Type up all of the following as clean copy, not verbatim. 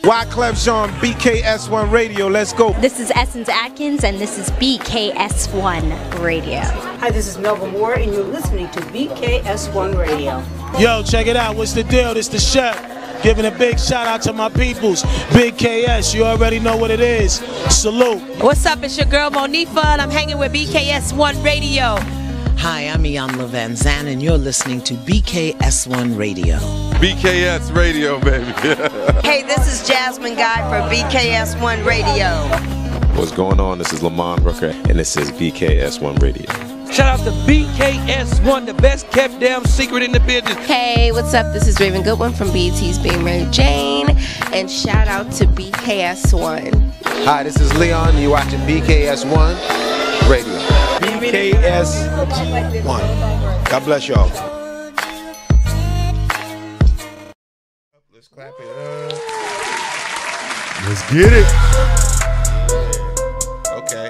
Wyclef Jean, BKS1 Radio. Let's go. This is Essence Atkins, and this is BKS1 Radio. Hi, this is Melba Moore, and you're listening to BKS1 Radio. Yo, check it out. What's the deal? This the chef. Giving a big shout out to my peoples. Big KS, you already know what it is. Salute. What's up? It's your girl Monifa, and I'm hanging with BKS1 Radio. Hi, I'm Iyanla Vanzant, and you're listening to BKS1 Radio. BKS Radio, baby. Hey, this is Jasmine Guy for BKS1 Radio. What's going on? This is Lamont Brooker, and this is BKS1 Radio. Shout out to BKS1, the best kept damn secret in the business. Hey, what's up? This is Raven Goodwin from BET's Being Mary Jane, and shout out to BKS1. Hi, this is Leon. You're watching BKS1 Radio. BKS1. God bless y'all. Let's clap it up. Let's get it. Okay.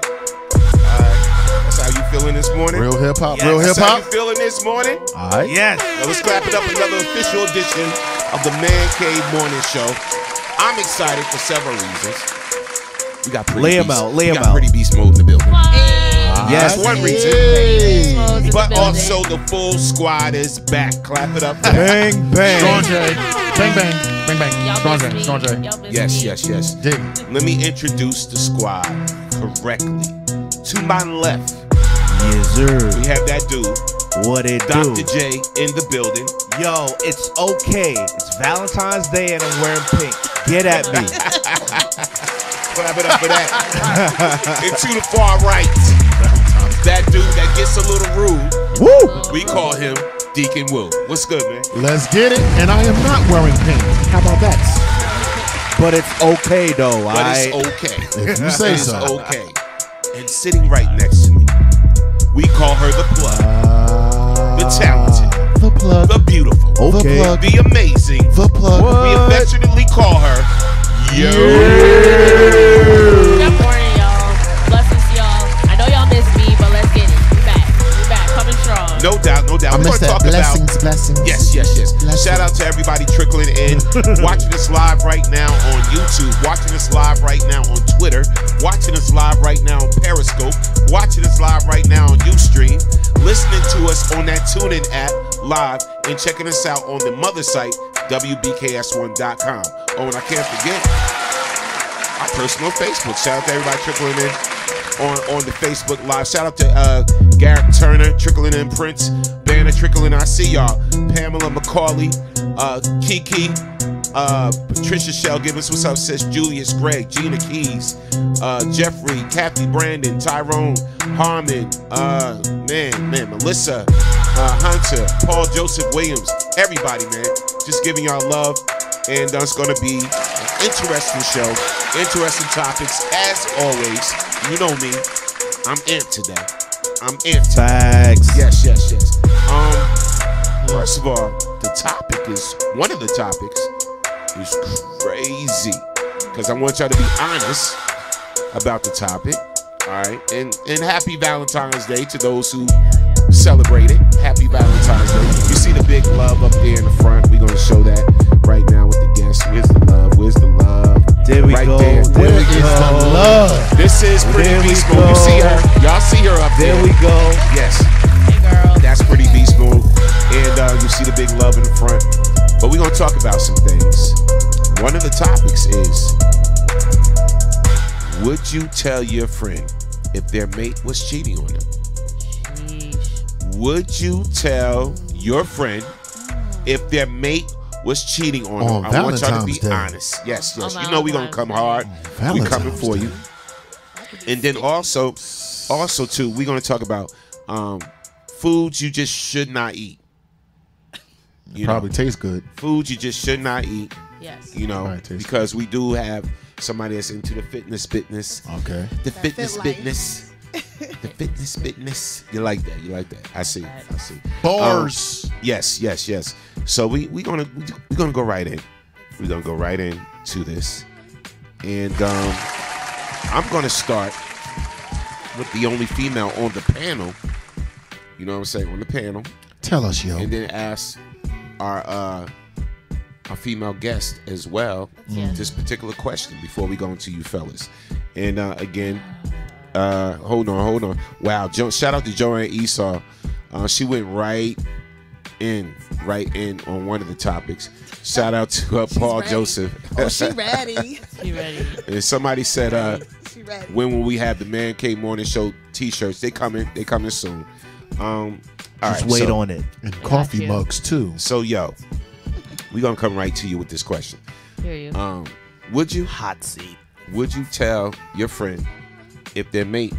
Alright. That's how you feeling this morning? Real hip hop. Yes. Real hip That's how hop. you feeling this morning? Alright. Yes. Well, let's clap it up. Another official edition of the Man Cave Morning Show. I'm excited for several reasons. We got pretty Lay 'em beast. out. Lay We 'em got out. pretty beast mode in the building. Yes. That's one reason. Hey. But also the full squad is back. Clap it up. For that. Bang, bang. Strong J. Bang, bang. Bang, bang. Strong J. Strong J. Yes, yes, yes. Dig. Let me introduce the squad correctly. To my left, Yes, sir. we have that dude, What it Dr. do? J, in the building. Yo, it's okay. It's Valentine's Day and I'm wearing pink. Get at me. Clap it up for that. And to the far right, that dude that gets a little rude. Woo! We call him Deacon Will. What's good, man? Let's get it. And I am not wearing pink. How about that? But it's okay though. But it's okay. If you say It's so. okay. And sitting right next to me, we call her the plug, the talented, The plug. the beautiful, Okay. The plug. the amazing. The plug. We affectionately call her Yo. Good morning, y'all. Blessings, y'all. I know y'all missed me, but let's get it. We back. We back. Coming strong. No doubt, no doubt. I We're missed going to that. talk Blessings, about. blessings. Yes, yes, yes. Blessings. Shout out to everybody trickling in, watching us live right now on YouTube, watching us live right now on Twitter, watching us live right now on Periscope, watching us live right now on Ustream, listening to us on that TuneIn app live, and checking us out on the mother site, WBKS1.com. Oh, and I can't forget our personal Facebook. Shout out to everybody trickling in on the Facebook Live. Shout out to Garrett Turner, trickling in, Prince Banner, trickling in. I see y'all. Pamela McCauley, Kiki, Patricia Shell Gibbons, what's up, sis? Julius Gregg, Gina Keys, Jeffrey, Kathy Brandon, Tyrone Harmon, Melissa, Hunter, Paul Joseph Williams, everybody, man. Just giving y'all love. And it's going to be an interesting show, interesting topics, as always. You know me, I'm amped today. I'm amped. Facts. Yes, yes, yes. First of all, the topic is, one of the topics is crazy. Because I want y'all to be honest about the topic. All right. And happy Valentine's Day to those who celebrate it. Happy Valentine's Day. You see the big love up there in the front. We're going to show that right now with the guests. Where's the love? Where's the love? There we right go. There. There we go. The love. This is Pretty Beast Mode. You see her? Y'all see her up there? There we go. Yes. Hey, girl. That's Pretty Beast Mode. And you see the big love in the front. But we're going to talk about some things. One of the topics is, would Would you tell your friend if their mate was cheating on them? Sheesh. Would you tell your friend if their mate was cheating on them? I want y'all to be honest. Yes. You know we're going to come hard. We're coming for you. And then also too, we're going to talk about foods you just should not eat. Probably tastes good. Foods you just should not eat. Yes. You know, because we do have somebody that's into the fitness business. Okay. The fitness business. The fitness business. You like that. I see. Bars. Yes. So we're gonna go right in. We're gonna go right into this. And I'm gonna start with the only female on the panel. You know what I'm saying? On the panel. Tell us, yo. And then ask our female guest as well this particular question before we go into you fellas. And again, hold on. Wow, shout out to Joanne Esau. She went right in on one of the topics. Shout out to Paul Joseph. Oh, she ready. She ready. And somebody said, she ready. When will we have the Man Cave Morning Show t-shirts? They coming soon. Just wait on it. And coffee mugs too. So we're gonna come right to you with this question. Hear you. Would you hot seat? Would you tell your friend if their mate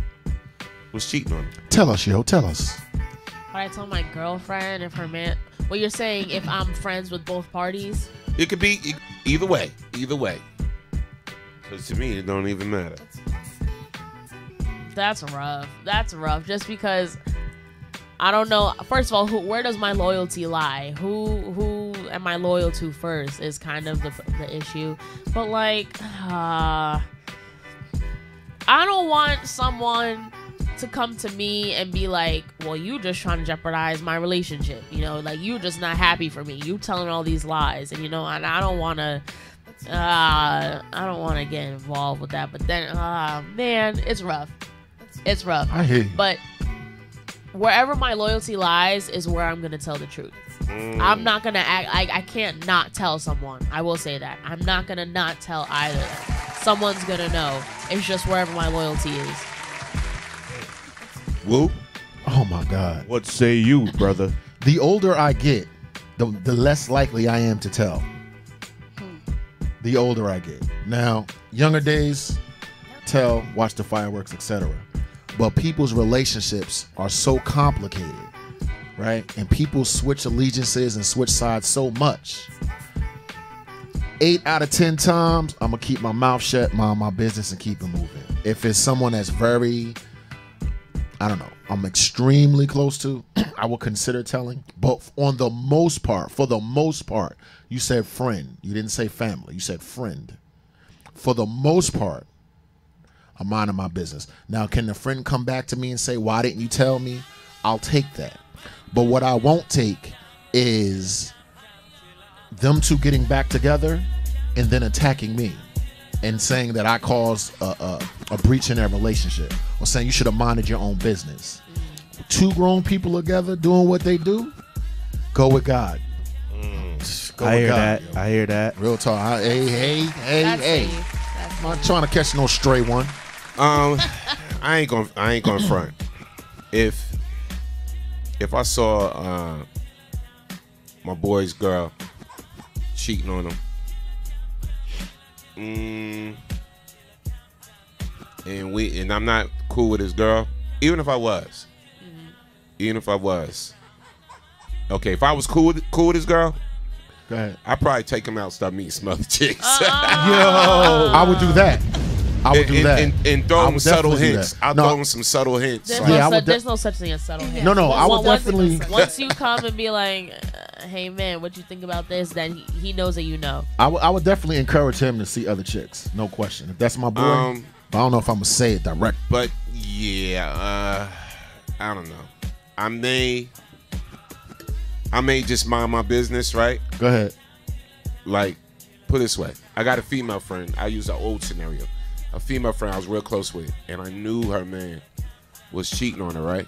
was cheating on them? Tell us, yo. Tell us. Would I tell my girlfriend if her man? Well, you're saying if I'm friends with both parties? It could be either way. Because to me, it don't even matter. That's rough. Just because I don't know. First of all, where does my loyalty lie? Who am I loyal to first is kind of the issue. But like, I don't want someone to come to me and be like, well, you just trying to jeopardize my relationship. You know, like you just not happy for me. You telling all these lies, and you know, and I don't want to. I don't want to get involved with that. But then, man, it's rough. It's rough. I hear you. But wherever my loyalty lies is where I'm gonna tell the truth. I'm not gonna act. I can't not tell someone. I will say that. I'm not gonna not tell either. Someone's gonna know. It's just wherever my loyalty is. Woo. Oh my God. What say you, brother? The older I get, the less likely I am to tell. The older I get. Now, younger days, tell, watch the fireworks, etc. But people's relationships are so complicated, right? And people switch allegiances and switch sides so much. 8 out of 10 times, I'm gonna keep my mouth shut, mind my business, and keep it moving. If it's someone that's very, I don't know, I'm extremely close to, I will consider telling. But for the most part, you said friend. You didn't say family. You said friend. For the most part, I'm minding my business. Now, can the friend come back to me and say, why didn't you tell me? I'll take that. But what I won't take is them two getting back together and then attacking me and saying that I caused a breach in their relationship, or saying you should have minded your own business. Two grown people together doing what they do, go with God. I hear that. Real talk. Hey. I'm not trying to catch no stray one. I ain't gonna front. If I saw my boy's girl cheating on him, and I'm not cool with his girl, even if I was, okay, if I was cool with his girl, go ahead. I'd probably take him out and start meeting some other chicks. Yo, I would do that. And throw him subtle hints. I'll throw him some subtle hints. There's no such thing as subtle hints. No, I would definitely. Once you come and be like, hey man, what you think about this, then he knows that you know. I would definitely encourage him to see other chicks. No question. If that's my boy, but I don't know if I'm going to say it direct. But yeah, I don't know. I may just mind my business, right? Go ahead. Like, put it this way. I got a female friend. I use an old scenario. A female friend I was real close with, and I knew her man was cheating on her, right?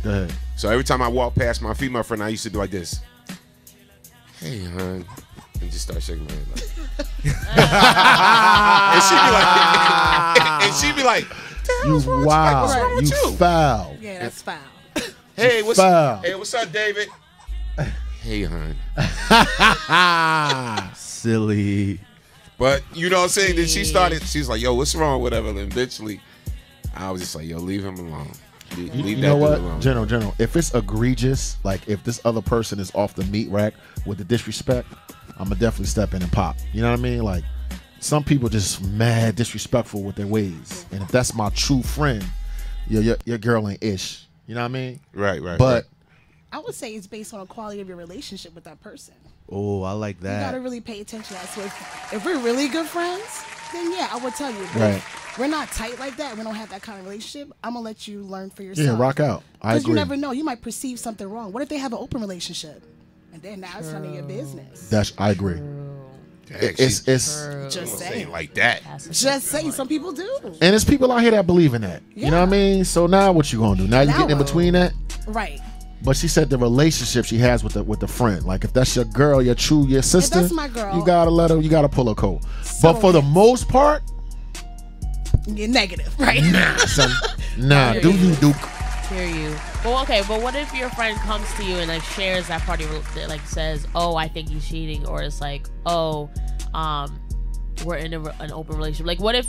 Go ahead. So every time I walk past my female friend, I used to do like this. Hey, hon. And just start shaking my head like. And she'd be like, you wild. wrong with you? Foul. Yeah, that's foul. Hey, what's up, David? Hey, hon. Silly. But you know what I'm saying? Then she's like, yo, what's wrong? Whatever. And eventually, I was just like, yo, leave him alone. Leave You that know dude what, alone. General, if it's egregious, like if this other person is off the meat rack with the disrespect, I'm going to definitely step in and pop. You know what I mean? Like, some people just mad disrespectful with their ways. And if that's my true friend, your girl ain't ish. You know what I mean? Right. But I would say it's based on the quality of your relationship with that person. Oh, I like You that. gotta really pay attention to that. So if we're really good friends, then yeah, I would tell you. But Right. if we're not tight like that, we don't have that kind of relationship, I'm gonna let you learn for yourself. yeah, rock out. I Because agree. you never know. You might perceive something wrong. What if they have an open relationship? And then now it's none of your business. I agree. It's Just saying. Like that. Just saying. Some people do. and it's people out here that believe in that. You know what I mean? So now what you gonna do? Now you getting in between that? Right. But she said the relationship she has with the friend. Like if that's your girl, your sister, that's my girl. you gotta let her. You gotta pull her coat. But for the most part, You're negative, right? nah, do you Duke? Hear you. Well, okay, but what if your friend comes to you and like shares that party, like says, "Oh, I think he's cheating," or it's like, "Oh, we're in an open relationship." Like, what if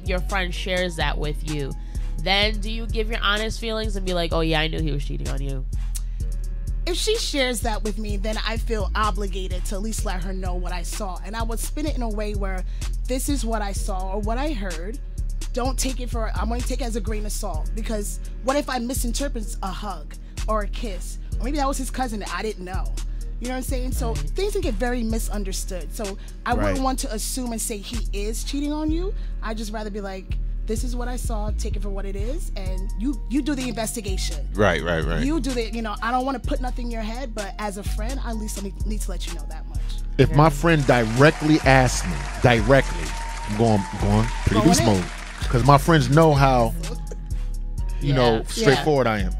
your friend shares that with you? Then do you give your honest feelings and be like, "Oh yeah, I knew he was cheating on you"? If she shares that with me, then I feel obligated to at least let her know what I saw. And I would spin it in a way where this is what I saw or what I heard. Don't take it I'm going to take it as a grain of salt. Because what if I misinterpret a hug or a kiss? Or maybe that was his cousin that I didn't know. You know what I'm saying? So things can get very misunderstood. So I wouldn't want to assume and say he is cheating on you. I'd just rather be like, this is what I saw, take it for what it is, and you do the investigation. Right. You do the, I don't want to put nothing in your head, but as a friend, I at least need to let you know that much. If my friend directly asks me, I'm going pretty beast mode. Because my friends know how, straightforward I am.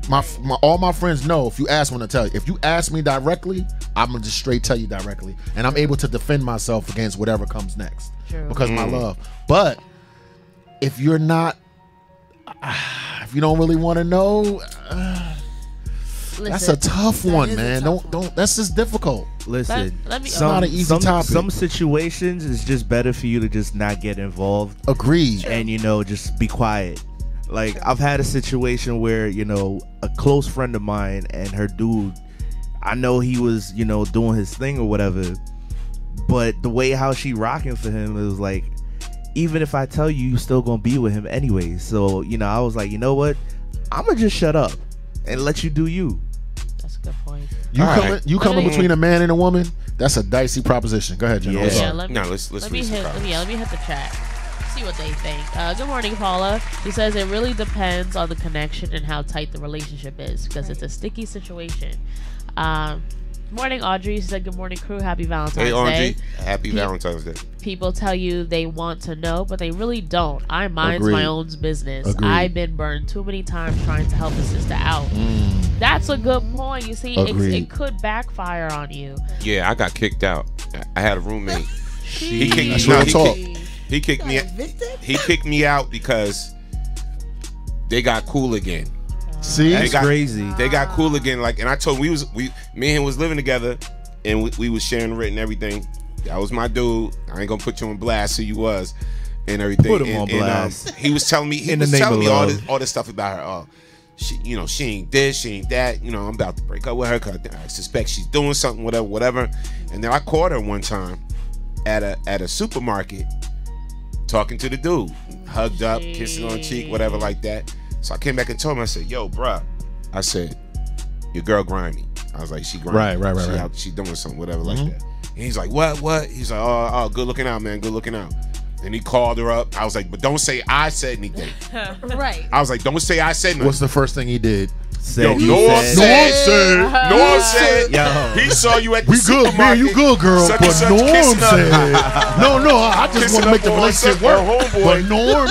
All my friends know if you ask me to tell you. If you ask me directly, I'm going to just straight tell you directly. And I'm able to defend myself against whatever comes next. True. Because of my love. But if you're not, if you don't really want to know, that's a tough one, man. That's just difficult. Listen, it's not an easy topic. Some situations it's just better for you to just not get involved. Agreed. And just be quiet. Like I've had a situation where a close friend of mine and her dude, I know he was doing his thing or whatever, but the way how she rocking for him, it was like, even if I tell you, you still gonna be with him anyway. So I was like, you know what, I'm gonna just shut up and let you do you. That's a good point. You coming between a man and a woman? That's a dicey proposition. Go ahead, Jen. Yeah, let me hit the chat. See what they think. Good morning, Paula. He says it really depends on the connection and how tight the relationship is because it's a sticky situation. Morning, Audrey. She said, "Good morning, crew. Happy Valentine's Day." Hey, Audrey. Happy Valentine's Day. People tell you they want to know, but they really don't. I mind my own business. Agreed. I've been burned too many times trying to help a sister out. That's a good point. You see, it could backfire on you. Yeah, I got kicked out. I had a roommate. He kicked me. He kicked me out because they got cool again. See, that's crazy. They got cool again. Like, and I told him me and him was living together, and we was sharing rent and everything. That was my dude. I ain't gonna put you on blast who you was and everything. Put him on blast. He was telling me all this stuff about her. She ain't this, she ain't that. I'm about to break up with her because I suspect she's doing something, whatever. And then I caught her one time at a supermarket talking to the dude, hugged up, kissing on cheek, whatever like that. So I came back and told him, I said, yo, bruh. I said, your girl grimy. I was like, she grimy. Right. She doing something, whatever like that. And he's like, what? He's like, oh, good looking out, man. Good looking out. And he called her up. I was like, but don't say I said anything. Right. I was like, don't say I said nothing. What's the first thing he did? Norm said. He saw you at the supermarket. Man, you good, girl. But Norm said. No, I just want to make the relationship work. But Norm,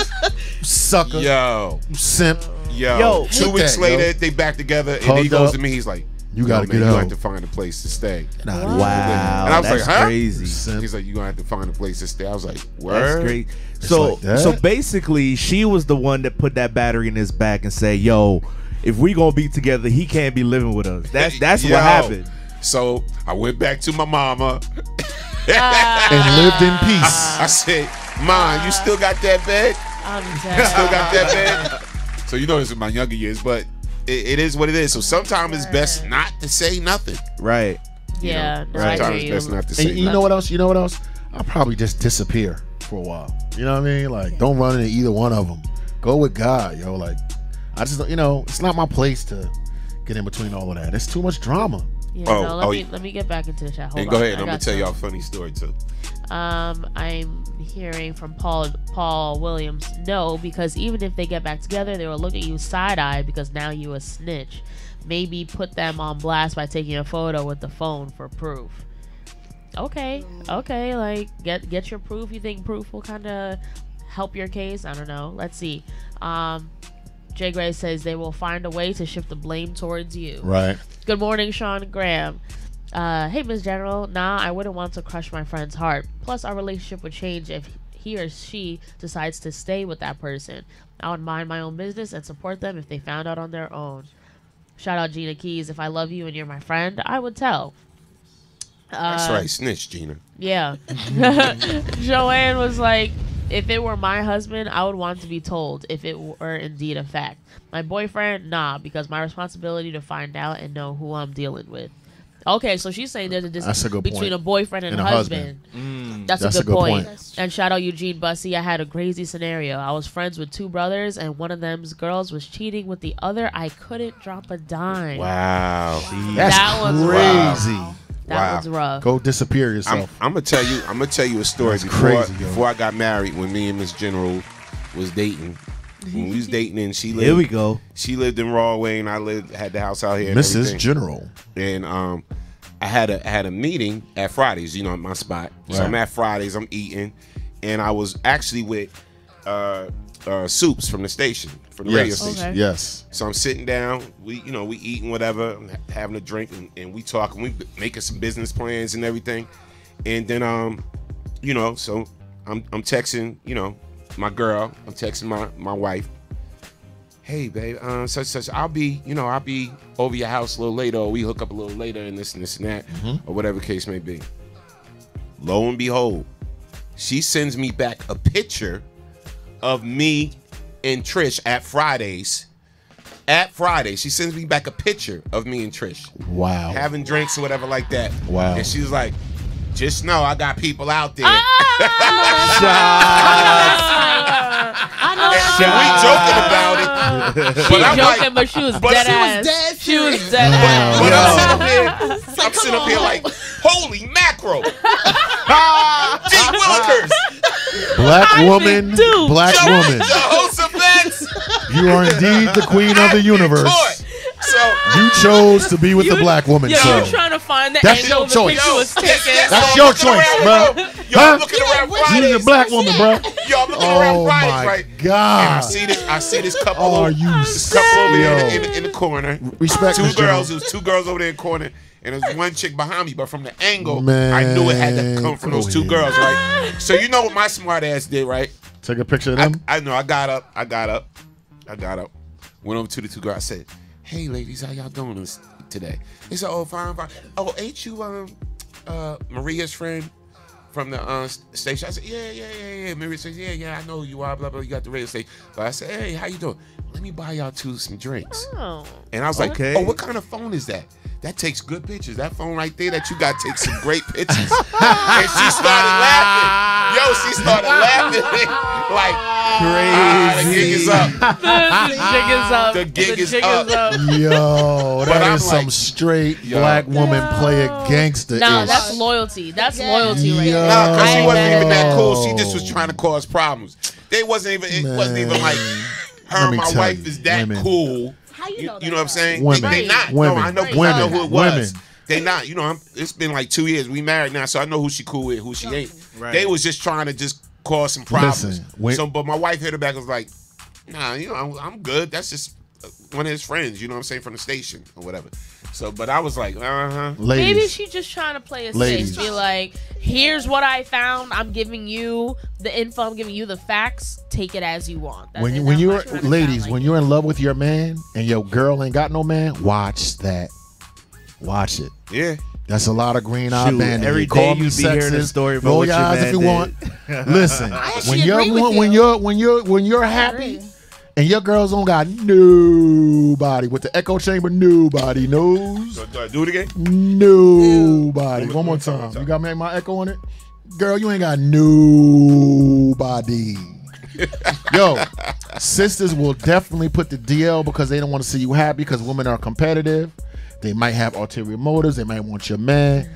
sucker. Yo. Simp. Yo. 2 weeks later, they back together, and he goes to me. He's like, You gotta get You out. have to find a place to stay. Nah, wow, and I was that's like, huh? crazy. He's like, you're gonna have to find a place to stay. I was like, word? That's great. So like that? so basically, she was the one that put that battery in his back and said, "Yo, if we gonna be together, he can't be living with us." That's Yo. what happened. So I went back to my mama and lived in peace. I said, "Mom, you still got that bed? I'm You dead. still got that bed?" So you know this is my younger years, but it is what it is. So sometimes it's best not to say nothing. Right. Yeah, no, Sometimes I it's hear best you. not to And say you nothing. know what else? You know what else? I'll probably just disappear for a while. You know what I mean? Like, don't run into either one of them. Go with God, yo. Like, I just, you know, it's not my place to get in between all of that. It's too much drama. Yeah, Oh, no, oh, let me get back into the chat. Hold And on. go ahead. I I'm gonna got tell some. y'all a funny story too. I'm hearing from Paul Williams. No, because even if they get back together, they will look at you side eye because now you a snitch. Maybe put them on blast by taking a photo with the phone for proof. Okay, like get your proof. You think proof will kind of help your case? I don't know. Let's see. Jay Gray says they will find a way to shift the blame towards you. Right. Good morning, Sean Graham. Hey, Miss General. Nah, I wouldn't want to crush my friend's heart. Plus, our relationship would change if he or she decides to stay with that person. I would mind my own business and support them if they found out on their own. Shout out Gina Keys. If I love you and you're my friend, I would tell. That's right, snitch, Gina. Yeah. Joanne was like, if it were my husband, I would want to be told if it were indeed a fact. My boyfriend, nah, because my responsibility to find out and know who I'm dealing with. Okay, so she's saying there's a difference between point. a boyfriend and a husband. That's a good point. And shout out Eugene Bussy. I had a crazy scenario. I was friends with two brothers, and one of them's girls was cheating with the other. I couldn't drop a dime. Wow. That's That was crazy. rough. That was rough. Go disappear yourself. I'm gonna tell you a story That's before crazy, yo. before I got married. When me and Miss General was dating, when we was dating, and she lived. Here we go. She lived in Rawway, and I had the house out here. And Mrs. everything. General. And I had a meeting at Fridays. You know, at my spot. So Right. I'm at Fridays. I'm eating, and I was actually with Soups from the station, from the radio station. Okay. Yes. So I'm sitting down, we eating whatever, having a drink, and we talking, we making some business plans and everything. And then so I'm texting, my girl, I'm texting my wife. Hey babe, such I'll be over your house a little later, or we hook up a little later and this and that, or whatever the case may be. Lo and behold, she sends me back a picture of me and Trish at Fridays. At Fridays, she sends me back a picture of me and Trish. Wow. Having drinks or whatever like that. Wow. And she was like, just know I got people out there. And we joking about it. She joking, but she was dead ass. She was dead ass. But I'm sitting up here like, holy mackerel. Gee Willikers. Black woman, black woman. Jehoshaphat. You are indeed the queen of the universe. So You chose to be with the black woman, Yo, sir. you're trying to find the That's angle your the choice. picture was taken. That's your choice, bro. Yo, I'm looking around Fridays. You're the black woman, bro. Yo, I'm looking around Fridays, my right? God. And I see this couple. Are you this couple over there serious? in the corner. Respect, two Miss girls. General. There was two girls over there in the corner, and there was one chick behind me. But from the angle, I knew it had to come from those two girls, right? So you know what my smart ass did, right? Take a picture of them. I know. I got up. Went over to the two girls. I said, "Hey, ladies, how y'all doing today?" They said, "Oh, fine, fine." "Oh, ain't you Maria's friend from the station?" I said, "Yeah." Maria says, "Yeah, I know who you are. Blah blah. You got the radio station." But I said, "Hey, how you doing? Let me buy y'all some drinks." Oh. And I was like, Okay. "Oh, what kind of phone is that? That takes good pictures. That phone right there that you got takes some great pictures." And she started laughing. Yo, she started laughing like, Crazy. the gig is up. The jig is up. The gig is jig up. Yo, But that I'm is some like, straight yo. black woman player gangster. No, that's loyalty. That's loyalty right Yo. there. Nah, because she I wasn't ain't even that mad. cool. She just was trying to cause problems. It wasn't even like her Let and me my tell wife you, is that women. cool. How you know that? You know what I'm saying? Women. They not. Women. No, I know. Women. I know who it was. Women. They not. You know, it's been like 2 years. We married now, so I know who she cool with, who she ain't. Right. They was just trying to just cause some problems. Listen, when- So, but my wife hit her back and was like, "Nah, I'm good. That's just one of his friends, you know what I'm saying, from the station or whatever. So, but I was like, Maybe she's just trying to play it Ladies. safe. Be like, here's what I found. I'm giving you the info. I'm giving you the facts. Take it as you want. When you're ladies, when you're in love with your man and your girl ain't got no man, watch that. Watch it. Yeah. That's a lot of green eye banding. Every You call day me you be hearing a sexist. story about Roll what your your eyes man if you did. want. Listen, when you're happy and your girls don't got nobody with the echo chamber, nobody knows. Do it again. Nobody. One more time. You got me my echo on it, girl. You ain't got nobody. Yo, sisters will definitely put the DL because they don't want to see you happy because women are competitive. They might have ulterior motives. They might want your man.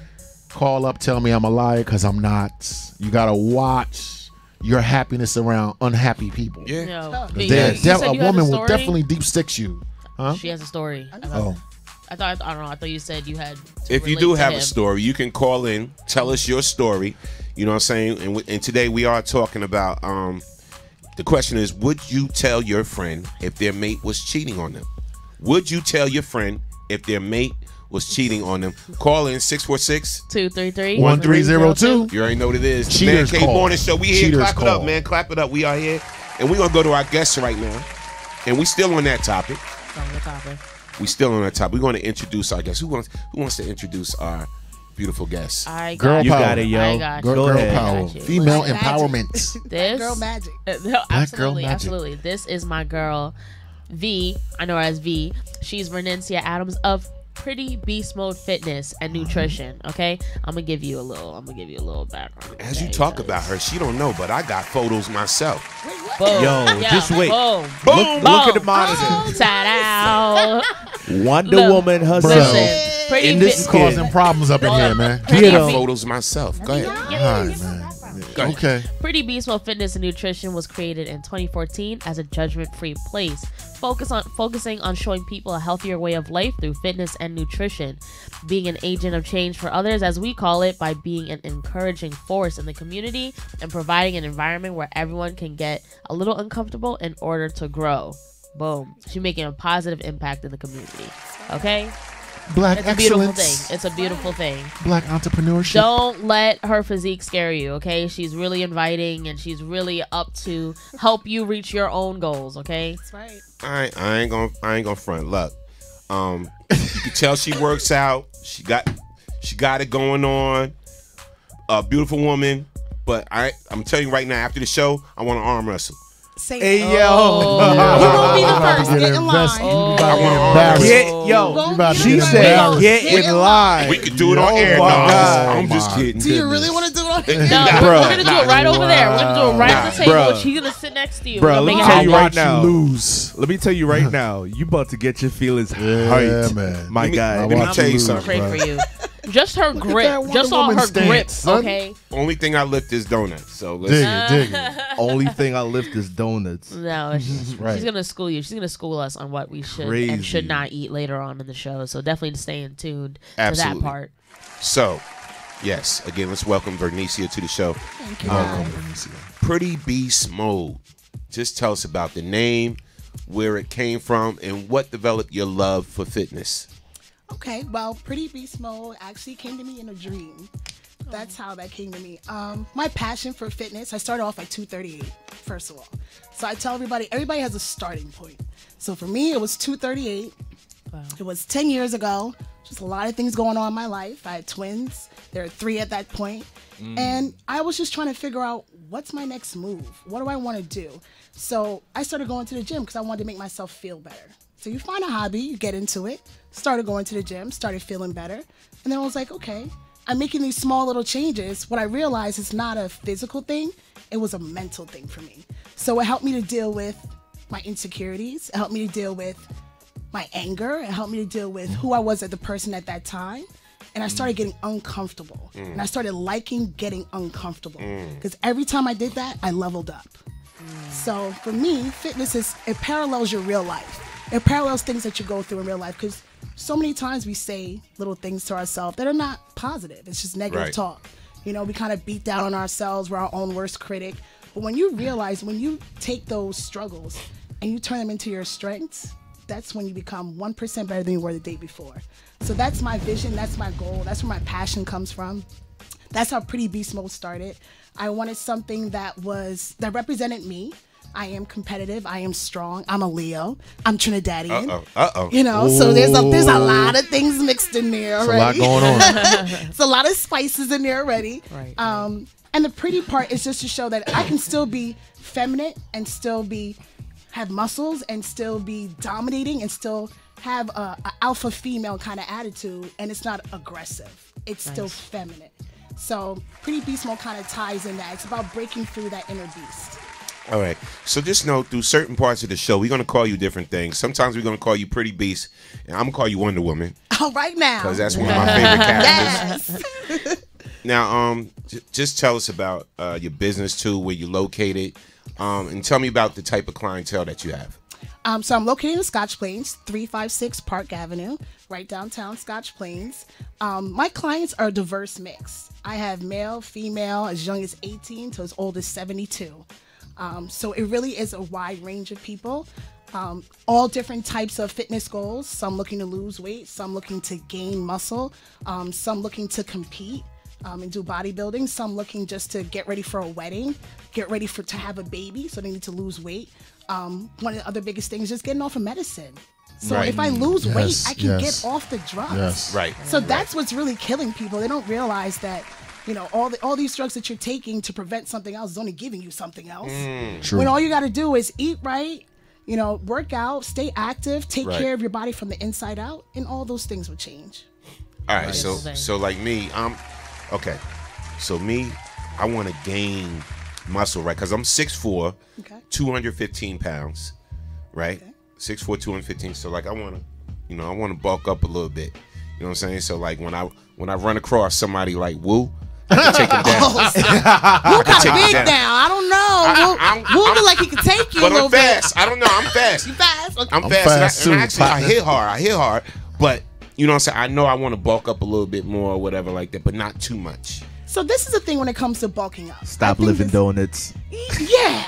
Call up, tell me I'm a liar because I'm not. You got to watch your happiness around unhappy people. Yeah. A woman will definitely deep sticks you. Huh? She has a story. Oh. I don't know. I thought you said you had. If you do have a story, you can call in, tell us your story. You know what I'm saying? And today we are talking about, the question is, would you tell your friend if their mate was cheating on them? Would you tell your friend if their mate was cheating on them? Call in 646-233-1302. You already know what it is. Cheaters Man Cave call. Morning Show. We here. Cheaters Clap it call. up, man. Clap it up. We are here. And we're going to go to our guests right now. And we still on that topic. We still on that topic. We're going to introduce our guests. Who wants to introduce our beautiful guests? Girl You power. got it, yo. I got Girl ahead. power. Female empowerment. This Girl magic. Absolutely, magic. absolutely. This is my girl, V. I know her as V. She's Renencia Adams of Pretty Beast Mode Fitness and Nutrition. Okay, I'm gonna give you a little background. As you talk about her, she don't know, but I got photos myself. Boom. Yo, just wait. Boom. Look at the monitor. Ta-da. Wonder Look, Woman herself. Listen, Pretty in this Beast Causing problems up in here, man. I got photos myself. Go ahead. All right, man. Okay. Pretty Beast Mode Fitness and Nutrition was created in 2014 as a judgment-free place, focusing on showing people a healthier way of life through fitness and nutrition, being an agent of change for others, as we call it, by being an encouraging force in the community and providing an environment where everyone can get a little uncomfortable in order to grow. Boom. She's making a positive impact in the community. Okay? Black It's a beautiful excellence. thing. It's a beautiful thing. Black entrepreneurship. Don't let her physique scare you, okay? She's really inviting and she's really up to help you reach your own goals, okay? That's right. I ain't gonna front. Look, you can tell she works out. She got it going on. A beautiful woman, but I'm telling you right now, after the show, I want to arm wrestle. Say Hey, it. yo. You gonna be the first. Get in line. She said, get in line. We could do it on Oh air. my No, God. I'm just kidding. Do you really want to do it on No, air? we're gonna do it right over there. We're gonna do it right at the table. Bruh. She's gonna sit next to you. Bro, We're let gonna me make it tell you happen. right now. Lose. Let me tell you right now. You about to get your feelings hurt, man. my guy. Let me tell you I'm something. pray for you. Just her grip. that Just Wonder all Woman her stance, grip, son. okay? Only thing I lift is donuts. So let's Dig it, dig it. Only thing I lift is donuts. No, she's right. gonna school you. She's gonna school us on what we should and should not eat later on in the show. So definitely stay in tuned Absolutely. to that part. So, yes, again, let's welcome Vernicia to the show. Thank you. Welcome, Bernicia. Pretty Beast Mode. Just tell us about the name, where it came from, and what developed your love for fitness. Okay, well, Pretty Beast Mode actually came to me in a dream. That's how that came to me. My passion for fitness, I started off at 238, first of all. So I tell everybody has a starting point. So for me, it was 238. Wow. It was 10 years ago. Just a lot of things going on in my life. I had twins. There were 3 at that point. And I was just trying to figure out, what's my next move? What do I want to do? So I started going to the gym because I wanted to make myself feel better. So you find a hobby, you get into it, started going to the gym, started feeling better. And then I was like, okay, I'm making these small little changes. What I realized is not a physical thing, it was a mental thing for me. So it helped me to deal with my insecurities. It helped me to deal with my anger. It helped me to deal with who I was as a person at that time. And I started getting uncomfortable. And I started liking getting uncomfortable. Because every time I did that, I leveled up. So for me, fitness it parallels your real life. It parallels things that you go through in real life. Because so many times we say little things to ourselves that are not positive. It's just negative talk. You know, we kind of beat down on ourselves. We're our own worst critic. But when you realize, when you take those struggles and you turn them into your strengths, that's when you become 1% better than you were the day before. So that's my vision. That's my goal. That's where my passion comes from. That's how Pretty Beast Mode started. I wanted something that represented me. I am competitive. I am strong. I'm a Leo. I'm Trinidadian. You know, so there's a lot of things mixed in there already. There's a lot going on. It's a lot of spices in there already. Right. And the pretty part is just to show that I can still be feminine and still have muscles and still be dominating and still have a alpha female kind of attitude, and it's not aggressive. It's still feminine. So Pretty Beast Mode kind of ties in that. It's about breaking through that inner beast. All right. So just know through certain parts of the show, we're going to call you different things. Sometimes we're going to call you Pretty Beast, and I'm going to call you Wonder Woman. Oh, right now. Because that's one of my favorite characters. Yes. Now, just tell us about your business, too, where you're located, and tell me about the type of clientele that you have. So I'm located in Scotch Plains, 356 Park Avenue, right downtown Scotch Plains. My clients are a diverse mix. I have male, female, as young as 18 to as old as 72. So it really is a wide range of people. All different types of fitness goals. Some looking to lose weight, some looking to gain muscle, some looking to compete and do bodybuilding, some looking just to get ready for a wedding, get ready to have a baby, so they need to lose weight. One of the other biggest things is just getting off of medicine. So if I lose weight, I can get off the drugs. Yes. Right. So that's what's really killing people. They don't realize that, you know, all these drugs that you're taking to prevent something else is only giving you something else. True. When all you got to do is eat right, you know, work out, stay active, take care of your body from the inside out, and all those things will change. All right. So like me, okay. So me, I want to gain muscle, right? Because I'm 6'4", 215 pounds, right? 6'4", 215. So like I want to bulk up a little bit. You know what I'm saying? So like when I run across somebody like Wu, I can take him down. Wu kind of big now. I don't know. Wu look like he could take you a little bit. But I'm fast. I don't know. I'm fast. You fast? Okay. I'm fast. And actually, I hit hard. But you know what I'm saying? I know I want to bulk up a little bit more or whatever like that, but not too much. So this is the thing when it comes to bulking up. Stop living donuts. Yeah,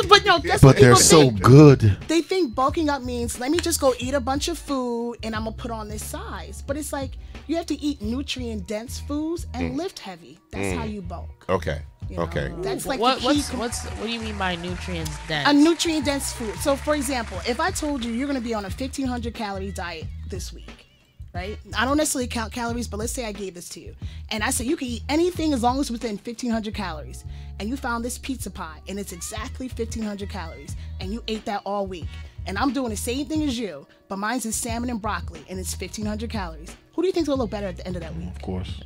but no, that's but they're so good. They think bulking up means let me just go eat a bunch of food and I'm gonna put on this size. But it's like you have to eat nutrient-dense foods and lift heavy. That's how you bulk. Okay. You know? Okay. That's like what do you mean by nutrients dense? A nutrient-dense food. So for example, if I told you you're gonna be on a 1,500 calorie diet this week. Right? I don't necessarily count calories, but let's say I gave this to you. And I said you can eat anything as long as it's within 1,500 calories. And you found this pizza pie, and it's exactly 1,500 calories. And you ate that all week. And I'm doing the same thing as you, but mine's is salmon and broccoli, and it's 1,500 calories. Who do you think's going to look better at the end of that week? Of course.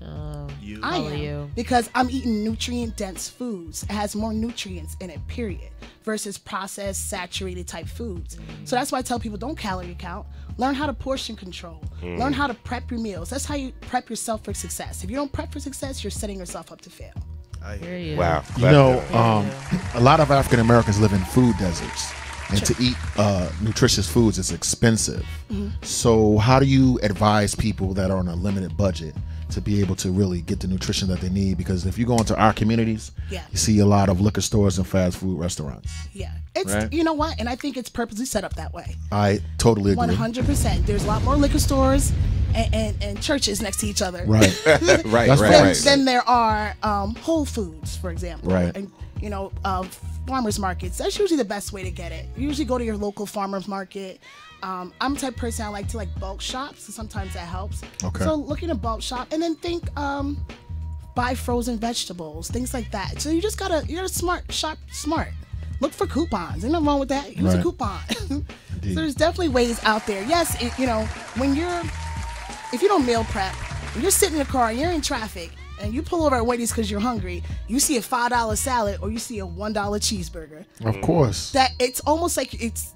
You. I am. Because I'm eating nutrient-dense foods. It has more nutrients in it, period. Versus processed, saturated type foods. So that's why I tell people don't calorie count. Learn how to portion control. Learn how to prep your meals. That's how you prep yourself for success. If you don't prep for success, you're setting yourself up to fail. I hear you. Wow. You know, a lot of African Americans live in food deserts. And to eat nutritious foods is expensive. So how do you advise people that are on a limited budget to be able to really get the nutrition that they need? Because if you go into our communities, you see a lot of liquor stores and fast food restaurants. Yeah. It's You know what? And I think it's purposely set up that way. I totally agree. 100%. There's a lot more liquor stores and churches next to each other. Right. right. Then there are Whole Foods, for example. Right. And, you know, farmers markets. That's usually the best way to get it. You usually go to your local farmers market. I'm the type of person I like to bulk shop, so sometimes that helps. Okay. So looking to bulk shop and then think buy frozen vegetables, things like that. So you gotta shop smart. Look for coupons. Ain't nothing wrong with that. Use a coupon. So there's definitely ways out there. Yes, if you don't meal prep, when you're sitting in the car and you're in traffic and you pull over at Wendy's because you're hungry, you see a $5 salad or you see a $1 cheeseburger. Of course. That it's almost like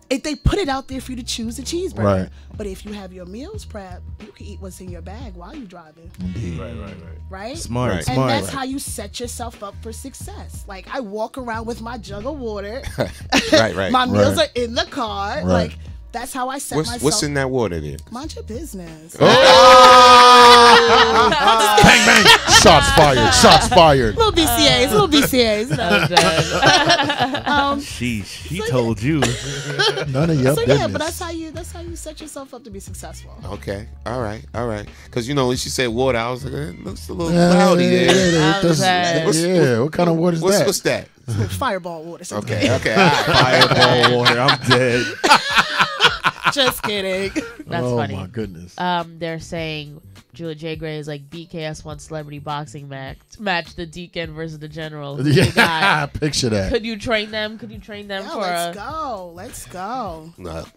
they put it out there for you to choose a cheeseburger. Right. But if you have your meals prep, you can eat what's in your bag while you're driving. Indeed. Right? Smart. And that's how you set yourself up for success. Like I walk around with my jug of water. Right. My meals are in the car. Right. Like That's how I set myself. What's in that water there? Mind your business. Bang bang! Shots fired! Shots fired! Little BCAs, little BCAs. She told you. None of your So business. yeah, but that's how you set yourself up to be successful. Okay, all right. Because when she said water, I was like, it looks a little cloudy there. What kind of water is that? What's that? Fireball water. Okay. All right. Fireball water. I'm dead. Just kidding. That's funny. Oh my goodness. They're saying Julia J. Gray is like BKS1 celebrity boxing match the Deacon versus the General. Yeah, picture that. Could you train them? For Let's go.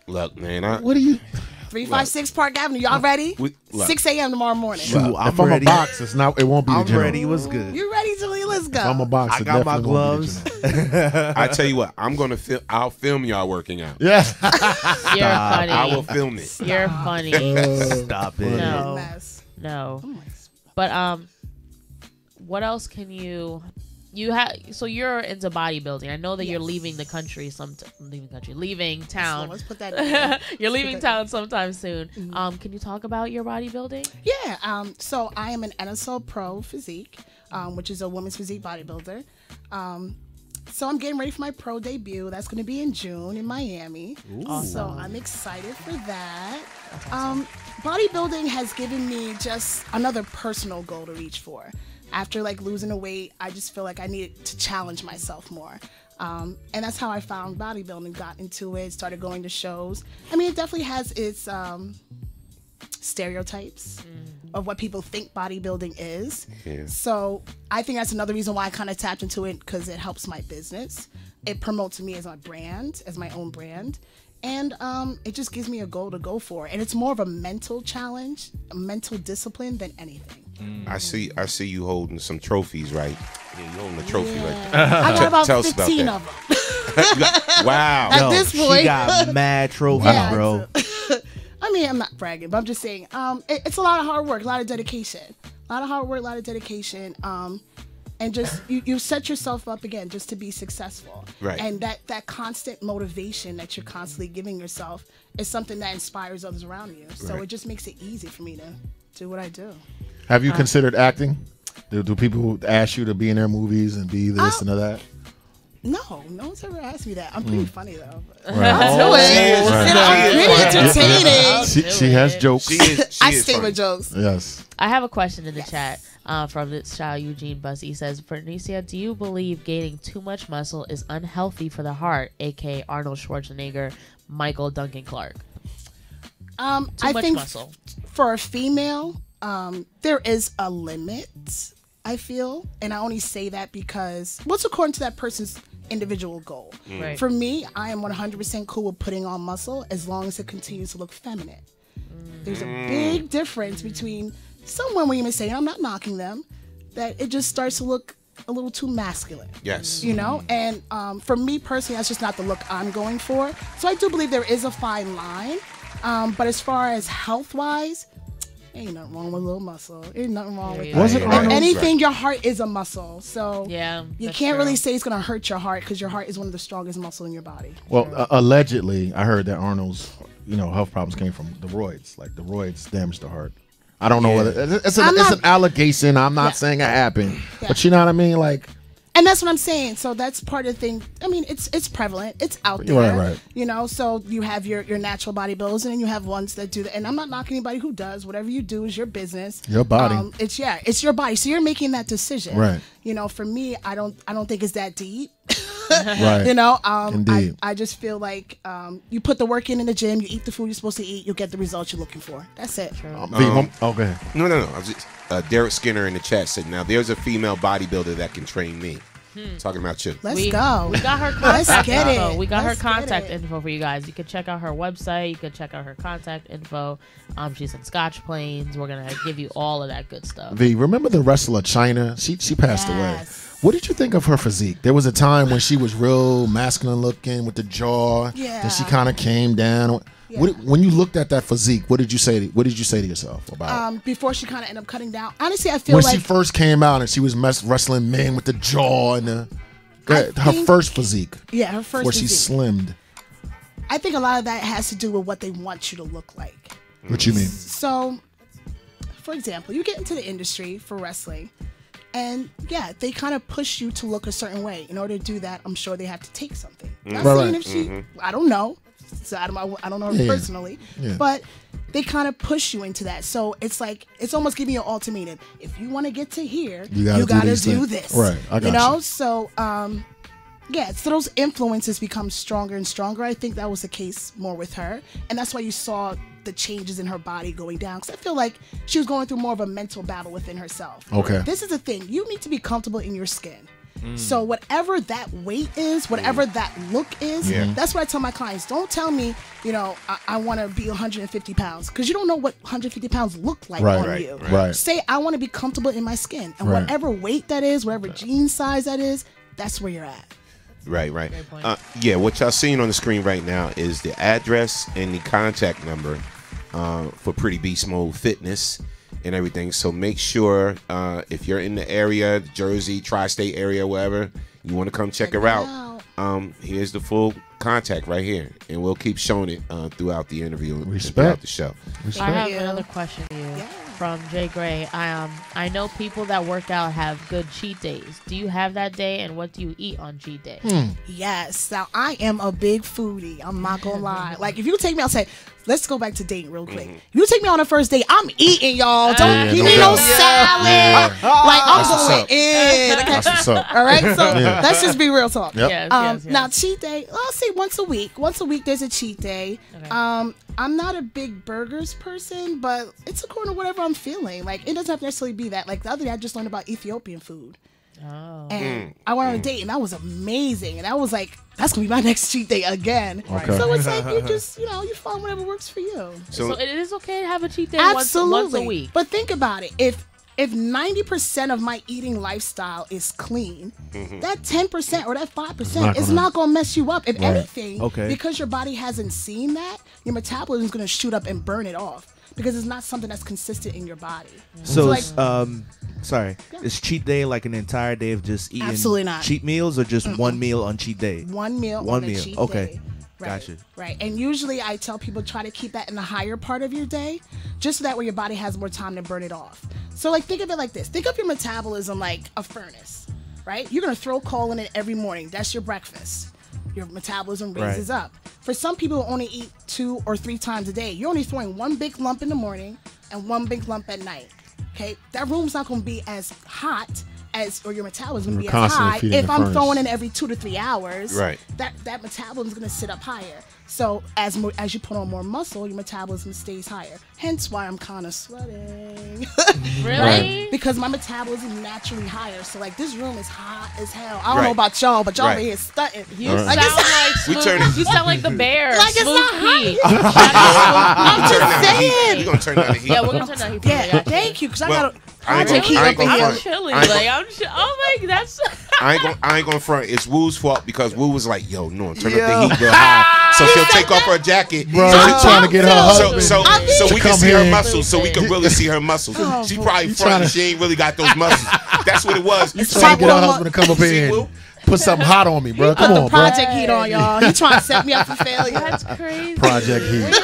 Look, man. What are you? 356 Park Avenue. Y'all ready? 6 a.m. tomorrow morning. Shoot, if I'm a box, it won't be the I'm General. ready. What's good? You ready, Julia? Let's go. If I'm a box, I got my gloves. I tell you what, I'll film y'all working out. Yeah. You're funny. I will film it. You're funny. Stop it. No. But what else can you have? So you're into bodybuilding. I know that you're leaving the country leaving town. So let's put that. You're leaving town sometime soon. Can you talk about your bodybuilding? Yeah. So I am an NSL Pro Physique, which is a women's physique bodybuilder. So I'm getting ready for my pro debut. That's going to be in June in Miami. Awesome. So I'm excited for that. Bodybuilding has given me just another personal goal to reach for. After losing the weight, I just feel like I needed to challenge myself more. And that's how I found bodybuilding, got into it, started going to shows. I mean, it definitely has its stereotypes of what people think bodybuilding is. Yeah. So I think that's another reason why I kind of tapped into it, because it helps my business. It promotes me as my brand, as my own brand. And it just gives me a goal to go for. And it's more of a mental challenge, a mental discipline than anything. I see you holding some trophies, right? Yeah, you holding a trophy right there. I got about Tell 15 us about of them. Wow. At this point. She got mad trophies, bro. I mean, I'm not bragging, but I'm just saying, it's a lot of hard work, a lot of dedication. And just you set yourself up again just to be successful. Right. And that constant motivation that you're constantly giving yourself is something that inspires others around you. So it just makes it easy for me to do what I do. Have you considered acting? Do people ask you to be in their movies and be this and that? No one's ever asked me that. I'm pretty funny though. Right. I'll do it. I'm pretty entertaining. She has jokes. I stay with jokes. Yes. I have a question in the chat from this child Eugene Bussy. He says, Bernicia, do you believe gaining too much muscle is unhealthy for the heart, aka Arnold Schwarzenegger, Michael Duncan Clark? I think muscle. For a female, there is a limit, I feel. And I only say that because what's according to that person's individual goal. Right. For me, I am 100% cool with putting on muscle as long as it continues to look feminine. There's a big difference between some women, you may say, and I'm not knocking them, that it just starts to look a little too masculine. Yes. You know? And for me personally, that's just not the look I'm going for. So I do believe there is a fine line. But as far as health-wise, ain't nothing wrong with a little muscle. Ain't nothing wrong with Was it Arnold? anything. Your heart is a muscle, so yeah, you can't really say it's gonna hurt your heart because your heart is one of the strongest muscles in your body. Well, allegedly, I heard that Arnold's health problems came from the roids. Like the roids damaged the heart. I don't know whether it's an allegation. I'm not saying it happened, but you know what I mean, like. And that's what I'm saying. So that's part of the thing. I mean, it's prevalent. It's out there. Right. You know, so you have your natural bodybuilders, and then you have ones that do that. And I'm not knocking anybody who does. Whatever you do is your business. Your body. It's your body. So you're making that decision. Right. You know, for me, I don't think it's that deep. Right. You know, Indeed. I just feel like you put the work in the gym, you eat the food you're supposed to eat, you'll get the results you're looking for. That's it. Go ahead. No. I was just, Derek Skinner in the chat said, now there's a female bodybuilder that can train me. Talking about you. Let's go. We got her Let's contact get info. it. We got Let's her contact get it. info for you guys. You can check out her website. You can check out her contact info. She's in Scotch Plains. We're gonna give you all of that good stuff. Remember the wrestler Chyna? She passed away. What did you think of her physique? There was a time when she was real masculine looking with the jaw. Yeah. Then she kind of came down. Yeah. When you looked at that physique, what did you say to yourself about? Before she kind of ended up cutting down. Honestly, I feel when like she first came out and she was wrestling men with the jaw and her first physique. Yeah, her first where physique. she slimmed. I think a lot of that has to do with what they want you to look like. What you mean? So, for example, you get into the industry for wrestling, and yeah, they kind of push you to look a certain way. In order to do that, I'm sure they have to take something. Not saying if she, I don't know. So I don't know her personally, but they kind of push you into that. So it's like it's almost giving you an ultimatum. If you want to get to here, you gotta do this. Right, I got you. Know, so yeah, so those influences become stronger and stronger. I think that was the case more with her, and that's why you saw the changes in her body going down. Because I feel like she was going through more of a mental battle within herself. Okay, this is the thing. You need to be comfortable in your skin. So whatever that weight is, whatever that look is, that's what I tell my clients. Don't tell me, you know, I want to be 150 pounds because you don't know what 150 pounds look like on you. Right. Say I want to be comfortable in my skin, and whatever weight that is, whatever jean size that is, that's where you're at. Right. Yeah, what y'all seeing on the screen right now is the address and the contact number for Pretty Beast Mode Fitness and everything. So make sure if you're in the area, Jersey, tri-state area, wherever, you want to come check her out. Here's the full contact right here, and we'll keep showing it throughout the interview and throughout the show. I have another question for you from Jay Gray. I know people that work out have good cheat days. Do you have that day, and what do you eat on cheat day? Yes. Now, I am a big foodie. I'm not going to lie. Like, if you take me outside, let's go back to dating real quick. If you take me on a first date, I'm eating, y'all. Don't give me no salad. Like, I'm going in. That's what's up. All right? So let's just be real talk. Yep. Yes. Now, cheat day, I'll say once a week. Once a week, there's a cheat day. Okay. I'm not a big burgers person, but it's according to whatever I'm feeling. Like, it doesn't have to necessarily be that. Like, the other day, I just learned about Ethiopian food. And I went on a date, and that was amazing. And I was like, that's going to be my next cheat day again. Okay. So it's like, you just, you find whatever works for you. So it is okay to have a cheat day once a week. But think about it. If 90% of my eating lifestyle is clean, that 10% or that 5% is not going to mess you up. If anything, because your body hasn't seen that, your metabolism is going to shoot up and burn it off because it's not something that's consistent in your body. So like, is cheat day like an entire day of just eating absolutely not cheat meals, or just one meal on cheat day? One meal on a cheat day. Right, gotcha. Right. And usually I tell people try to keep that in the higher part of your day, just so that way your body has more time to burn it off. So like think of it like this. Think of your metabolism like a furnace, right? You're going to throw coal in it every morning. That's your breakfast. Your metabolism raises up. For some people who only eat 2 or 3 times a day, you're only throwing one big lump in the morning and one big lump at night. Okay? That room's not going to be as hot or your metabolism will be as high if I'm throwing in every 2 to 3 hours. Right. That metabolism is going to sit up higher. So as you put on more muscle, your metabolism stays higher. Hence why I'm kind of sweating. Really? Right? Because my metabolism is naturally higher. So like this room is hot as hell. I don't know about y'all, but y'all over here stunting. You sound like Smooth. You sound like the bear. Like it's not hot. I'm just saying. We're gonna turn down the heat. Yeah, we're gonna turn down the heat. Yeah, thank you. Because I got project heat up in here. I'm chilling. Oh my, that's. I ain't gonna front. It's Woo's fault because Woo was like, "Yo, no, turn up the heat real high." So she'll take off her jacket. Bro, I'm trying to get her husband. So we can see her muscles. So we can really see her muscles. She probably fronting. She ain't really got those muscles. That's what it was. You trying to get her husband to come up here and put something hot on me, bro. Come on, bro. Project heat on y'all. He trying to set me up for failure. That's crazy. Project heat.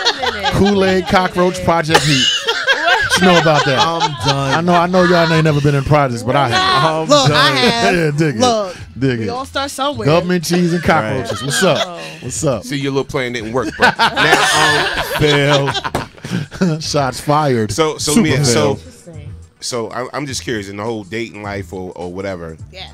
Kool-Aid cockroach project heat. What you know about that? I'm done. I know y'all ain't never been in projects, but I have. Look, I have. Yeah, dig Look, dig we it. all start somewhere. Government cheese and cockroaches. What's up? What's up? See, your little plan didn't work, bro. Now, fail. Shots fired. So I'm just curious in the whole dating life or whatever. Yeah.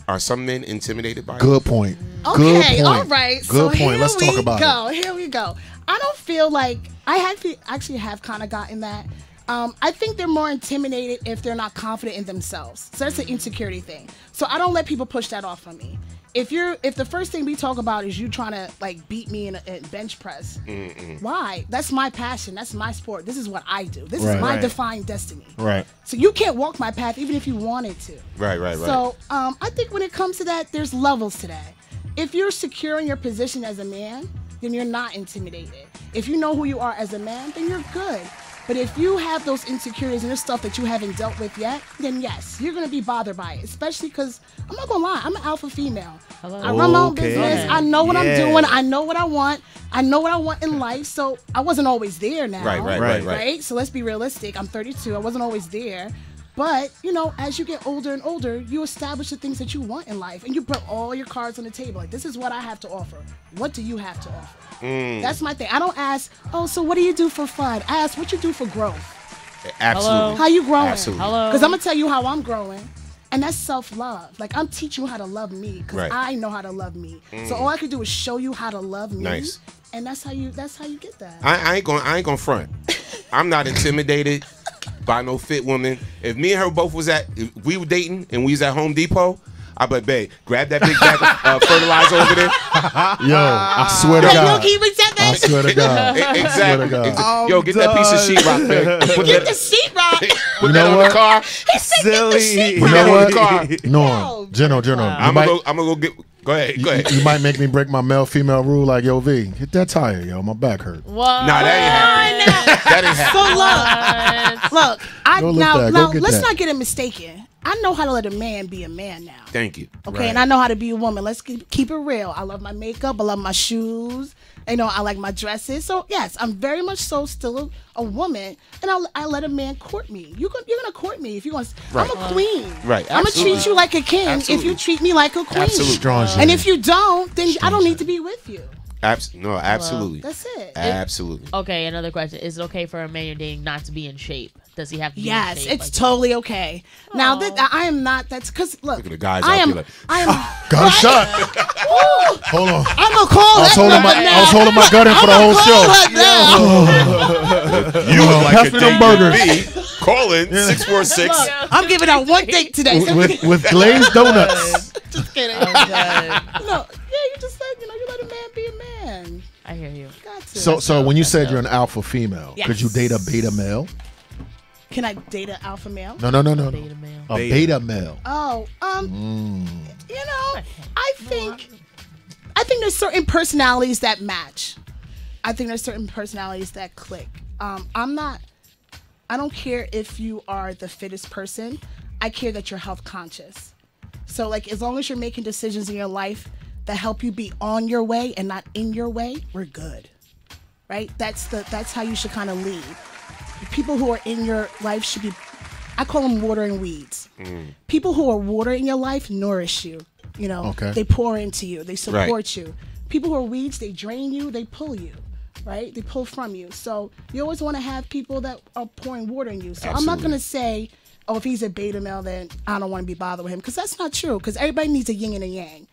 Are some men intimidated by Good point. Okay, Good point. all right. Good so point. Let's talk about it. Here we go. I don't feel like I actually have kind of gotten that. I think they're more intimidated if they're not confident in themselves. So that's an insecurity thing. So I don't let people push that off on me. If the first thing we talk about is you trying to like beat me in a bench press, why? That's my passion. That's my sport. This is what I do. This is my defined destiny. Right. So you can't walk my path even if you wanted to. Right. So I think when it comes to that, there's levels to that. If you're secure in your position as a man, then you're not intimidated. If you know who you are as a man, then you're good. But if you have those insecurities and there's stuff that you haven't dealt with yet, then yes, you're going to be bothered by it. Especially because, I'm not going to lie, I'm an alpha female. Hello. I run my own business. I know what I'm doing. I know what I want. I know what I want in life. So I wasn't always there now. Right? So let's be realistic. I'm 32. I wasn't always there. But, you know, as you get older and older, you establish the things that you want in life. And you put all your cards on the table. Like, this is what I have to offer. What do you have to offer? That's my thing. I don't ask, oh, so what do you do for fun? I ask what you do for growth. Absolutely. How you growing? Absolutely. Because I'm going to tell you how I'm growing. And that's self-love. Like, I'm teaching you how to love me because I know how to love me. So all I can do is show you how to love me. Nice. And that's how you get that. I ain't gonna front. I'm not intimidated by no fit woman. If me and her both if we were dating and we was at Home Depot, I'd be like, babe, grab that big bag of fertilizer over there. Yo, I swear to God. I swear to God. Exactly. Yo, get that piece of sheetrock, man. Get the sheetrock. Put that on the car. Silly. You know what? No, Geno. I'm gonna go get. Go ahead. You might make me break my male-female rule like, yo, V, hit that tire, yo. My back hurt. What? Nah, that ain't happening. That ain't happening. So look, let's not get it mistaken. I know how to let a man be a man now. Thank you. Okay, and I know how to be a woman. Let's keep it real. I love my makeup. I love my shoes. You know, I like my dresses. So yes, I'm very much so still a woman, and I let a man court me. You're gonna court me if you want. I'm a queen. Right. I'm gonna treat you like a king if you treat me like a queen. Absolutely. And if you don't, then I don't need to be with you. No, absolutely. That's it. Absolutely. Okay, another question. Is it okay for a man you're dating not to be in shape? Does he have to be in shape? Yes, it's totally okay. Now, I am not. That's because, look. Look at the guys I out am. there. I am. Gunshot. Hold on. I'm going to call I was holding my gun in for the whole show. You would like a them date burgers. with me? Call in 646. I'm giving out one date today. with glazed donuts. Just kidding. No, you just said, you let a man be a man. I hear you. Got to. So when you said you're an alpha female, could you date a beta male? Can I date an alpha male? No. Beta male. A beta male. Oh, I think there's certain personalities that match. I think there's certain personalities that click. I don't care if you are the fittest person. I care that you're health conscious. So, like, as long as you're making decisions in your life that help you be on your way and not in your way, we're good. Right? That's how you should kind of lead. People who are in your life should be, I call them watering weeds. People who are water in your life nourish you. They pour into you. They support you. People who are weeds, they drain you. They pull you. Right? They pull from you. So you always want to have people that are pouring water in you. So I'm not going to say, oh, if he's a beta male, then I don't want to be bothered with him. Because that's not true. Because everybody needs a yin and a yang.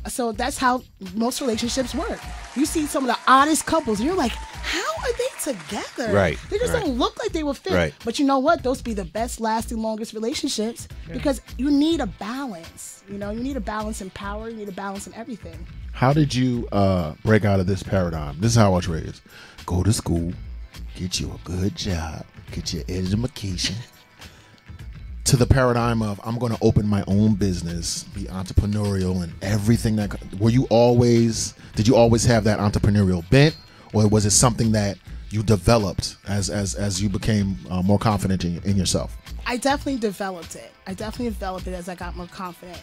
So that's how most relationships work. You see some of the oddest couples, and you're like, how are they together? Right. They just don't look like they will fit. Right. But you know what? Those be the best lasting, longest relationships because you need a balance. You need a balance in power. You need a balance in everything. How did you break out of this paradigm? This is how I was raised. Go to school, get you a good job, get your education. To the paradigm of I'm going to open my own business, be entrepreneurial and everything that. Did you always have that entrepreneurial bent, or was it something that you developed as you became more confident in yourself? I definitely developed it. As I got more confident.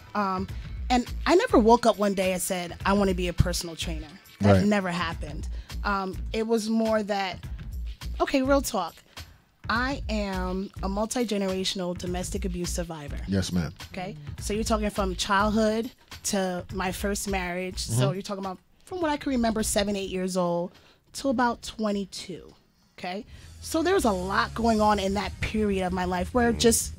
And I never woke up one day and said I want to be a personal trainer. That never happened. It was more that, okay, real talk. I am a multi-generational domestic abuse survivor. Yes, ma'am. Okay, so you're talking from childhood to my first marriage. So you're talking about from what I can remember, 7, 8 years old, to about 22. Okay, so there was a lot going on in that period of my life where just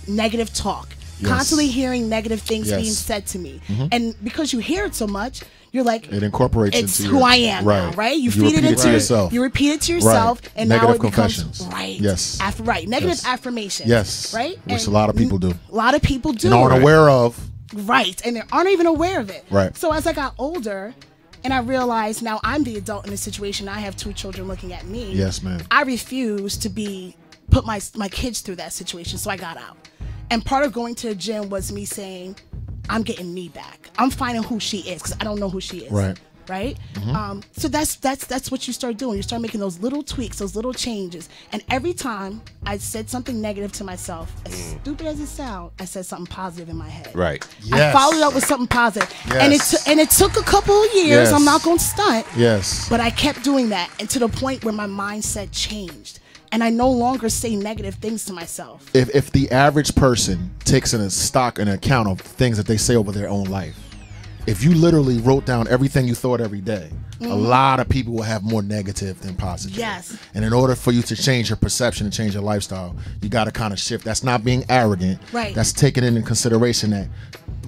negative talk, constantly hearing negative things being said to me, and because you hear it so much. You're like, it incorporates it's into who I am now, right? You feed it into yourself. You repeat it to yourself, and negative now it confessions. Becomes Yes. Negative affirmations. Yes. Right. Which a lot of people do. A lot of people do. And aren't aware of. Right, and they aren't even aware of it. Right. So as I got older, and I realized now I'm the adult in the situation. I have 2 children looking at me. Yes, ma'am. I refuse to put my kids through that situation, so I got out. And part of going to the gym was me saying, I'm getting me back. I'm finding who she is because I don't know who she is. Right. right? So that's what you start doing. You start making those little tweaks, those little changes. And every time I said something negative to myself, as stupid as it sounds, I said something positive in my head. Right. I followed up with something positive. Yes. And it took a couple of years. Yes. I'm not going to stunt. Yes. But I kept doing that, and to the point where my mindset changed. And I no longer say negative things to myself. If the average person takes in a stock and account of things that they say over their own life, if you literally wrote down everything you thought every day, a lot of people will have more negative than positive. Yes. And in order for you to change your perception and change your lifestyle, you got to kind of shift. That's not being arrogant. Right. That's taking into consideration that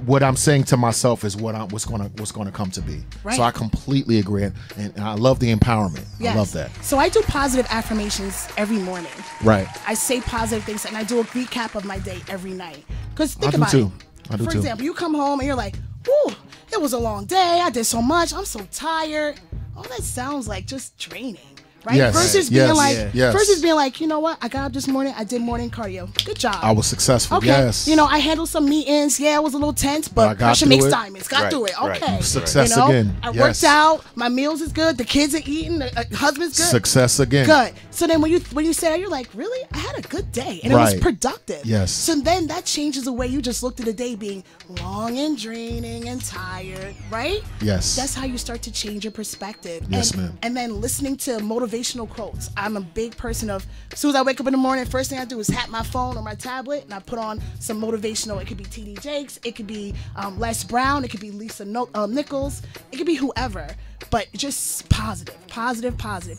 what I'm saying to myself is what's going to come to be. Right. So I completely agree, and I love the empowerment. Yes. I love that. So I do positive affirmations every morning. Right. I say positive things, and I do a recap of my day every night. Because think I do about too. it. I do For too. example, you come home and you're like, "Whew, it was a long day. I did so much. I'm so tired." All that sounds like just draining. Right? Yes. Versus Yes. being like, Yes. versus being like, you know what? I got up this morning. I did morning cardio. Good job. I was successful. Okay. Yes. You know, I handled some meetings. Yeah, it was a little tense, I but got pressure through makes it. diamonds. Got through it. Okay. Success you know, again. I Yes. worked out. My meals is good. The kids are eating. The husband's good. Success again. Good. So then when you say that, you're like, really? I had a good day. And it was Right. productive. Yes. So then that changes the way you just looked at the day being long and draining and tired, right? Yes. That's how you start to change your perspective. Yes, and, ma'am. And then listening to motivational quotes. I'm a big person of, as soon as I wake up in the morning, first thing I do is tap my phone or my tablet and I put on some motivational. It could be TD Jakes. It could be Les Brown. It could be Lisa Nichols. It could be whoever. But just positive.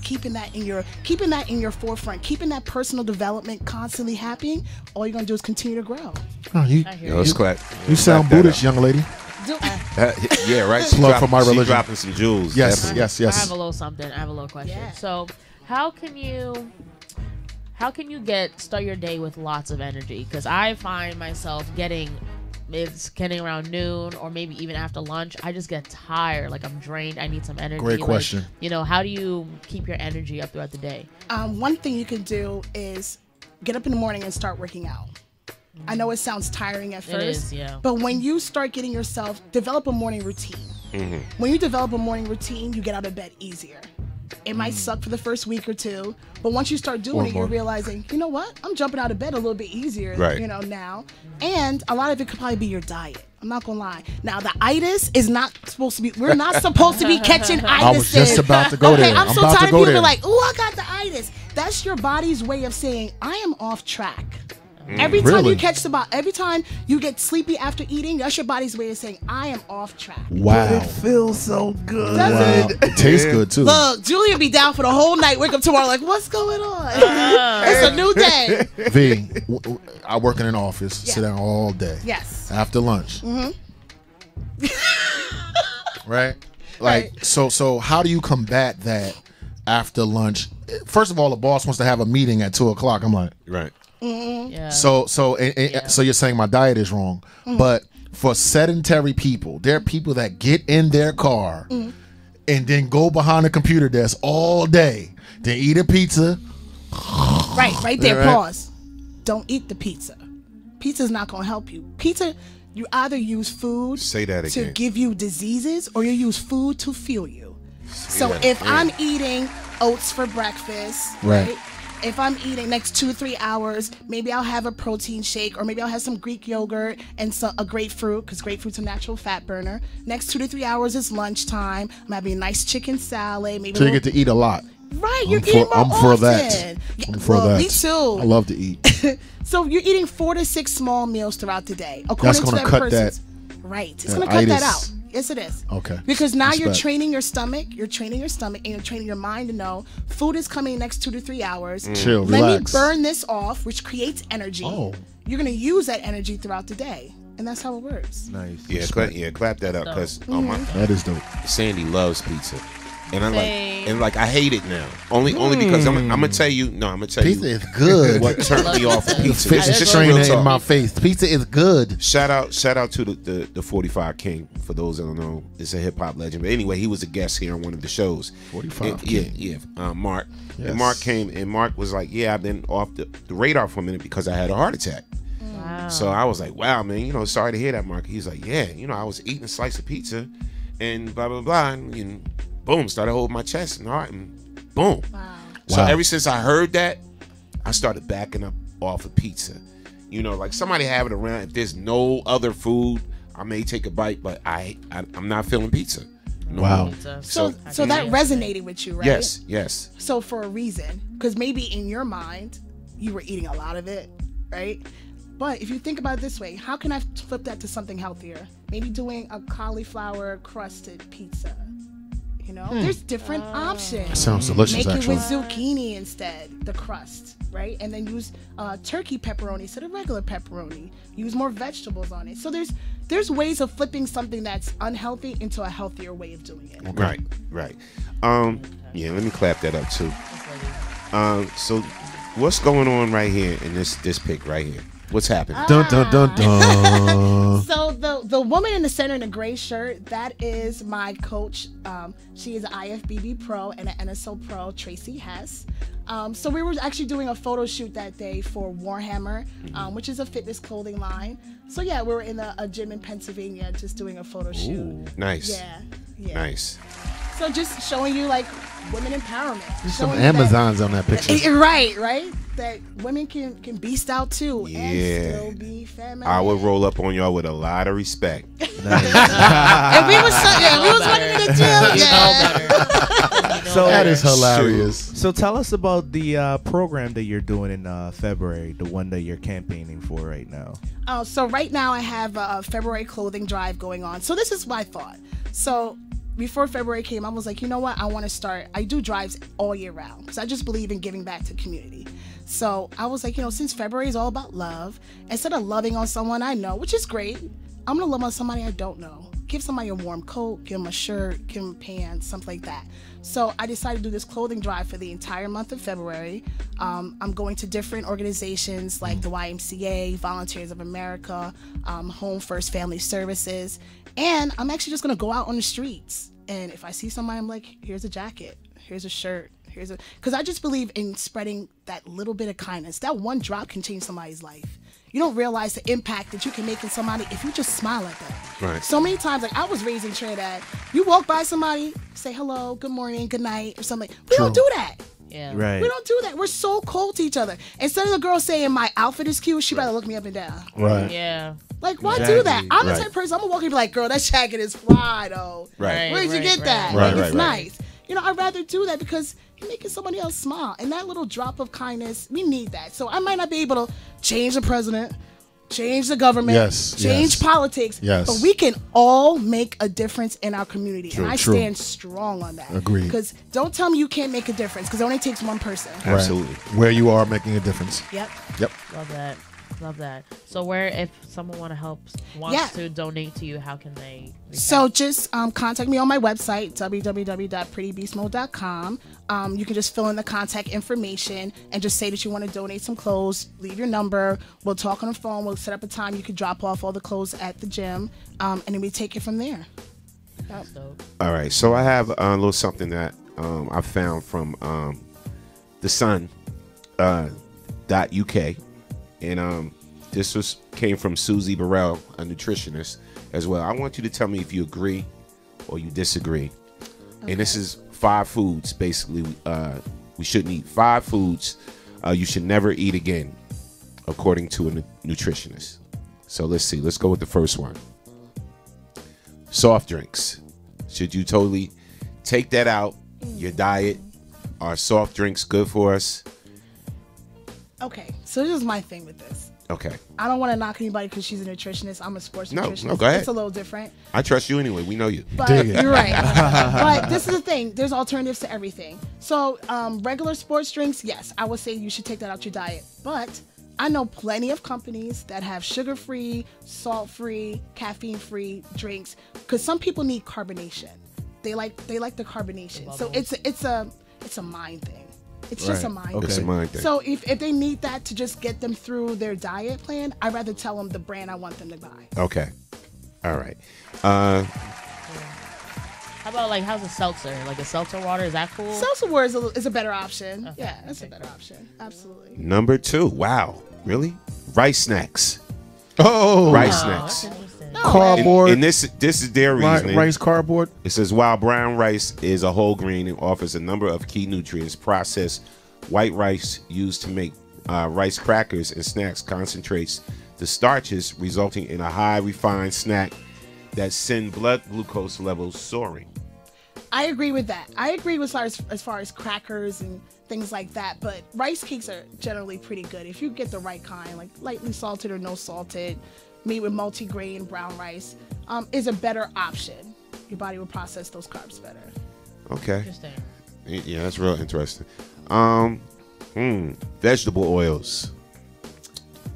Keeping that in your forefront, keeping that personal development constantly happening. All you're gonna do is continue to grow. Oh, let's clap. You sound Clap that Buddhist, young lady. Yeah, right. Love for my She religion. dropping some jewels. Yes, definitely. yes. I have a little something. I have a little question. So, how can you start your day with lots of energy? Because I find myself getting around noon or maybe even after lunch, I just get tired. Like I'm drained. I need some energy. Great question. Like, you know, how do you keep your energy up throughout the day? One thing you can do is get up in the morning and start working out. I know it sounds tiring at first, It is, yeah. but when you start getting yourself, develop a morning routine. When you develop a morning routine, you get out of bed easier. It might suck for the first week or two, but once you start doing it, you're realizing, you know what? I'm jumping out of bed a little bit easier, you know, now. And a lot of it could probably be your diet. I'm not gonna lie. Now the itis is not supposed to be. We're not supposed to be catching itis. I was just about to go there. I'm so about tired to of go people there. being like, "Oh, I got the itis." That's your body's way of saying I am off track. Every time Really? you catch every time you get sleepy after eating, that's your body's way of saying I am off track. Wow. It feels so good. Does It tastes good too. Look, Julia be down for the whole night. Wake up tomorrow like, what's going on? It's a new day. V, I work in an office, sit down all day. Yes. After lunch. Right? Like, Right. so how do you combat that after lunch? First of all, the boss wants to have a meeting at 2:00. I'm like, right. Yeah. So you're saying my diet is wrong, but for sedentary people, there are people that get in their car and then go behind the computer desk all day, then eat a pizza. Right there. Right. Pause. Don't eat the pizza. Pizza's not gonna help you. Pizza, you either use food Say that to again. give you diseases, or you use food to fuel you. So that if again. I'm eating oats for breakfast, Right. If I'm eating next 2 or 3 hours, maybe I'll have a protein shake, or maybe I'll have some Greek yogurt and a grapefruit, because grapefruit's a natural fat burner. Next 2 to 3 hours is lunchtime. I'm having a nice chicken salad. Maybe So you get to eat a lot. right. You're I'm eating for, more I'm for often. that. Yeah, I'm for well, that. Me too. I love to eat. So you're eating 4 to 6 small meals throughout the day. That's According gonna to that cut person's. Right. It's going to cut that itis. out. Yes, it is. Okay. Because now you're Respect. training your stomach, and you're training your mind to know food is coming next 2 to 3 hours. Chill, Let relax. me burn this off, which creates energy. Oh. You're going to use that energy throughout the day. And that's how it works. Nice. Yeah, clap that up because That is dope. Sandy loves pizza, and I'm Same. like I hate it now. Only because I'm gonna tell you. No, I'm gonna tell Pizza you is good. what turned me off of pizza. Fish It's is just real training in talk. my face. Pizza is good. Shout out to the 45 King. For those that don't know, it's a hip hop legend. But anyway, he was a guest here on one of the shows. 45 Yeah. Mark. Yes. And Mark came, and Mark was like, "Yeah, I've been off the radar for a minute because I had a heart attack." Wow. So I was like, "Wow, man, sorry to hear that, Mark." He's like, "Yeah, I was eating a slice of pizza, and blah blah blah, and boom, started holding my chest and heart, and boom. Wow. So ever since I heard that, I started backing up off of pizza. You know, like somebody have it around. If there's no other food, I may take a bite, but I'm not feeling pizza. No Wow. more. So that resonated with you, right? Yes, yes. So for a reason, because maybe in your mind you were eating a lot of it, right? But if you think about it this way, how can I flip that to something healthier? Maybe doing a cauliflower crusted pizza. You know, there's different options. That sounds delicious. Make actually, it with zucchini instead, the crust, right? And then use turkey pepperoni instead of regular pepperoni. Use more vegetables on it. So there's ways of flipping something that's unhealthy into a healthier way of doing it. Right, right. Yeah, let me clap that up too. So what's going on right here in this pic right here? What's happening? Dun dun dun dun. So the woman in the center in the gray shirt, that is my coach. She is an IFBB pro and an NSO pro, Tracy Hess. So we were actually doing a photo shoot that day for Warhammer, which is a fitness clothing line. So yeah, we were in a gym in Pennsylvania just doing a photo shoot. Ooh, nice. Yeah. Nice. So just showing you like women empowerment. There's some Amazons on that picture. Right. That women can beast out too and still be feminine. I would roll up on y'all with a lot of respect. If we was running in the gym, So that is hilarious. So tell us about the program that you're doing in February, the one that you're campaigning for right now. So right now I have a February clothing drive going on. So this is my thought. So before February came, I was like, you know what? I want to start. I do drives all year round because I just believe in giving back to the community. So I was like, since February is all about love, instead of loving on someone I know, which is great, I'm going to love on somebody I don't know. Give somebody a warm coat, give them a shirt, give them pants, something like that. So I decided to do this clothing drive for the entire month of February. I'm going to different organizations like the YMCA, Volunteers of America, Home First Family Services, and I'm actually just going to go out on the streets. And if I see somebody, I'm like, here's a jacket, here's a shirt, because I just believe in spreading that little bit of kindness. That one drop can change somebody's life. You don't realize the impact that you can make in somebody if you just smile at them. Right. So many times, like I was raised in Trinidad, you walk by somebody, say hello, good morning, good night, or something. We don't do that. Yeah. Right. We don't do that. We're so cold to each other. Instead of the girl saying my outfit is cute, she better look me up and down. Right. Yeah. Like, why do that? I'm the type of person, I'm going to walk in and be like, girl, that jacket is fly, though. Right. Where'd you get that? Right, Like, right, it's right. nice. I'd rather do that because you're making somebody else smile. And that little drop of kindness, we need that. So I might not be able to change the president, change the government, change politics, but we can all make a difference in our community. And I stand strong on that. Agreed. Because don't tell me you can't make a difference because it only takes one person. Absolutely. Where you are making a difference. Yep. Love that. So where, if someone wants to donate to you, how can they? So just contact me on my website, www.prettybeastmode.com. You can just fill in the contact information and just say that you want to donate some clothes. Leave your number. We'll talk on the phone. We'll set up a time you can drop off all the clothes at the gym, and then we take it from there. That's dope. All right. So I have a little something that I found from the Sun.uk. And this came from Susie Burrell, a nutritionist as well. I want you to tell me if you agree or you disagree. Okay. And this is 5 foods, basically, we shouldn't eat. 5 foods you should never eat again, according to a nutritionist. So let's see. Let's go with the first one. Soft drinks. Should you totally take that out your diet? Are soft drinks good for us? Okay, so this is my thing with this. Okay. I don't want to knock anybody because she's a nutritionist. I'm a sports nutritionist. No, go ahead. It's a little different. I trust you anyway. We know you. But you're right. But this is the thing. There's alternatives to everything. So regular sports drinks, yes, I would say you should take that out your diet. But I know plenty of companies that have sugar-free, salt-free, caffeine-free drinks because some people need carbonation. They like the carbonation. So it's a mind thing. It's just a mind thing. It's a mind thing. So if they need that to just get them through their diet plan, I'd rather tell them the brand I want them to buy. Okay. All right. How about how's a seltzer? Like a seltzer water, is that cool? Seltzer water is a better option. Okay. Yeah, that's a better option. Absolutely. Number 2. Wow. Really? Rice snacks. Oh. Rice snacks. Cardboard. And this is their reasoning. Rice cardboard. It says while brown rice is a whole grain and offers a number of key nutrients, processed white rice used to make rice crackers and snacks concentrates the starches, resulting in a high refined snack that send blood glucose levels soaring. I agree with that. I agree with as far as crackers and things like that, but rice cakes are generally pretty good if you get the right kind, like lightly salted or no salted, made with multi-grain brown rice, is a better option. Your body will process those carbs better. Okay. Interesting. Yeah, that's real interesting. Vegetable oils.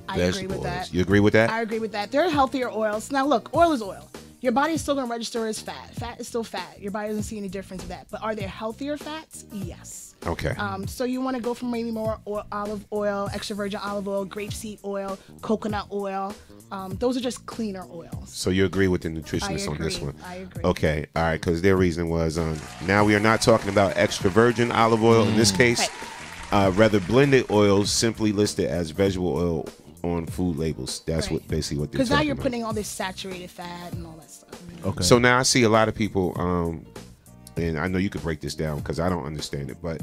I agree with that. You agree with that? I agree with that. There are healthier oils. Now look, oil is oil. Your body is still going to register as fat. Fat is still fat. Your body doesn't see any difference with that. But are there healthier fats? Yes. Okay. So you want to go for maybe more olive oil, extra virgin olive oil, grapeseed oil, coconut oil. Those are just cleaner oils. So you agree with the nutritionist on this one? I agree. Okay. All right. Because their reason was now we are not talking about extra virgin olive oil in this case. Right. Rather, blended oils simply listed as vegetable oil on food labels. That's what basically what they're talking about. Because now you're putting all this saturated fat and all that stuff. Okay. So now I see a lot of people, and I know you could break this down because I don't understand it, but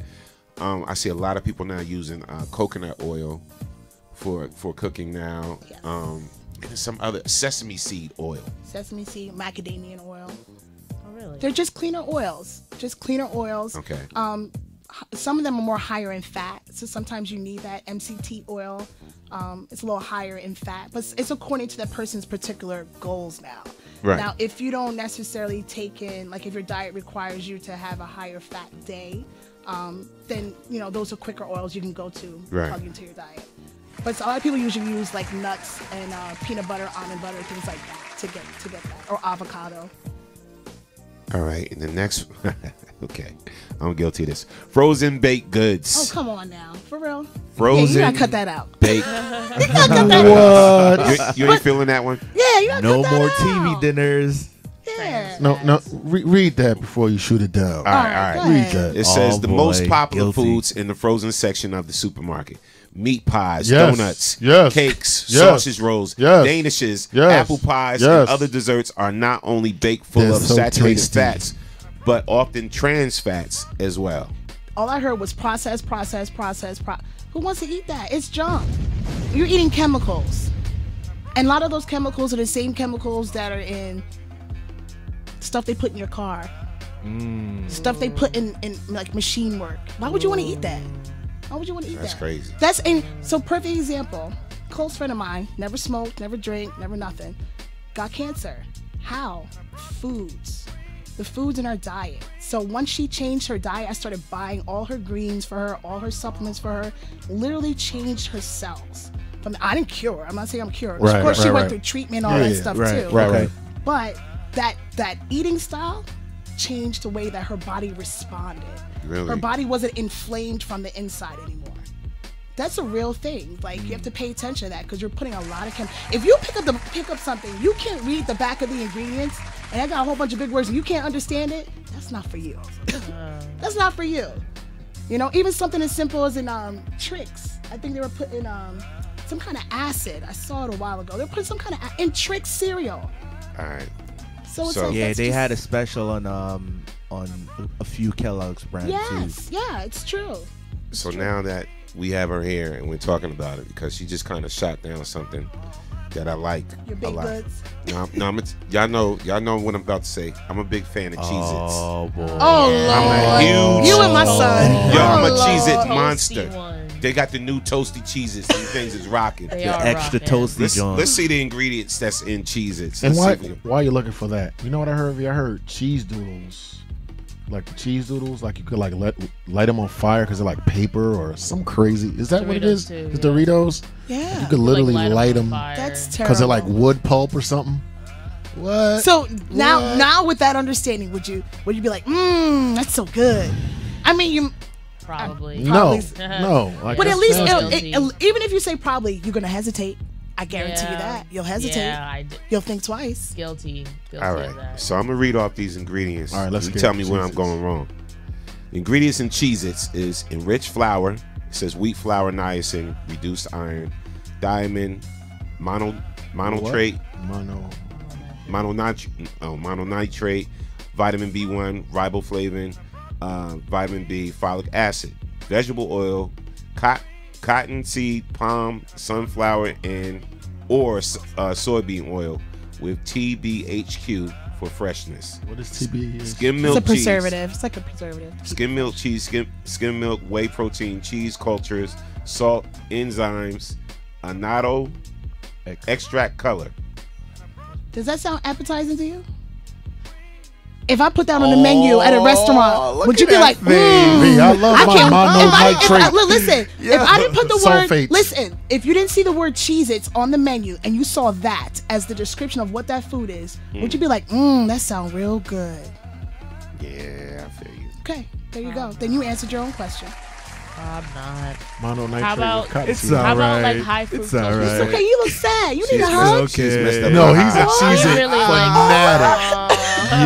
I see a lot of people now using coconut oil for cooking now. Yes. And some other sesame seed oil. Sesame seed, macadamia oil. Oh, really? They're just cleaner oils. Just cleaner oils. Okay. Some of them are more higher in fat, so sometimes you need that MCT oil. It's a little higher in fat, but it's according to that person's particular goals now. Right. Now, if you don't necessarily take in, like if your diet requires you to have a higher fat day, then, you know, those are quicker oils you can go to plug into your diet. But a lot of people usually use like nuts and peanut butter, almond butter, things like that to get that, or avocado. All right, and the next, okay, I'm guilty of this. Frozen baked goods. Oh, come on now, for real. Frozen. Yeah, you gotta cut that out. Baked. You gotta cut that out. You ain't feeling that one? Yeah, you gotta no cut that more out. TV dinners. Yeah. No. Read that before you shoot it down. All right. Read that. It says the most popular foods in the frozen section of the supermarket: meat pies, Yes. donuts, Yes. cakes, Yes. sausage rolls, Yes. danishes, Yes. apple pies, Yes. and other desserts are not only baked full They're of so saturated tasty. fats, but often trans fats as well. All I heard was process. Who wants to eat that? It's junk. You're eating chemicals. And a lot of those chemicals are the same chemicals that are in stuff they put in your car. Stuff they put in like machine work. Why would you want to eat that? Why would you want to eat That's that? crazy. So perfect example. Close friend of mine, never smoked, never drank, never nothing. Got cancer. How? Foods. The foods in our diet. So once she changed her diet, I started buying all her greens for her, all her supplements for her. Literally changed her cells. I didn't cure her. I'm not saying I'm cured. Of course, she went through treatment, all that stuff too. Right. But that eating style changed the way that her body responded. Really? Her body wasn't inflamed from the inside anymore. That's a real thing. Like, you have to pay attention to that because you're putting a lot of If you pick up something, you can't read the back of the ingredients, and I got a whole bunch of big words and you can't understand it, that's not for you. That's not for you. You know, even something as simple as in Trix. I think they were putting some kind of acid. I saw it a while ago. They were putting some kind of in Trix cereal. All right. So it's like, yeah, that's they just, had a special on a few Kellogg's brands too. Yeah, it's true. So now that we have her here and we're talking about it, because she just kind of shot down something that I like Your a big lot. goods. Y'all know what I'm about to say. I'm a big fan of Cheez-Its. Oh boy. Oh Lord. I'm a huge. You and my son. Yo, I'm a Lord. Cheez-It monster. One. They got the new toasty Cheez-Its. These things is rocking. They The are extra rocking. toasty joint. Let's see the ingredients that's in Cheez-Its. And Let's see if we- why are you looking for that? You know what I heard? I heard cheese doodles. Like the cheese doodles, like you could like light them on fire because they're like paper or some crazy. Is that what it is? Doritos too, It's Doritos. Yeah. You could literally Like, light them That's terrible. because they're like wood pulp or something. What? So now with that understanding, would you be like, that's so good? I mean, you Probably. no. Like, but at that's least nasty. even if you say probably, you're gonna hesitate. I guarantee you Yeah. that you'll hesitate. Yeah, You'll think twice. Guilty All of right. that. So I'm gonna read off these ingredients. All right, let's you get tell it. me where I'm Cheez-Its. going wrong. Ingredients in Cheez-Its is enriched flour. It says wheat flour, niacin, reduced iron, diamond, monotrate, mononitrate, vitamin B1, riboflavin, vitamin B, folic acid, vegetable oil, cottonseed, palm, sunflower, or soybean oil with TBHQ for freshness. What is TB? Skim milk It's a preservative. cheese. It's like a preservative. Skim milk cheese, skim milk, whey protein, cheese cultures, salt, enzymes, annatto, extract color. Does that sound appetizing to you? If I put that on the menu at a restaurant, would you be like, I love my mononitrate. Listen, if I didn't put the word, Sulfates. listen, if you didn't see the word Cheez-Its on the menu and you saw that as the description of what that food is, would you be like, that sounds real good? Yeah, I feel you. Okay, there you go. Then you answered your own question. I'm not. Mononitrate. How about like high fructose? It's all right. It's okay. You look sad. You need a hug. Okay. No, he's a Cheez-It really fanatic.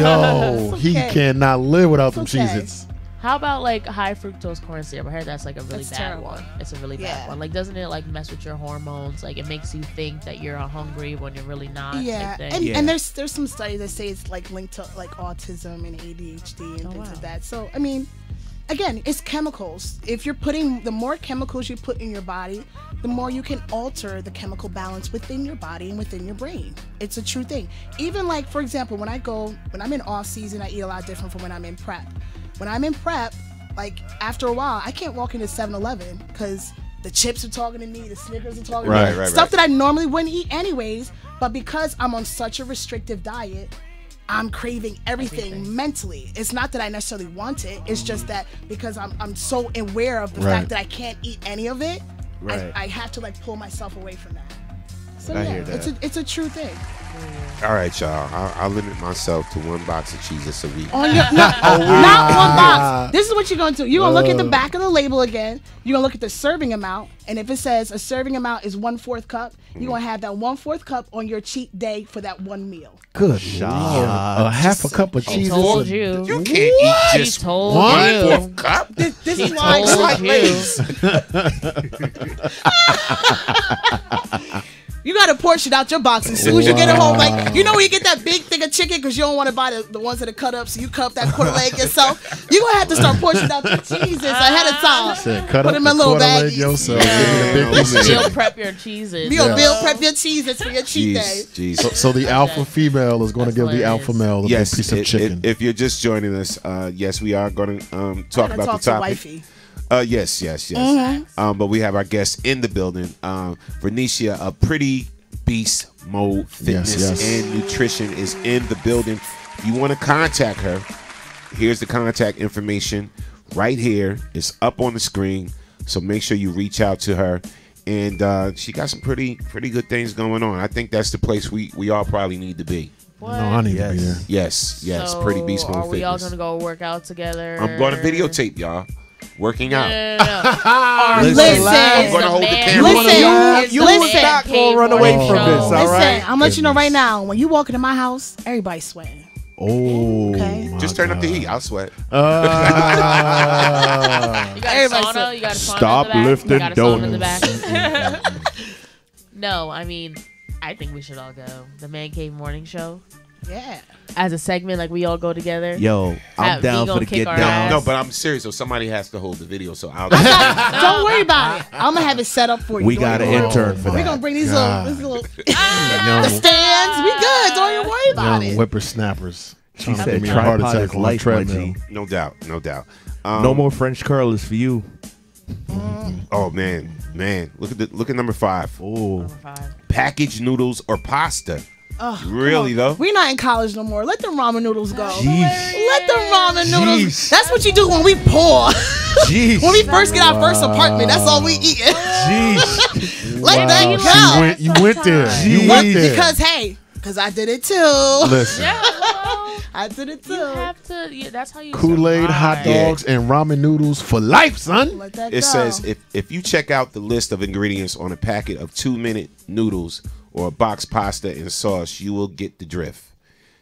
Yo, he cannot live without them It's okay. Cheez-Its. How about like high fructose corn syrup? I heard that's like a really That's bad terrible. one. It's a really bad Yeah. one. Like, doesn't it like mess with your hormones? Like, it makes you think that you're hungry when you're really not. Yeah, type thing. and there's some studies that say it's like linked to like autism and ADHD and things like that. So I mean, again, it's chemicals. If you're putting the more chemicals you put in your body, the more you can alter the chemical balance within your body and within your brain. It's a true thing. Even like, for example, when I'm in off season, I eat a lot different from when I'm in prep. When I'm in prep, like after a while, I can't walk into 7-Eleven because the chips are talking to me, the Snickers are talking to me, stuff that I normally wouldn't eat anyways. But because I'm on such a restrictive diet, I'm craving everything mentally. It's not that I necessarily want it. It's just that because I'm so aware of the fact that I can't eat any of it, I have to like pull myself away from that. So I yeah, hear that. it's a true thing. All right, y'all. I'll limit myself to 1 box of Cheez-Its a week. On your, not one box. This is what you're going to do. You're going to look at the back of the label again. You're going to look at the serving amount. And if it says a serving amount is 1/4 cup, you're going to have that 1/4 cup on your cheat day for that one meal. Good Lord. A half a cup of cheese. Told you. You can't eat just told 1/4 cup. This is why. You got to portion out your box as soon as you get it home. Like, you know when you get that big thing of chicken because you don't want to buy the ones that are cut up, so you cut up that quarter leg yourself. You're going to have to start portioning out your cheeses ahead of time. Cut Put up them the in little quarter leg baggies. yourself. Give me the big piece of Meal chicken. prep your cheeses. Meal prep your cheeses for your cheat day. So the alpha female is going to give the alpha male the big piece of chicken. If you're just joining us, yes, we are going to talk about the topic. To wifey. Yes. But we have our guests in the building. Vernicia, a Pretty Beast Mode Fitness and Nutrition is in the building. If you want to contact her, here's the contact information right here. It's up on the screen. So make sure you reach out to her. And she got some pretty good things going on. I think that's the place we all probably need to be. What? No, I need to be there. Yes. So Pretty Beast Mode Fitness. Are we all going to go work out together? I'm going to videotape y'all working out. No. Listen. I'm going to hold the camera. Listen. Not gonna run away from this, all right? Listen, I'm letting you know right now. When you walk into my house, everybody's sweating. Oh, okay. Just turn up the heat. I'll sweat. You got a sauna? You got a sauna Stop in the back? lifting You got a sauna in the donuts. back? No, I mean, I think we should all go. The Man Cave Morning Show. Yeah. As a segment, like we all go together. Yo, I'm down for the get down. No, but I'm serious. So somebody has to hold the video. So I'll. Don't worry about it. I'm gonna have it set up for you. We got an intern for that. We're gonna bring these little the stands. We good. Don't even worry about it. Whippersnappers. She said give me a heart tripod attack is on life, the my treadmill. G. No doubt. No more French curlers for you. Oh man. Look at number 5. Oh, packaged noodles or pasta. Oh, really though? We're not in college no more. Let them ramen noodles go. Jeez. Let them ramen noodles. Jeez. That's what you do when we poor. Jeez. When we first get our first apartment, that's all we eat. Jeez. Let that go. You went there. Jeez. You went there. Because I did it too. Listen. I did it too. You have to. Yeah, that's how you. Kool-Aid, survive. hot dogs, and ramen noodles for life, son. Let that It go. says if you check out the list of ingredients on a packet of 2-minute noodles or a box pasta and sauce, you will get the drift.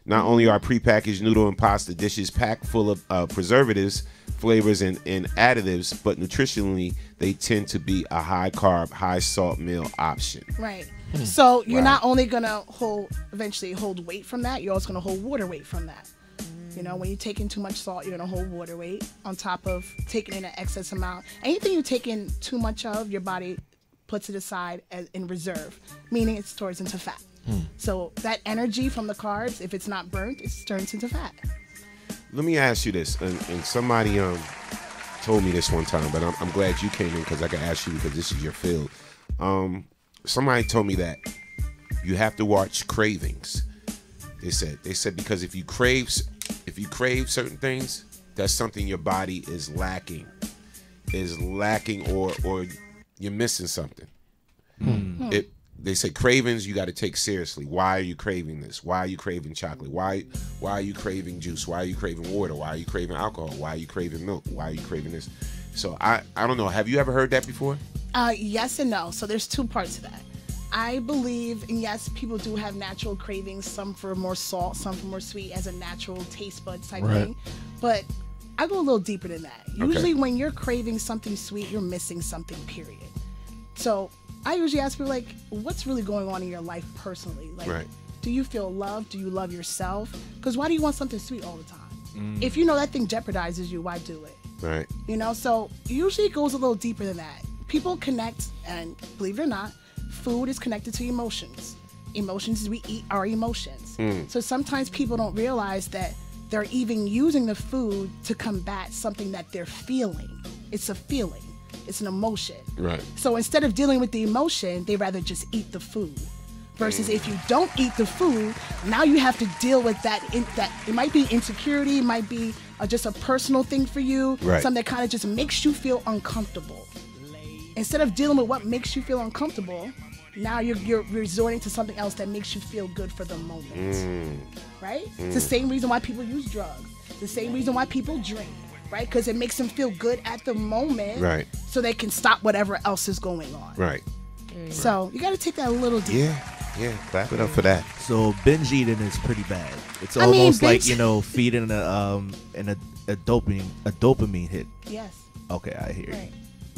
Not only are prepackaged noodle and pasta dishes packed full of preservatives, flavors and additives, but nutritionally they tend to be a high carb, high salt meal option. Right. So you're not only gonna eventually hold weight from that, you're also gonna hold water weight from that. You know, when you take in too much salt, you're gonna hold water weight on top of taking in an excess amount. Anything you take in too much of, your body puts it aside in reserve, meaning it stores into fat. So that energy from the carbs, if it's not burnt, it turns into fat. Let me ask you this, and somebody told me this one time, but I'm glad you came in because I can ask you because this is your field. Somebody told me that you have to watch cravings. They said because if you crave certain things, that's something your body is lacking, or you're missing something. They say cravings you got to take seriously. Why are you craving this? Why are you craving chocolate? Why are you craving juice? Why are you craving water? Why are you craving alcohol? Why are you craving milk? Why are you craving this? So I don't know. Have you ever heard that before? Yes and no. So there's two parts to that. I believe, and yes, people do have natural cravings, some for more salt, some for more sweet as a natural taste bud type thing. But I go a little deeper than that. Usually when you're craving something sweet, you're missing something, period. So I usually ask people, like, what's really going on in your life personally? Like, do you feel loved? Do you love yourself? Because why do you want something sweet all the time? If you know that thing jeopardizes you, why do it? Right. You know, so usually it goes a little deeper than that. People connect, and believe it or not, food is connected to emotions. Emotions we eat are emotions. So sometimes people don't realize that they're even using the food to combat something that they're feeling. It's a feeling. It's an emotion. Right. So instead of dealing with the emotion, they rather just eat the food. Versus if you don't eat the food, now you have to deal with that. It might be insecurity, it might be just a personal thing for you, something that kind of just makes you feel uncomfortable. Instead of dealing with what makes you feel uncomfortable, now you're resorting to something else that makes you feel good for the moment. Right? It's the same reason why people use drugs. The same reason why people drink. Right? Because it makes them feel good at the moment. Right. So they can stop whatever else is going on. Right. So you got to take that a little deeper. Yeah, clap it up for that. So binge eating is pretty bad. It's almost like, feeding a dopamine hit. Yes. Okay, I hear you.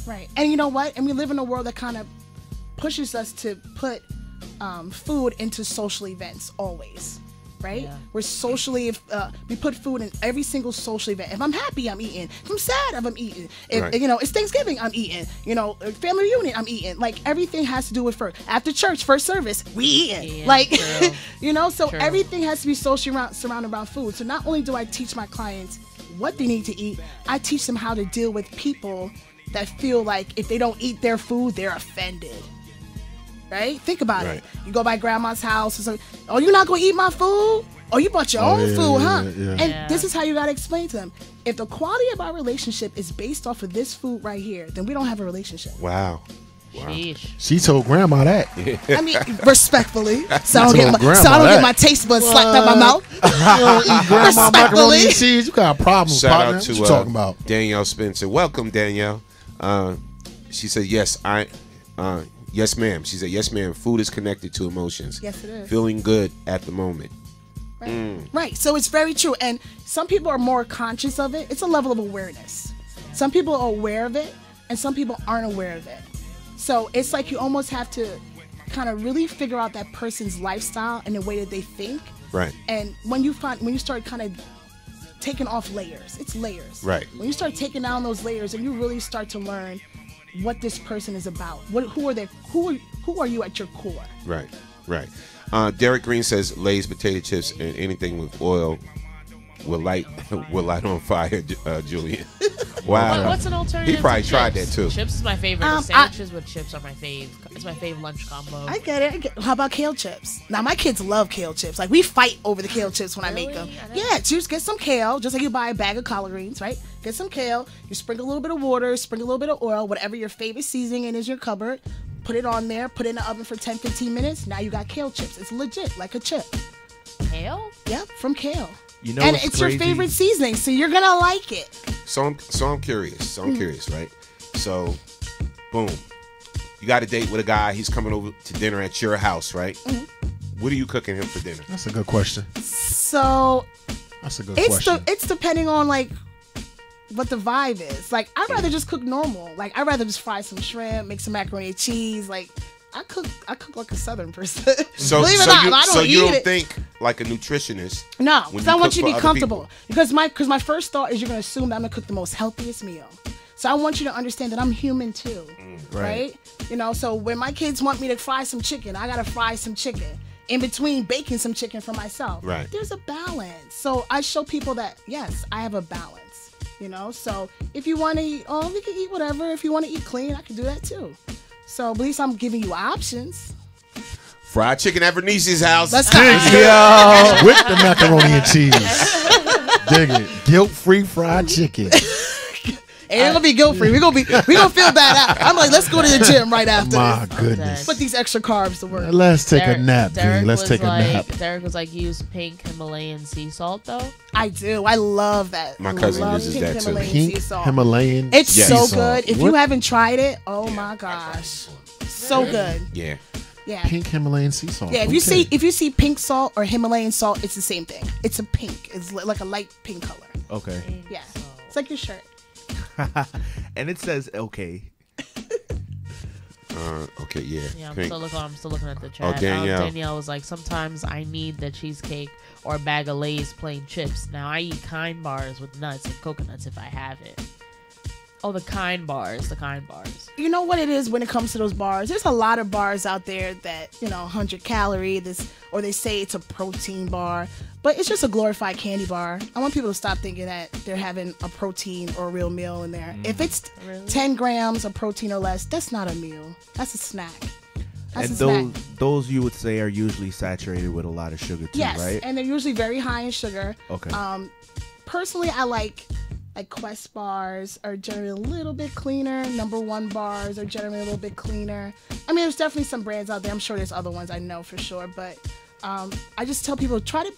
Right. And you know what? And we live in a world that kind of pushes us to put food into social events always. Right? Yeah. We're socially, we put food in every single social event. If I'm happy, I'm eating. If I'm sad, I'm eating. If it's Thanksgiving, I'm eating. Family reunion, I'm eating. Like everything has to do with first. After church, first service, we eating. Yeah, like, so everything has to be socially surrounded around food. So not only do I teach my clients what they need to eat, I teach them how to deal with people that feel like if they don't eat their food, they're offended. Right? Think about it. You go by grandma's house and say, oh, you're not going to eat my food? Oh, you bought your own food, huh? And this is how you got to explain to them. If the quality of our relationship is based off of this food right here, then we don't have a relationship. Wow. She told grandma that. I mean, respectfully. So I don't get my taste buds slapped out my mouth. You don't eat grandma macaroni and cheese. You got problems, Shout partner. out to what you talking about? Danielle Spencer. Welcome, Danielle. She said, yes, yes, ma'am. She said, yes, ma'am. Food is connected to emotions. Yes, it is. Feeling good at the moment. Right. So it's very true. And some people are more conscious of it. It's a level of awareness. Some people are aware of it, and some people aren't aware of it. So it's like you almost have to kind of really figure out that person's lifestyle and the way that they think. Right. And when you start kind of taking off layers, it's layers. Right. When you start taking down those layers and you really start to learn what this person is about. Who are you at your core? Right. Derek Green says Lay's potato chips and anything with oil will light on fire, Julian. Wow. What's an alternative? He probably tried that too. Chips is my favorite. Sandwiches with chips are my fave. It's my fave lunch combo. I get it. How about kale chips? Now my kids love kale chips. Like we fight over the kale chips when I make them. Yeah, just get some kale, just like you buy a bag of collard greens, right? Get some kale. You sprinkle a little bit of water, sprinkle a little bit of oil, whatever your favorite seasoning is in your cupboard. Put it on there. Put it in the oven for 10-15 minutes. Now you got kale chips. It's legit, like a chip. Kale? Yep, from kale. You know, and it's crazy. Your favorite seasoning, so you're gonna like it. So I'm curious. Curious, right? So, boom, you got a date with a guy. He's coming over to dinner at your house, right? What are you cooking him for dinner? That's a good question. So that's a good question. It's depending on like what the vibe is. Like, I'd rather just cook normal. Like, I'd rather just fry some shrimp, make some macaroni and cheese. Like, I cook like a Southern person. So, Believe it or not, I don't you eat don't it. think like a nutritionist? No, when because I want you to cook be for other comfortable. people? Because my first thought is you're gonna assume that I'm gonna cook the most healthiest meal. So I want you to understand that I'm human too, right? You know, so when my kids want me to fry some chicken, I gotta fry some chicken in between baking some chicken for myself. Right. There's a balance. So I show people that yes, I have a balance. You know, so if you want to eat, we can eat whatever. If you want to eat clean, I can do that too. So at least I'm giving you options. Fried chicken at Vernicia's house. Let's go. Yo. With the macaroni and cheese. Dig it. Guilt-free fried chicken. Ain't gonna be guilt free. We gonna feel bad out. I'm like, let's go to the gym right after. My this. goodness. Put these extra carbs to work. Let's take a nap, V. Let's take a nap. Derek was like, use pink Himalayan sea salt though. I do. I love that. My cousin uses that too. Pink Himalayan. It's sea so salt. good. If What? you haven't tried it, oh my gosh, so good. Yeah. Yeah. Pink Himalayan sea salt. Yeah. If you see pink salt or Himalayan salt, it's the same thing. It's a pink. It's like a light pink color. Okay. Yeah. It's like your shirt. And it says okay. Okay, yeah. Yeah, I'm Pink. still looking at the chat. Danielle was like, sometimes I need the cheesecake or a bag of Lay's plain chips. Now I eat Kind bars with nuts and coconuts if I have it. Oh, the Kind bars. You know what it is when it comes to those bars? There's a lot of bars out there that, 100 calorie, or they say it's a protein bar, but it's just a glorified candy bar. I want people to stop thinking that they're having a protein or a real meal in there. If it's 10 grams of protein or less, that's not a meal. That's a snack. That's and those you would say are usually saturated with a lot of sugar too, yes, right? and they're usually very high in sugar. Okay. Personally, I like Quest bars are generally a little bit cleaner. Number One bars are generally a little bit cleaner. I mean, there's definitely some brands out there. I'm sure there's other ones I know for sure, but I just tell people try to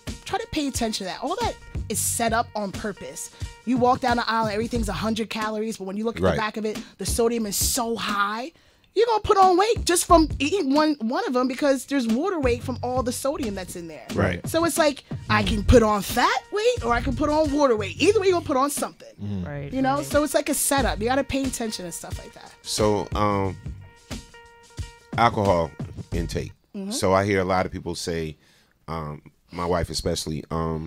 pay attention to that. All that is set up on purpose. You walk down the aisle and everything's 100 calories, but when you look at the back of it, the sodium is so high. You're gonna put on weight just from eating one of them because there's water weight from all the sodium that's in there. Right. So it's like I can put on fat weight or I can put on water weight. Either way, you're gonna put on something. Right. You know, so it's like a setup. You gotta pay attention to stuff like that. So, alcohol intake. Mm-hmm. So I hear a lot of people say, my wife especially, let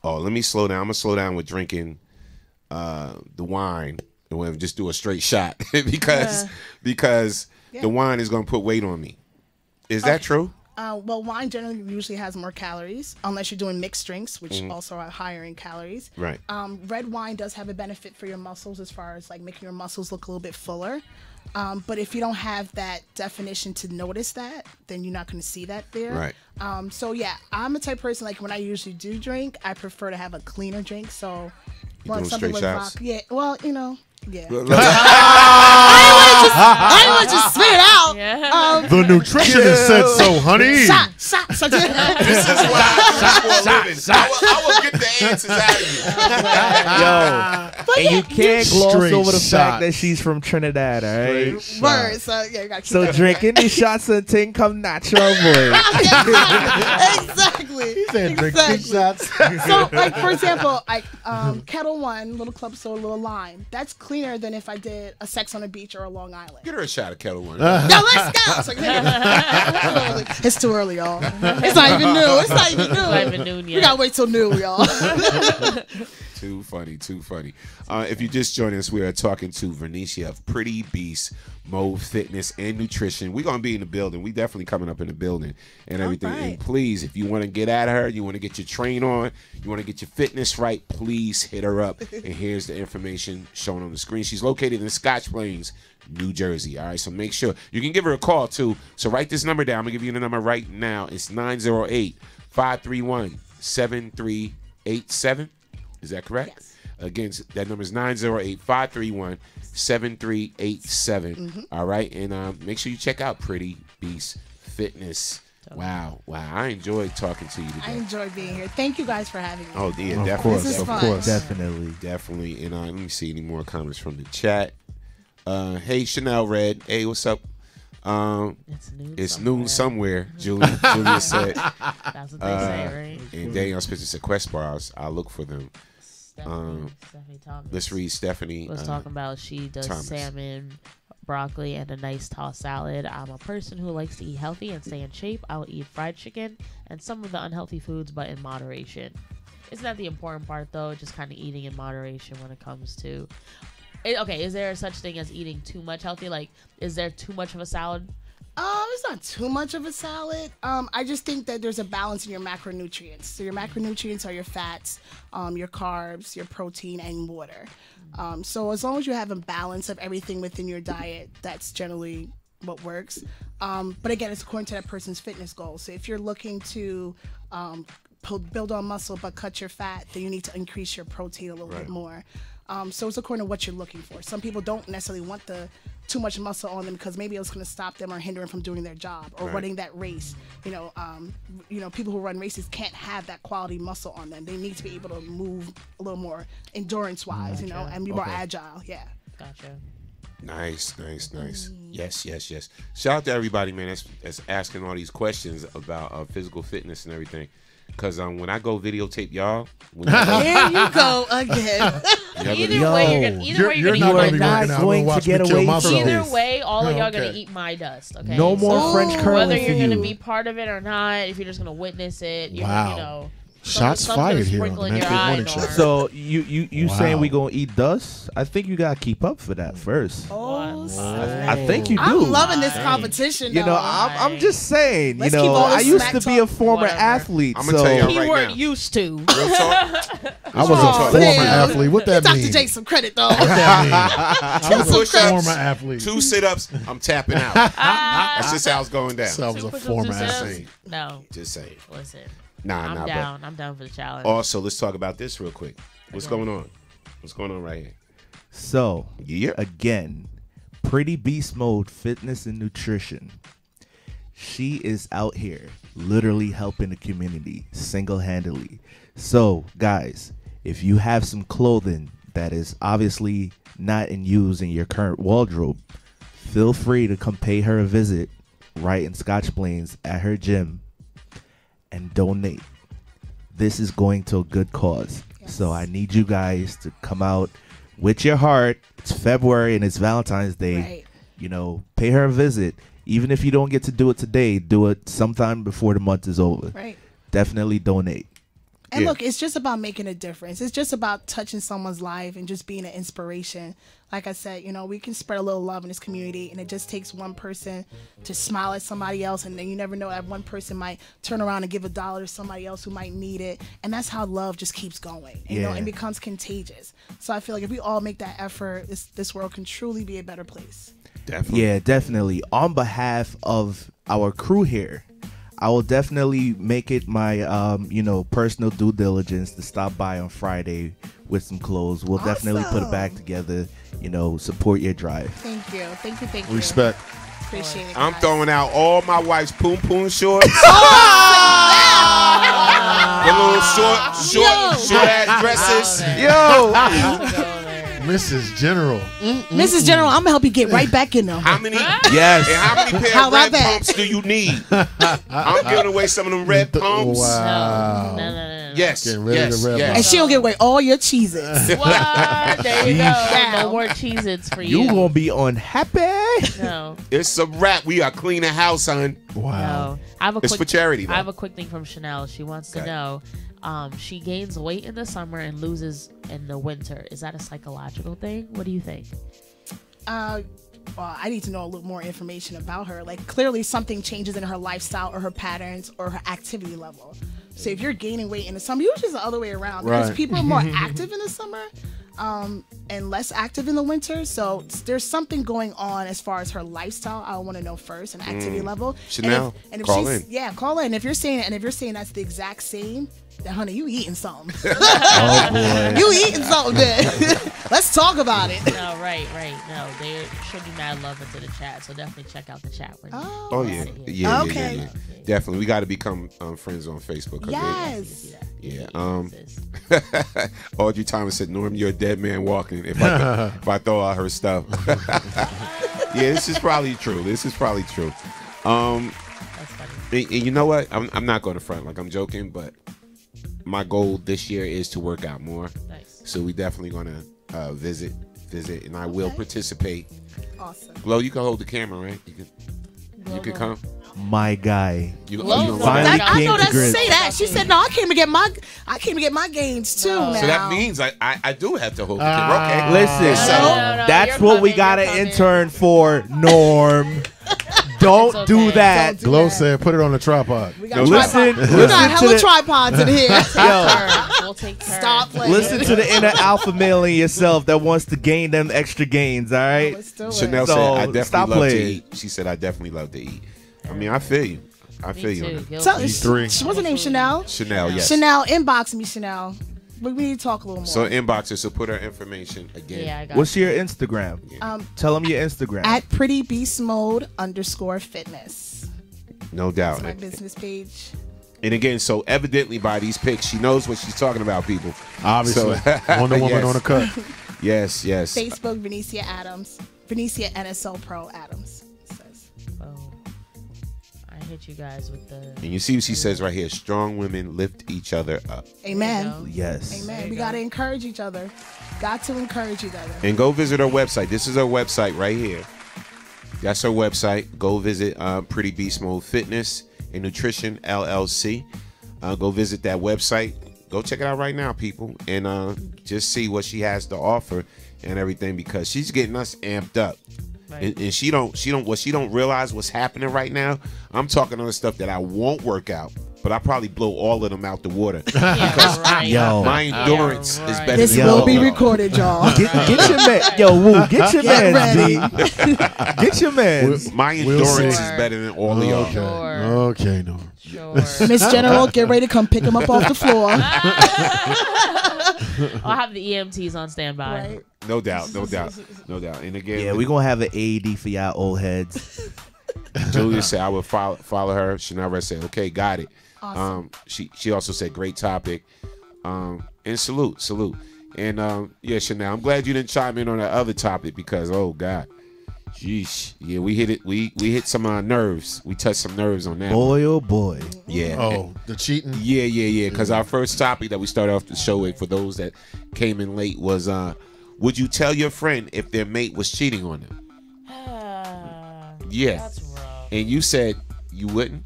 me slow down. I'm gonna slow down with drinking the wine. And we'll just do a straight shot because the wine is going to put weight on me. Is that true? Well, wine generally usually has more calories unless you're doing mixed drinks, which also are higher in calories. Right. Red wine does have a benefit for your muscles as far as like making your muscles look a little bit fuller. But if you don't have that definition to notice that, then you're not going to see that there. Right. So yeah, I'm a type of person, like when I usually do drink, I prefer to have a cleaner drink. So You doing straight shots? vodka. Yeah, well, yeah. I didn't want to just spit it out. Yeah. The nutritionist said so, honey. Shot. This is what I do for a living. I will get the answers out of you. And you can't gloss Straight over the shots. fact that she's from Trinidad, all right? Word. So yeah, you gotta keep So that. drinking these shots and thing come natural, boy. Exactly. He said drink big shots. So, like for example, like Kettle One, little club soda, little lime. That's cleaner than if I did a Sex on the Beach or a Long Island. Get her a shot of Kettle One. Yo, let's go. It's, like, it's too early, y'all. It's not even new. It's not even new. We gotta wait till new, y'all. Too funny. If you just joined us, we are talking to Vernicia of Pretty Beast Mode Fitness and Nutrition. We're going to be in the building. We definitely coming up in the building and everything. Right. And please, if you want to get at her, you want to get your train on, you want to get your fitness right, please hit her up. And here's the information shown on the screen. She's located in Scotch Plains, New Jersey. All right, so make sure. You can give her a call, too. So write this number down. I'm going to give you the number right now. It's 908-531-7387. Is that correct? Yes. Again, that number is 908-531-7387. All right, and make sure you check out Pretty Beast Fitness. Wow. I enjoyed talking to you today. I enjoyed being here. Thank you guys for having me. Oh, yeah, Of definitely. course, This is of fun. course. Definitely. And let me see any more comments from the chat. Hey, Chanel Red. Hey, what's up? It's noon somewhere. Julia said. That's what they say, right? And Danielle Spencer said Quest bars. I'll look for them. Stephanie Thomas. Let's read Stephanie. Was talking about she does Thomas. salmon, broccoli, and a nice tossed salad. I'm a person who likes to eat healthy and stay in shape. I will eat fried chicken and some of the unhealthy foods, but in moderation. Isn't that the important part, though? Just kind of eating in moderation when it comes to... Okay, is there such thing as eating too much healthy? Like, is there too much of a salad? It's not too much of a salad. I just think that there's a balance in your macronutrients. So your macronutrients are your fats, your carbs, your protein, and water. So as long as you have a balance of everything within your diet, that's generally what works. But again, it's according to that person's fitness goals. So if you're looking to build on muscle but cut your fat, then you need to increase your protein a little bit more. So it's according to what you're looking for. Some people don't necessarily want too much muscle on them because maybe it's going to stop them or hinder them from doing their job or running that race. People who run races can't have that quality muscle on them. They need to be able to move a little more endurance-wise, and be more agile. Yeah. Gotcha. Nice. Yes. Shout out to everybody, man, that's asking all these questions about physical fitness and everything. Because when I go videotape y'all, there you go again. Either way, you're gonna get away from this. Either way, all of y'all gonna eat my dust. Okay. No more French curling. Whether you're gonna be part of it or not, if you're just gonna witness it, Shots fired here on the Man Cave Morning Show. So you saying we gonna eat dust? I think you gotta keep up for that first. I think you do. I'm loving this competition. I'm just saying. I used to be a former athlete. I'm gonna tell you right now. Keyword used to. I was a former athlete. What that mean? Dr. Jake some credit though. What that mean? I was a former athlete. 2 sit-ups, I'm tapping out. That's just how it's going down. So I was a former athlete. No. Just saying. Listen. I'm down. I'm down for the challenge. Also, let's talk about this real quick. What's going on? What's going on right here? So, again, Pretty Beast Mode Fitness and Nutrition. She is out here literally helping the community single-handedly. So, guys, if you have some clothing that is obviously not in use in your current wardrobe, feel free to come pay her a visit right in Scotch Plains at her gym and donate. This is going to a good cause. Yes. So I need you guys to come out with your heart. It's February and it's Valentine's Day. Right. Pay her a visit. Even if you don't get to do it today, do it sometime before the month is over. Right. Definitely donate. And look, it's just about making a difference. It's just about touching someone's life and just being an inspiration. Like I said, we can spread a little love in this community, and it just takes one person to smile at somebody else, and then you never know, that one person might turn around and give $1 to somebody else who might need it, and that's how love just keeps going, and becomes contagious. So I feel like if we all make that effort, this world can truly be a better place. Definitely. Yeah, definitely. On behalf of our crew here, I will definitely make it my, personal due diligence to stop by on Friday with some clothes. We'll definitely put it back together, support your drive. Thank you. Respect. Appreciate it, I'm guys. throwing out all my wife's poom poom shorts. The little short ass dresses. Yo. Mrs. General. Mrs. General, I'm gonna help you get right back in there. How many? Yes. And how many pair of red pumps do you need? I'm giving away some of them red pumps. Wow. No. Yes. Getting rid of the red And pumps. she'll give away all your Cheez-Its. What? There you go. No more Cheez-Its for you. You gonna be unhappy? No. It's a wrap. We are cleaning house, son. Wow. No. It's for charity, though. I have a quick thing from Chanel. She wants to know. She gains weight in the summer and loses in the winter. Is that a psychological thing? What do you think? Well, I need to know a little more information about her. Like, clearly something changes in her lifestyle or her patterns or her activity level. So if you're gaining weight in the summer, usually it's the other way around. Because people are more active in the summer and less active in the winter. So there's something going on as far as her lifestyle. I want to know first, and activity level. Chanel, and if call in. Yeah, call in. If you're saying that's the exact same, then honey, you eating something. Oh boy. You eating something then. Let's talk about it. No, right. No, they should be mad love into the chat, so definitely check out the chat. Yeah. Definitely. We got to become friends on Facebook. Yes. Audrey Thomas said, Norm, you're a dead man walking if I throw out her stuff. Yeah, this is probably true. That's funny. And you know what? I'm not going to front like I'm joking, but my goal this year is to work out more. Nice. So we definitely gonna visit, and I will participate. Awesome. Glow, you can hold the camera, right? You can come. My guy. You I know that say that. She said, "No, I came to get my gains too." Now. So that means I do have to hold the camera. Okay. Listen, that's what we got an intern for, Norm. Don't do that. Glow said, "Put it on the tripod." We got hella tripods in here. We'll take turns. Stop playing. Listen to the inner alpha male in yourself that wants to gain them extra gains. All right. Chanel said, "I definitely love to eat." She said, "I definitely love to eat." I mean, I feel you. I feel you on that. What's her name? Chanel. Chanel, yes. Chanel, inbox me, Chanel. We need to talk a little more. So inbox her. So put her information again. Yeah, I got What's your Instagram? Tell them your Instagram. At prettybeastmode_fitness. No doubt. That's my business page. And again, so evidently by these pics, she knows what she's talking about, people. Obviously. Wonder Woman on the cut. Yes. Facebook, Venetia Adams. Venetia NSO Pro Adams. Hit you guys with the. And you see what she says right here: strong women lift each other up. Amen. Yes. Amen. We got to encourage each other. Got to encourage each other. And go visit her website. This is her website right here. That's her website. Go visit Pretty Beast Mode Fitness and Nutrition LLC. Go visit that website. Go check it out right now, people, and just see what she has to offer and everything, because she's getting us amped up. Right. And she don't realize what's happening right now. I'm talking on the stuff that I won't work out, but I probably blow all of them out the water. Because my endurance is better this than will be recorded, y'all. Get your man, Woo, get your man, D. Get your man. My endurance is better than all of y'all. Okay, no. Sure. Miss General, get ready to come pick him up off the floor. I'll have the EMTs on standby. Right. No doubt. And again, Yeah, we're going to have an AED for y'all old heads. Julia said I would follow her. Chanel said, okay, got it. Awesome. She also said great topic. And salute. And yeah, Chanel, I'm glad you didn't chime in on that other topic, because oh God. Jeez. Yeah, we hit it. We hit some nerves. We touched some nerves on that. Boy, oh boy. Yeah. Oh, the cheating? Yeah. Because our first topic that we started off the show with, for those that came in late, was would you tell your friend if their mate was cheating on them? Yeah. That's rough. And you said you wouldn't?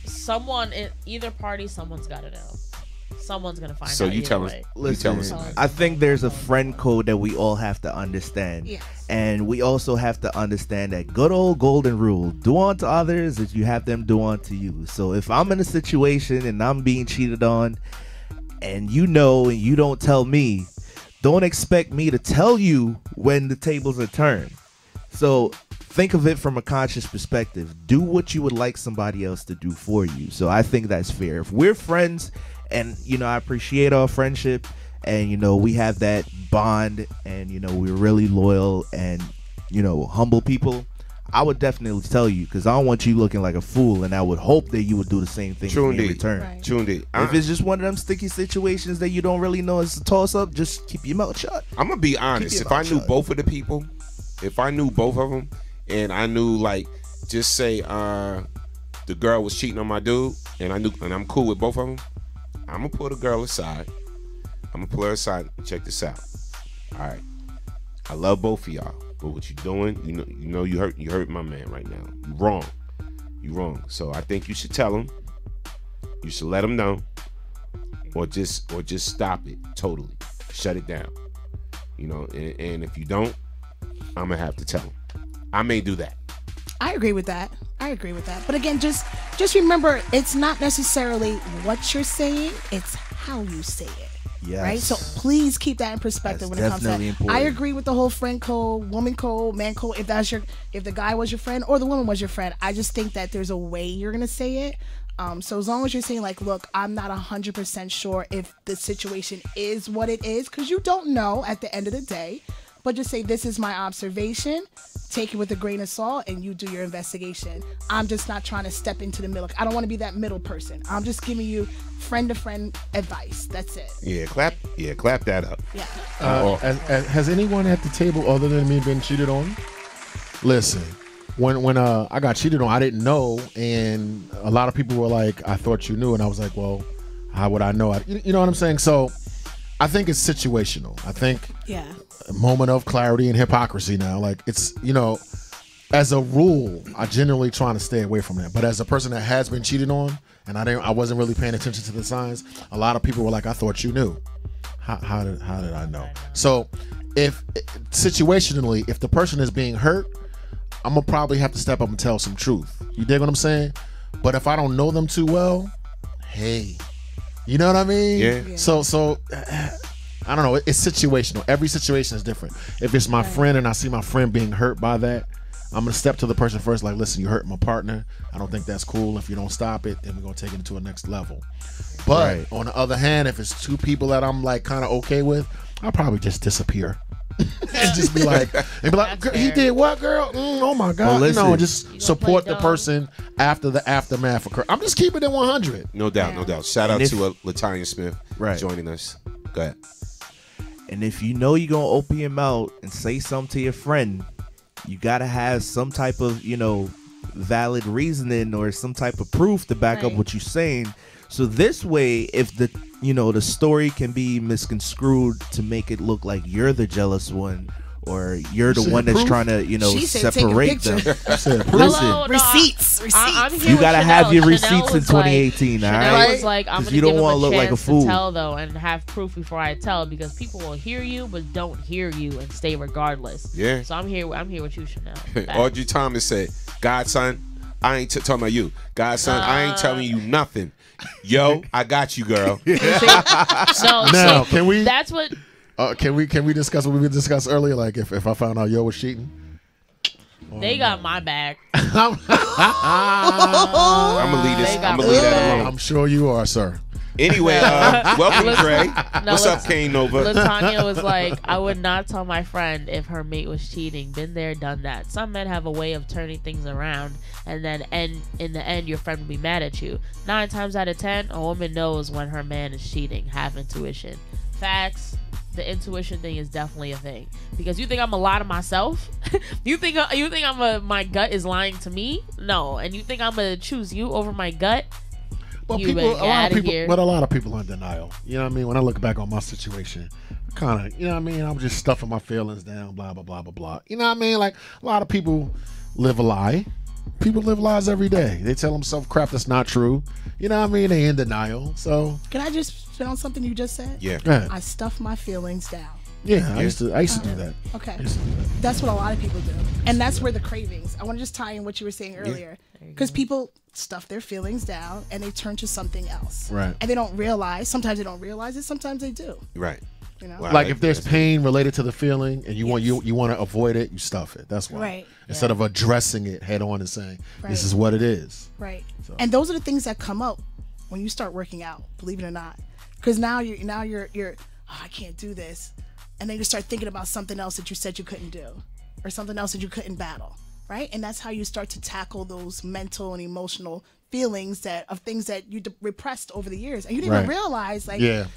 Someone in either party, someone's got to know. Someone's gonna find out. So you tell us. Listen, I think there's a friend code that we all have to understand. Yes. And we also have to understand that good old golden rule: do unto others as you have them do unto you. So if I'm in a situation and I'm being cheated on, and you know, and you don't tell me, don't expect me to tell you when the tables are turned. So think of it from a conscious perspective. Do what you would like somebody else to do for you. So I think that's fair. If we're friends, and I appreciate our friendship, and we have that bond, and we're really loyal and humble people, I would definitely tell you, because I don't want you looking like a fool, and I would hope that you would do the same thing in return. Right. True indeed. If it's just one of them sticky situations that you don't really know it's a toss up, just keep your mouth shut. I'm gonna be honest. If I knew both of the people, if I knew both of them, and I knew, like, just say the girl was cheating on my dude, and I'm cool with both of them, I'm gonna pull the girl aside. I'm gonna pull her aside and check this out. All right, I love both of y'all, but what you doing? You hurt my man right now. You wrong. So I think you should tell him. You should let him know, or just stop it totally. Shut it down. And if you don't, I'm gonna have to tell him. I may do that. I agree with that. But again, just remember, it's not necessarily what you're saying, it's how you say it. Yes. Right? So please keep that in perspective. That's when it comes to that. important. I agree with the whole friend code, woman code, man code. If the guy was your friend or the woman was your friend, I just think that there's a way you're gonna say it. So as long as you're saying, like, look, I'm not 100% sure if the situation is what it is, because you don't know at the end of the day. But just say, this is my observation, take it with a grain of salt, and you do your investigation. I'm just not trying to step into the middle. I don't want to be that middle person. I'm just giving you friend-to-friend advice. That's it. Yeah, clap that up. Yeah. Has anyone at the table other than me been cheated on? Listen, when I got cheated on, I didn't know, and a lot of people were like, I thought you knew, and I was like, well, how would I know? You know what I'm saying? So I think it's situational. I think Yeah. a moment of clarity and hypocrisy now. Like it's, you know, as a rule, I generally try to stay away from that. But as a person that has been cheated on, and I wasn't really paying attention to the signs, a lot of people were like, I thought you knew. How did I know? So if situationally, if the person is being hurt, I'm gonna probably have to step up and tell some truth. You dig what I'm saying? But if I don't know them too well, hey, you know what I mean? Yeah. So I don't know. It's situational. Every situation is different. If it's my friend and I see my friend being hurt by that, I'm gonna step to the person first, like, listen, you hurt my partner. I don't think that's cool. If you don't stop it, then we're gonna take it to a next level. But on the other hand, if it's two people that I'm like kind of okay with, I'll probably just disappear. And just be like, he did what, girl? Oh my God. Well, you know, just support the person after the aftermath occur. I'm just keeping it 100. No doubt, no doubt. Shout out to Latanya Smith joining us. Go ahead. And if you know you're gonna open your mouth and say something to your friend, you gotta have some type of, you know, valid reasoning or some type of proof to back up what you're saying. So this way, if the, you know, the story can be misconstrued to make it look like you're the jealous one, or you're the one that's trying to, you know, separate them. Hello, receipts. You gotta have your receipts in Chanel 2018, all Chanel right? was like, I'm gonna you don't give want him to a look like a chance fool. to tell though, and have proof before I tell, because people will hear you but don't hear you and stay regardless. Yeah. So I'm here with you, Chanel. Audrey Thomas said, "Godson, I ain't talking about you. Godson, I ain't telling you nothing. Yo, I got you, girl." Now, can we? That's what. Can we discuss what we discussed earlier? Like if I found out Yo was cheating, They got my back. I'm gonna leave this. I'm gonna leave that alone. I'm sure you are, sir. Anyway, welcome, Trey. What's up, Kane Nova? Latanya was like, I would not tell my friend if her mate was cheating. Been there, done that. Some men have a way of turning things around, and then in the end, your friend will be mad at you. 9 times out of 10, a woman knows when her man is cheating. Have intuition. Facts. The intuition thing is definitely a thing, because you think I'm a lie to myself. you think my gut is lying to me? No. And you think I'm gonna choose you over my gut? But a lot of people are in denial. You know what I mean? When I look back on my situation, kind of, you know what I mean? I'm just stuffing my feelings down, blah, blah, blah, blah, blah. You know what I mean? Like, a lot of people live a lie. People live lies every day. They tell themselves crap that's not true. You know what I mean? They in denial. So can I just spit on something you just said? Yeah. Go ahead. I stuff my feelings down. Yeah, I used to do that. Okay. That's what a lot of people do. And that's where the cravings. I want to just tie in what you were saying earlier. Because people stuff their feelings down and they turn to something else. Right. And they don't realize. Sometimes they don't realize it. Sometimes they do. Right. You know? Like if there's pain related to the feeling and you want to avoid it, you stuff it. That's why. Right. Instead of addressing it head on and saying, this is what it is. Right. So. And those are the things that come up when you start working out, believe it or not. Because now you're I can't do this. And then you start thinking about something else that you said you couldn't do, or something else that you couldn't battle, right? And that's how you start to tackle those mental and emotional feelings of things that you repressed over the years, and you didn't even realize, like, damn,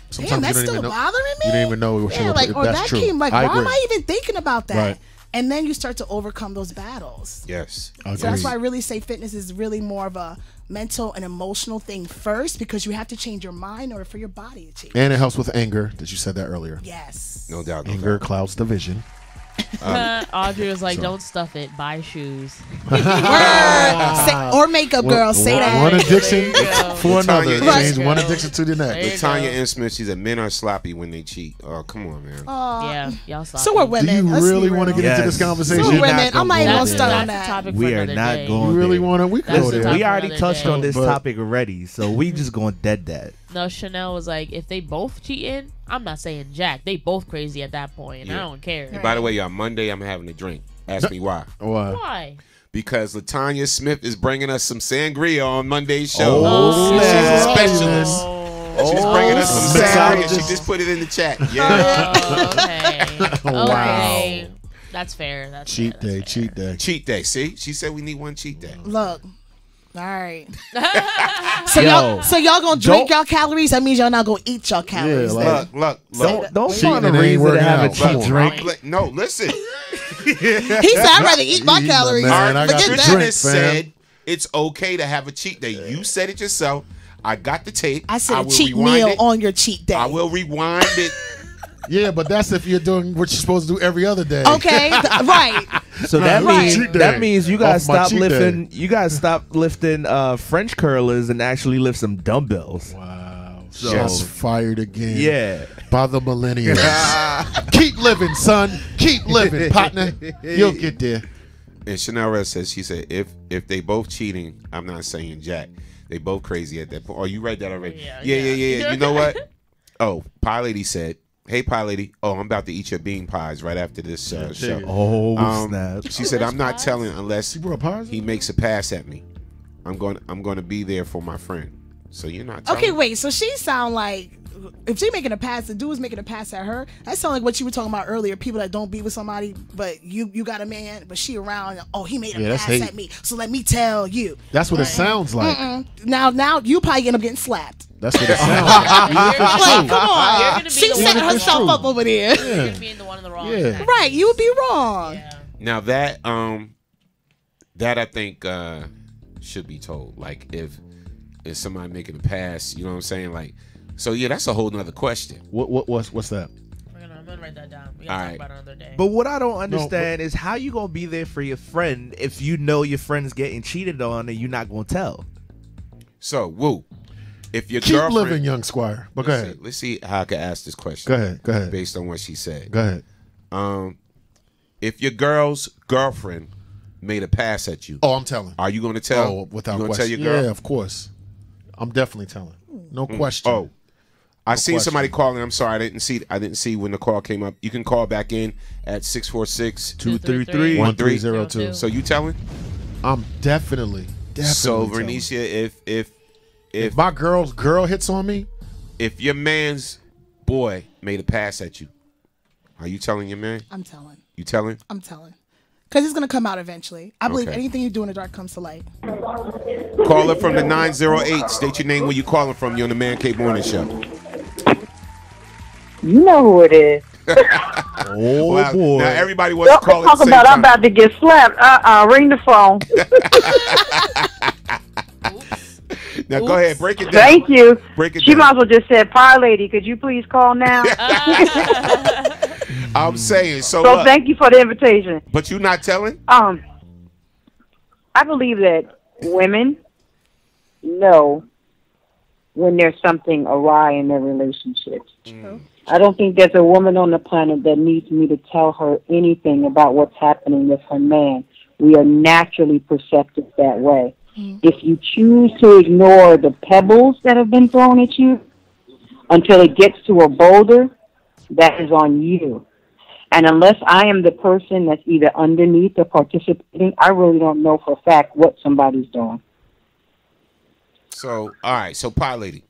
that's still bothering me. You didn't even know it was or that's that true. came like, why am I even thinking about that? Right. And then you start to overcome those battles. Yes. So that's why I really say fitness is really more of a mental and emotional thing first, because you have to change your mind in order for your body to change. And it helps with anger, that you said that earlier. Yes. No doubt. Anger clouds the vision. Audrey was like, don't stuff it, buy shoes. Or makeup, girl. Say that. One addiction for another. Change one addiction to the next. Latanya M. Smith, she said men are sloppy when they cheat. Oh, come on, man. Yeah, y'all sloppy. So are women. Do you really want to get into this conversation? So are women. I'm not even going to start on that. We are not going You really want to? We can go there. We already touched on this topic already, so we just going dead that. No, Chanel was like, if they both cheating, I'm not saying jack. They both crazy at that point. I don't care. And by the way, on Monday, I'm having a drink. Ask me why. Why? Because Latanya Smith is bringing us some sangria on Monday's show. Oh, she's a specialist. She's bringing us some sangria. She just put it in the chat. Yeah. Okay. That's fair. Cheat day. Cheat day. See? She said we need one cheat day. Look. All right. So y'all gonna drink y'all calories? That means y'all not gonna eat y'all calories. Yeah, look. Don't find a reason to have a cheat drink. No, listen. He said I'd rather eat my calories. Our Forget nutritionist said it's okay to have a cheat day. You said it yourself. I got the tape. I said a cheat meal on your cheat day. I will rewind it Yeah, but that's if you're doing what you're supposed to do every other day. Okay, right. So that means you guys stop lifting. You guys stop lifting French curlers and actually lift some dumbbells. Wow. So, Shots fired again. Yeah. By the millennials. Keep living, son. Keep living, partner. You'll get there. And Chanel Red says, she said, if they both cheating, I'm not saying Jack. They both crazy at that point. Oh, you read that already? Yeah. You know what? Oh, Pie Lady said, hey, Pie Lady. Oh, I'm about to eat your bean pies right after this show. Oh, snap. She said, I'm not telling unless he makes a pass at me. I'm going to be there for my friend. So you're not telling. Okay, wait. So she sound like, if she making a pass, the dude was making a pass at her. That sound like what you were talking about earlier. People that don't be with somebody, but you got a man, but she around. Oh, he made a pass at me. So let me tell you. That's what it sounds like. Now you probably end up getting slapped. That's what it sounds like. Like, come on. She set herself up over there. You're gonna be in the one in the wrong. Yeah. Right, you would be wrong. Yeah. Now that I think should be told. Like if somebody making a pass, you know what I'm saying? Like, so yeah, that's a whole nother question. What's that? I'm gonna write that down. We gotta talk about it another day. But what I don't understand is how you gonna be there for your friend if you know your friend's getting cheated on and you're not gonna tell. So, Woo, if your Keep girlfriend, living, young squire. But go ahead. Let's see how I can ask this question. Go ahead. Based on what she said. Go ahead. If your girl's girlfriend made a pass at you, I'm telling. Are you going to tell? Oh, without you question. Tell your girl? Yeah, of course. I'm definitely telling. No question. Oh, I seen somebody calling. I'm sorry, I didn't see when the call came up. You can call back in at 646-233-1302. So you telling? I'm definitely So telling. Vernicia, if my girl hits on me, if your man's boy made a pass at you, are you telling your man? I'm telling. You telling? I'm telling. Because it's going to come out eventually. I believe anything you do in the dark comes to light. Caller from the 908. State your name, where you calling from. You're on the Man Cave Morning Show. You know who it is. Wow. Boy. Now everybody wants to call talk it about I'm about to get slapped. Ring the phone. Now go ahead, break it down. Thank you. Break it she down. might as well just said, Pie Lady, could you please call now? I'm saying so. Thank you for the invitation. But you not telling? I believe that women know when there's something awry in their relationships. True. I don't think there's a woman on the planet that needs me to tell her anything about what's happening with her man. We are naturally perceptive that way. If you choose to ignore the pebbles that have been thrown at you until it gets to a boulder, that is on you. And unless I am the person that's either underneath or participating, I really don't know for a fact what somebody's doing. So, all right. So, Pie Lady,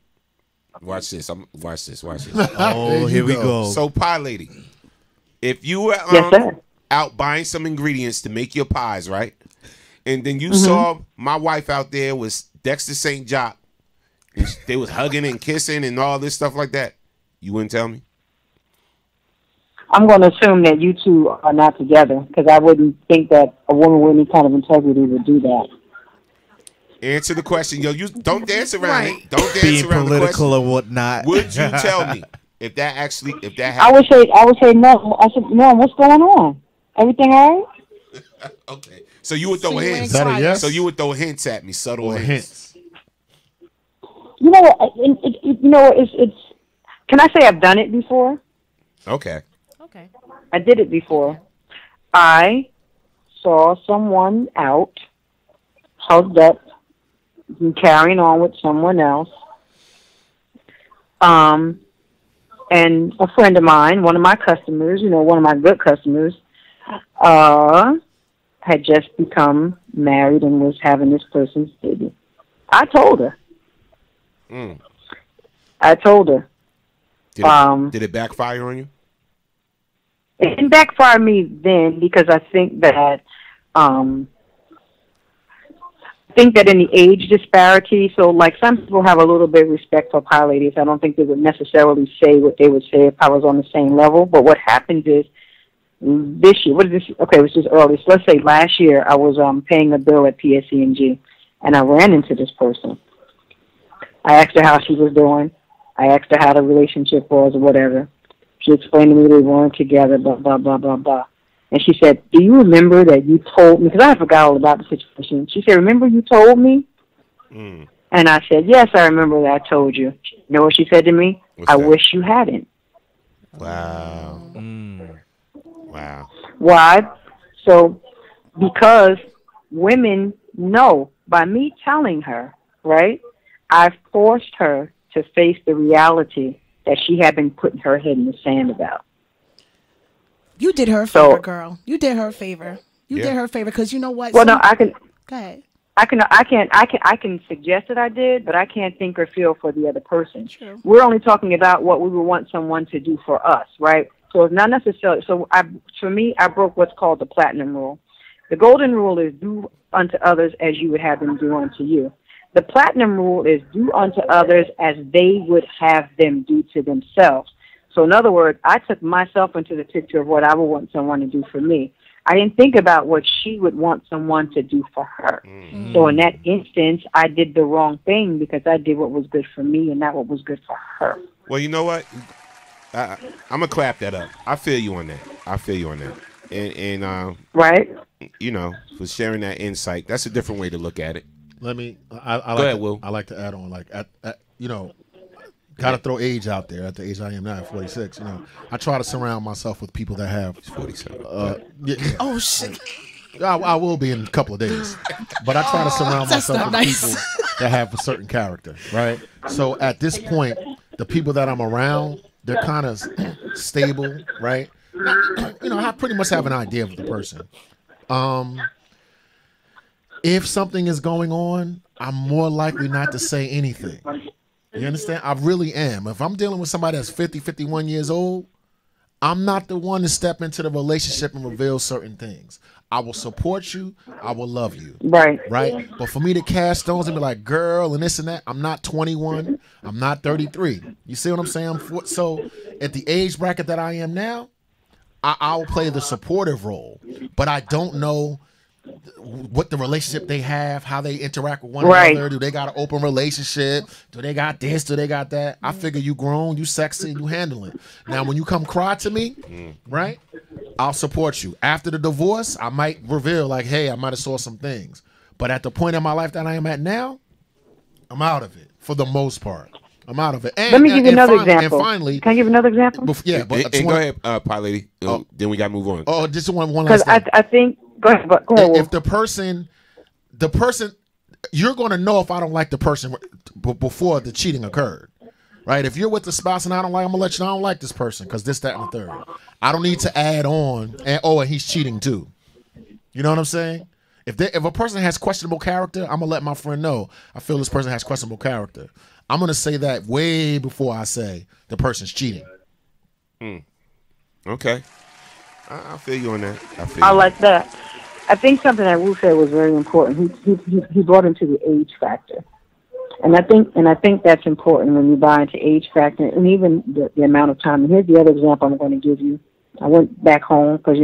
watch this. Watch this. Oh, here we go. So, Pie Lady, if you were out buying some ingredients to make your pies, right? And then you saw my wife out there was Dexter St. Jock. And they was hugging and kissing and all this stuff like that. You wouldn't tell me? I'm going to assume that you two are not together because I wouldn't think that a woman with any kind of integrity would do that. Answer the question. Yo, you don't dance around it. Don't dance Being around the question. political and whatnot. Would you tell me if that happened? I would say no. I said, no, what's going on? Everything all right? Okay. So you would throw hints. Is that a yes? So you would throw hints at me, subtle hints. You know what? It's. Can I say I've done it before? Okay. I did it before. I saw someone out, hugged up, and carrying on with someone else. And a friend of mine, one of my customers, one of my good customers, had just become married and was having this person's baby. I told her. I told her. Did it backfire on you? It didn't backfire me then because I think that in the age disparity, so like some people have a little bit of respect for Pie Ladies. I don't think they would necessarily say what they would say if I was on the same level. But what happens is this year, okay, it was just early. So let's say last year I was paying a bill at PSE&G and I ran into this person. I asked her how she was doing. I asked her how the relationship was or whatever. She explained to me they weren't together, blah, blah, blah, blah, blah. And she said, do you remember that you told me, because I forgot all about the situation. She said, remember you told me? And I said, yes, I remember that I told you. You know what she said to me? I wish you hadn't. Wow. Wow. Why? So, because women know, by me telling her, right, I've forced her to face the reality that she had been putting her head in the sand about. You did her a favor, girl. You did her a favor. You did her a favor, because you know what? Well, no, I can. Go ahead. I can suggest that I did, but I can't think or feel for the other person. True. We're only talking about what we would want someone to do for us, right? So it's not necessarily. So for me, I broke what's called the platinum rule. The golden rule is do unto others as you would have them do unto you. The platinum rule is do unto others as they would have them do to themselves. So in other words, I took myself into the picture of what I would want someone to do for me. I didn't think about what she would want someone to do for her. So in that instance, I did the wrong thing because I did what was good for me and not what was good for her. Well, you know what? I'm going to clap that up. I feel you on that. And right? You know, for sharing that insight. That's a different way to look at it. Let me. Go ahead, Will. I like to add on, like, you know, gotta throw age out there. At the age I am now, 46. You know, I try to surround myself with people that have 47. Oh shit. I will be in a couple of days, but I try to surround myself with people that have a certain character, right? So at this point, the people that I'm around, they're kind of stable, right? You know, I pretty much have an idea of the person. If something is going on, I'm more likely not to say anything. You understand? I really am. If I'm dealing with somebody that's 50, 51 years old, I'm not the one to step into the relationship and reveal certain things. I will support you. I will love you. Right. Right? But for me to cast stones and be like, girl, and this and that, I'm not 21. I'm not 33. You see what I'm saying? So at the age bracket that I am now, I'll play the supportive role. But I don't know what the relationship they have, how they interact with one another. Do they got an open relationship? Do they got this? Do they got that? I figure you grown, you sexy, and you handle it. Now, when you come cry to me, right, I'll support you. After the divorce, I might reveal, like, hey, I might have saw some things. But at the point in my life that I am at now, I'm out of it for the most part. I'm out of it. And, let me give you another example. And finally, can I give another example? Yeah, but go ahead, Pie Lady. Then we got to move on. Oh, just one last thing. Because I think. Go ahead. If the person, you're going to know if I don't like the person before the cheating occurred, right? If you're with the spouse and I don't like, I'm gonna let you know I don't like this person because this, that, and the third. I don't need to add on and he's cheating too. You know what I'm saying? If a person has questionable character, I'm gonna let my friend know I feel this person has questionable character. I'm gonna say that way before I say the person's cheating. Okay. I feel you on that. I like that. I think something that Wu said was very important. He brought into the age factor, and I think that's important when you buy into age factor and even the amount of time. And here's the other example I'm going to give you. I went back home because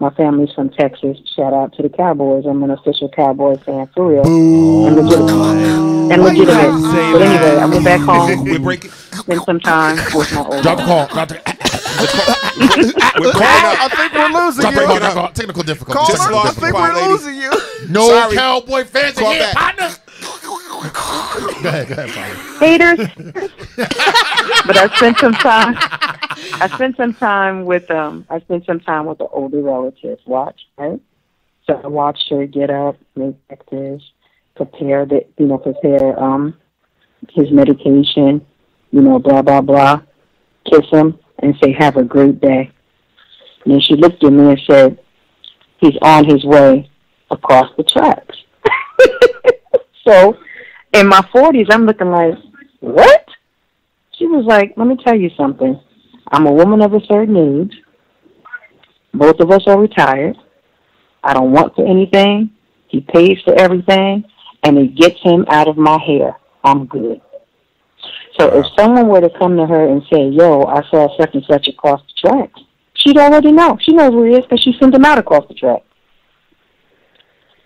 my family's from Texas. Shout out to the Cowboys. I'm an official Cowboy fan for real. And legitimate. But anyway, I went back home. Spent some time with my old. Drop the call. I think we're losing you. Technical difficulty. I think we're losing you. No Sorry. Cowboy fans in here. Go ahead, haters. But I spent some time with the older relatives. Right? So I watched her get up, make breakfast, prepare his medication, blah blah blah, kiss him and say, have a great day. And then she looked at me and said, he's on his way across the tracks. So in my 40s, I'm looking like, what? She was like, let me tell you something. I'm a woman of a certain age. Both of us are retired. I don't want for anything. He pays for everything, and it gets him out of my hair. I'm good. So if someone were to come to her and say, yo, I saw such and such across the tracks, she'd already know. She knows where he is because she sent him out across the track.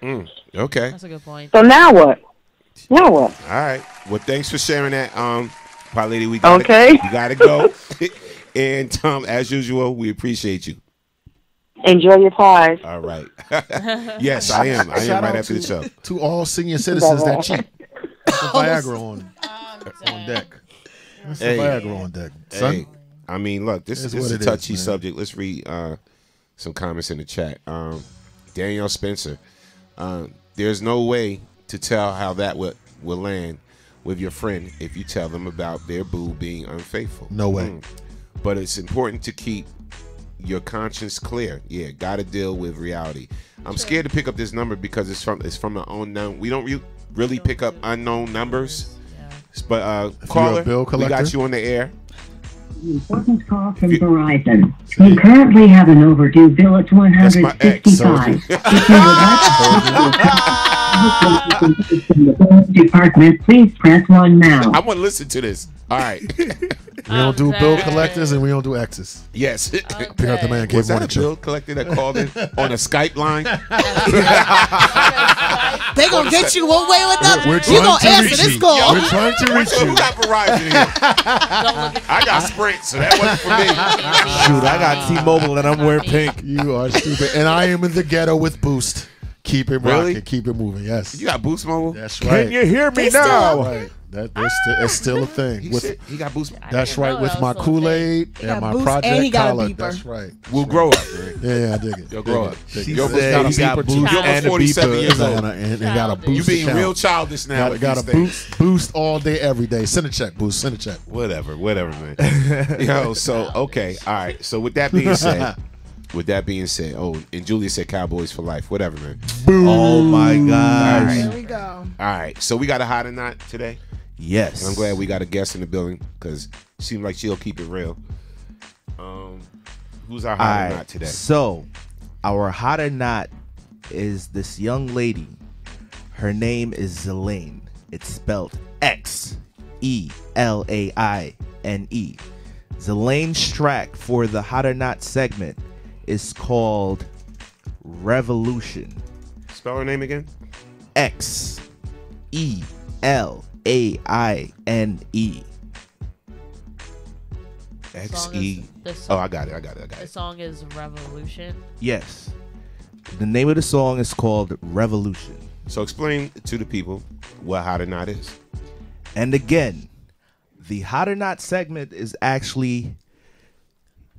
Okay. That's a good point. So now what? All right. Well, thanks for sharing that, Pie Lady. We got to go. And Tom, as usual, we appreciate you. Enjoy your pies. All right. Yes, I am. I am right after the show. To all senior citizens that cheat. Viagra on deck. That's the Viagra on deck. Son. Hey, I mean, look, this is a touchy subject. Let's read some comments in the chat. Danielle Spencer, there's no way to tell how that will land with your friend if you tell them about their boo being unfaithful. No way. But it's important to keep your conscience clear. Yeah, got to deal with reality. I'm scared to pick up this number because it's from the unknown. We don't really pick up unknown numbers. But caller, we got you on the air. Important call from Verizon. We currently have an overdue bill at $155. Department, please press 1 now. I want to listen to this. All right. We don't do bill collectors and we don't do exes. Yes. Pick up the man. Was that a bill collector that called in on a Skype line? They gonna get you one way or another. You gonna answer this call. We're trying to reach you. Who got Verizon here? I got Sprint, so that wasn't for me. Shoot, I got T-Mobile and I'm wearing pink. You are stupid. And I am in the ghetto with Boost. Keep it Really? rocking. Keep it moving. Yes. You got Boost Mobile? That's right. Can you hear me now? Right. It's still a thing. He got Boost. That's right. With my Kool-Aid and my Boost Project and he got a Collar. beeper. That's right. We'll grow up, man. Yeah, I dig it. You'll grow up. You're said he got Boost You're and a 47 beeper. years old. And got a Boost You being account. real childish now. with Got a these things. boost all day, every day. Send a check, Boost. Send a check. Whatever, man. Yo, so okay, all right. So with that being said, oh, and Julia said Cowboys for life. Whatever, man. Oh my gosh. There we go. All right, so we got a hot or not today. Yes. And I'm glad we got a guest in the building because it seems like she'll keep it real. Who's our hot or not today? So, our hot or not is this young lady. Her name is Zelaine. It's spelled Xelaine. Zelaine's track for the hot or not segment is called Revolution. Spell her name again. Xelaine. X-E. Oh, I got it. The song is Revolution. Yes. The name of the song is called Revolution. So explain to the people what hot or not is. And again, the hot or not segment is actually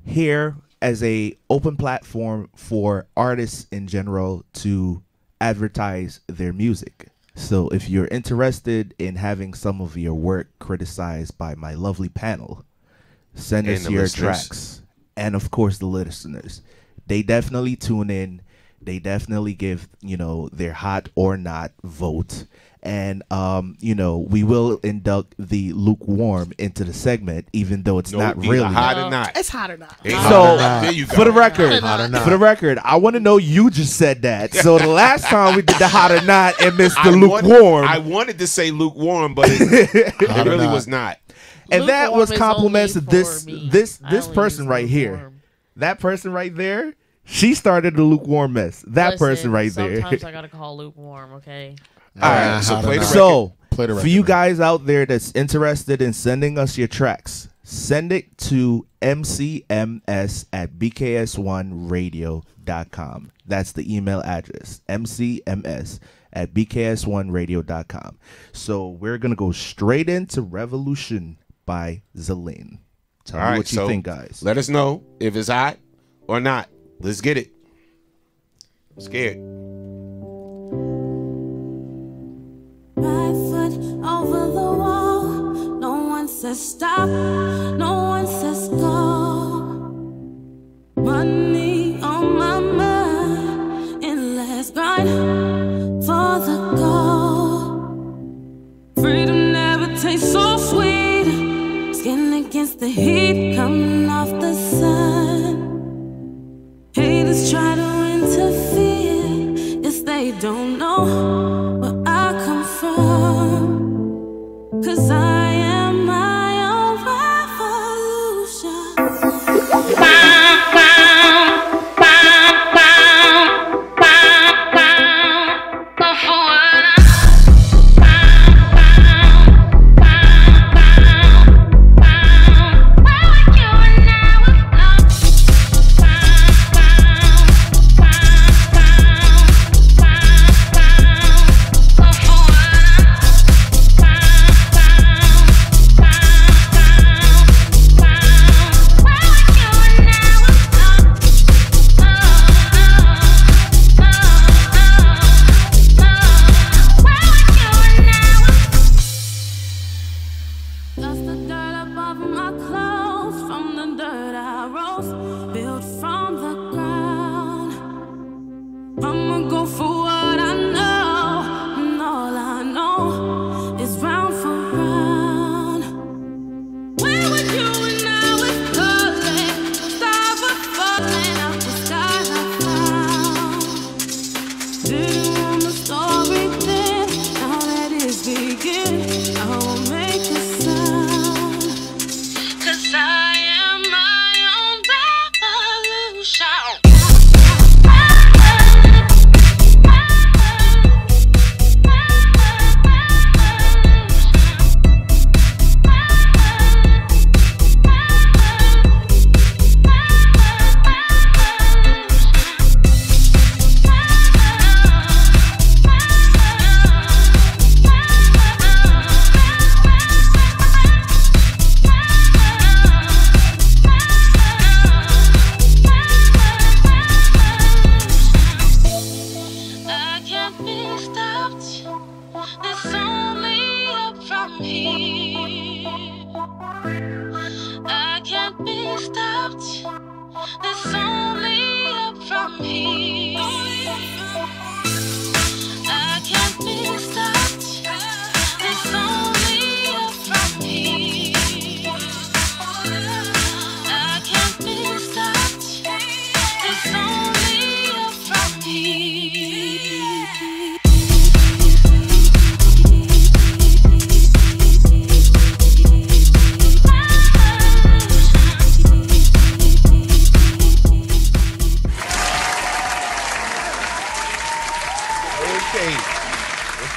here as a open platform for artists in general to advertise their music. So if you're interested in having some of your work criticized by my lovely panel, send us your tracks. And of course the listeners. They definitely tune in. They definitely give, their hot or not vote. And, we will induct the lukewarm into the segment, even though it's not really hot or not. It's hot or not. So, There you go. for the record, I want to know you just said that. So the last time we did the hot or not and Mr. Lukewarm. I wanted to say lukewarm, but it really was not. And Lukewarm that was is compliments to only this for me. this I this only person use right here. lukewarm. That person right there, she started the lukewarm mess. That person right there. Sometimes I gotta call lukewarm. Okay. All right, so play the record. So, Play the record, for you man. guys out there that's interested in sending us your tracks, send it to mcms@bks1radio.com. That's the email address, mcms@bks1radio.com. So we're going to go straight into Revolution by Zelaine. Tell me what you think, guys. Let us know if it's hot or not. Let's get it. I'm scared. Right foot over the wall. No one says stop. No one says go. Money on my mind. Endless grind for the goal. Freedom never tastes so sweet. Skin against the heat coming off the sun. Haters try to interfere. Yes, they don't know where I come from. 'Cause I am my own revolution. Where are you now?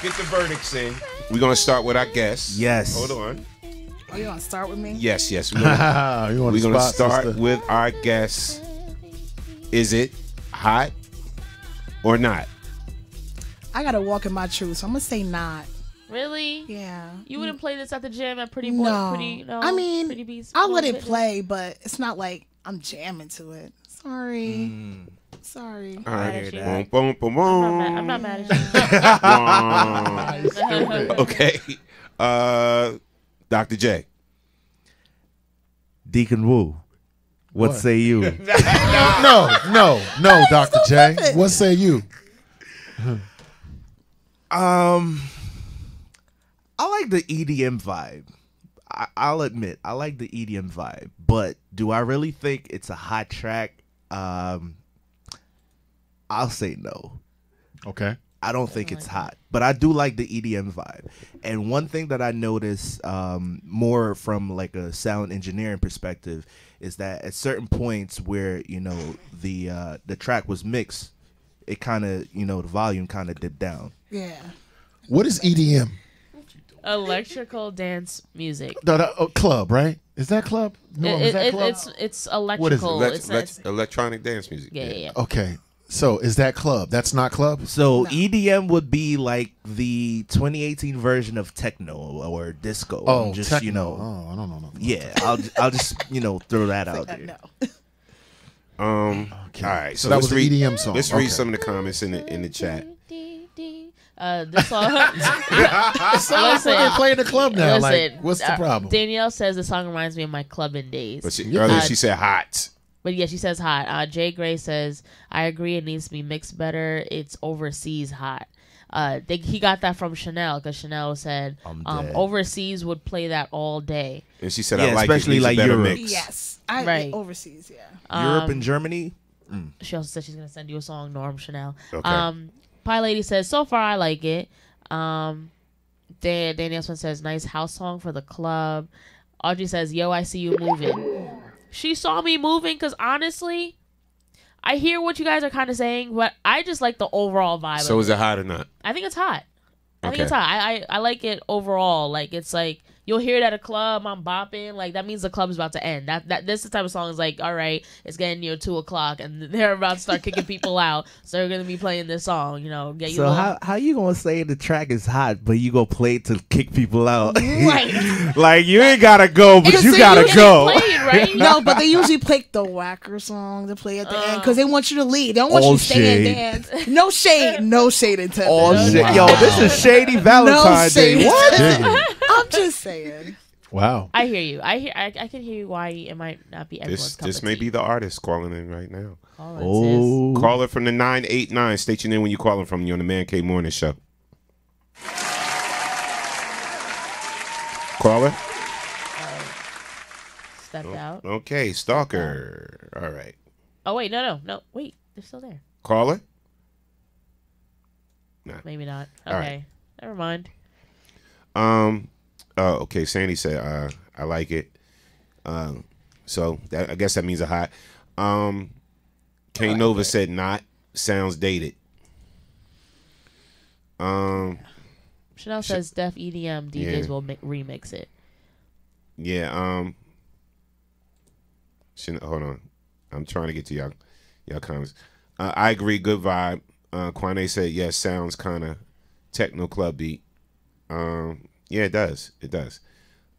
Let's get the verdicts in. We're gonna start with our guests. Yes. Hold on. Oh, you want to start with me? Yes. We're gonna start with our guests. Is it hot or not? I gotta walk in my truth, so I'm gonna say not. Really? Yeah. You wouldn't play this at the gym at Pretty Boy? No. I mean, Pretty Beast. I'll let it play, but it's not like I'm jamming to it. Sorry. Sorry. All right. I'm not mad at you. Okay. Dr. J. Deacon Wu. What say you? No, Dr. J. What say you? I like the EDM vibe. I'll admit, I like the EDM vibe. But do I really think it's a hot track? I'll say no. Okay. I don't think it's hot, but I do like the EDM vibe. And one thing that I noticed more from like a sound engineering perspective is that at certain points where, you know, the track was mixed, it kind of, you know, the volume kind of dipped down. Yeah. What is EDM? Electrical dance music. Club, right? Is that club? No, is that club? It's electrical. What is it? Electronic dance music. Yeah. Okay. So is that club? That's not club? So EDM would be like the 2018 version of techno or disco. Oh, just techno. you know. Oh, I don't know. Yeah, I'll just you know throw that out there. All right. So that was read the EDM song. Let's read some of the comments in the chat. This song. Listen, play in the club now. Listen, like, what's the problem? Danielle says the song reminds me of my clubbing days. But earlier she said hot. But yeah, she says hot. Jay Gray says, I agree, it needs to be mixed better. It's overseas hot. He got that from Chanel because Chanel said overseas would play that all day. And she said, I like especially it. like Europe. Mix. Yes. Right. Overseas, yeah. Europe and Germany. She also said she's going to send you a song, Norm Chanel. Okay. Pie Lady says, so far I like it. Danielle Smith says, nice house song for the club. Audrey says, yo, I see you moving. She saw me moving because honestly, I hear what you guys are kind of saying, but I just like the overall vibe. So is it hot or not? I think it's hot. I think it's hot. I like it overall. Like it's like you'll hear it at a club. I'm bopping. Like that means the club is about to end. This the type of song is like, all right, it's getting near 2:00 and they're about to start kicking people out. So they're gonna be playing this song. You know, get you. So how you gonna say the track is hot, but you go play it to kick people out? Right. Like you ain't gotta go, but you gotta go. Playing, right? No, but they usually pick the whacker song to play at the end because they want you to lead. They don't want you to stay and dance. No shade intended. All shit. Wow. Yo, this is shady Valentine's Day. What? I'm just saying. Wow. I hear you. I can hear you why it might not be everyone's cup This of may tea. be the artist calling in right now. Oh. Caller from the 989. State your name when you're calling from. You're on the Man Cave Morning Show. Caller? Stepped out. Okay, stalker. All right. Oh, wait. No. Wait. They're still there. Caller? No. Maybe not. All Okay. right. Never mind. Okay, Sandy said, I like it. So I guess that means a hot. K Nova said not. Sounds dated. Chanel says Def EDM DJs will remix it. Yeah. Hold on. I'm trying to get to y'all comments. I agree. Good vibe. Kwane said yes. Sounds kind of techno club beat. Yeah, it does. It does.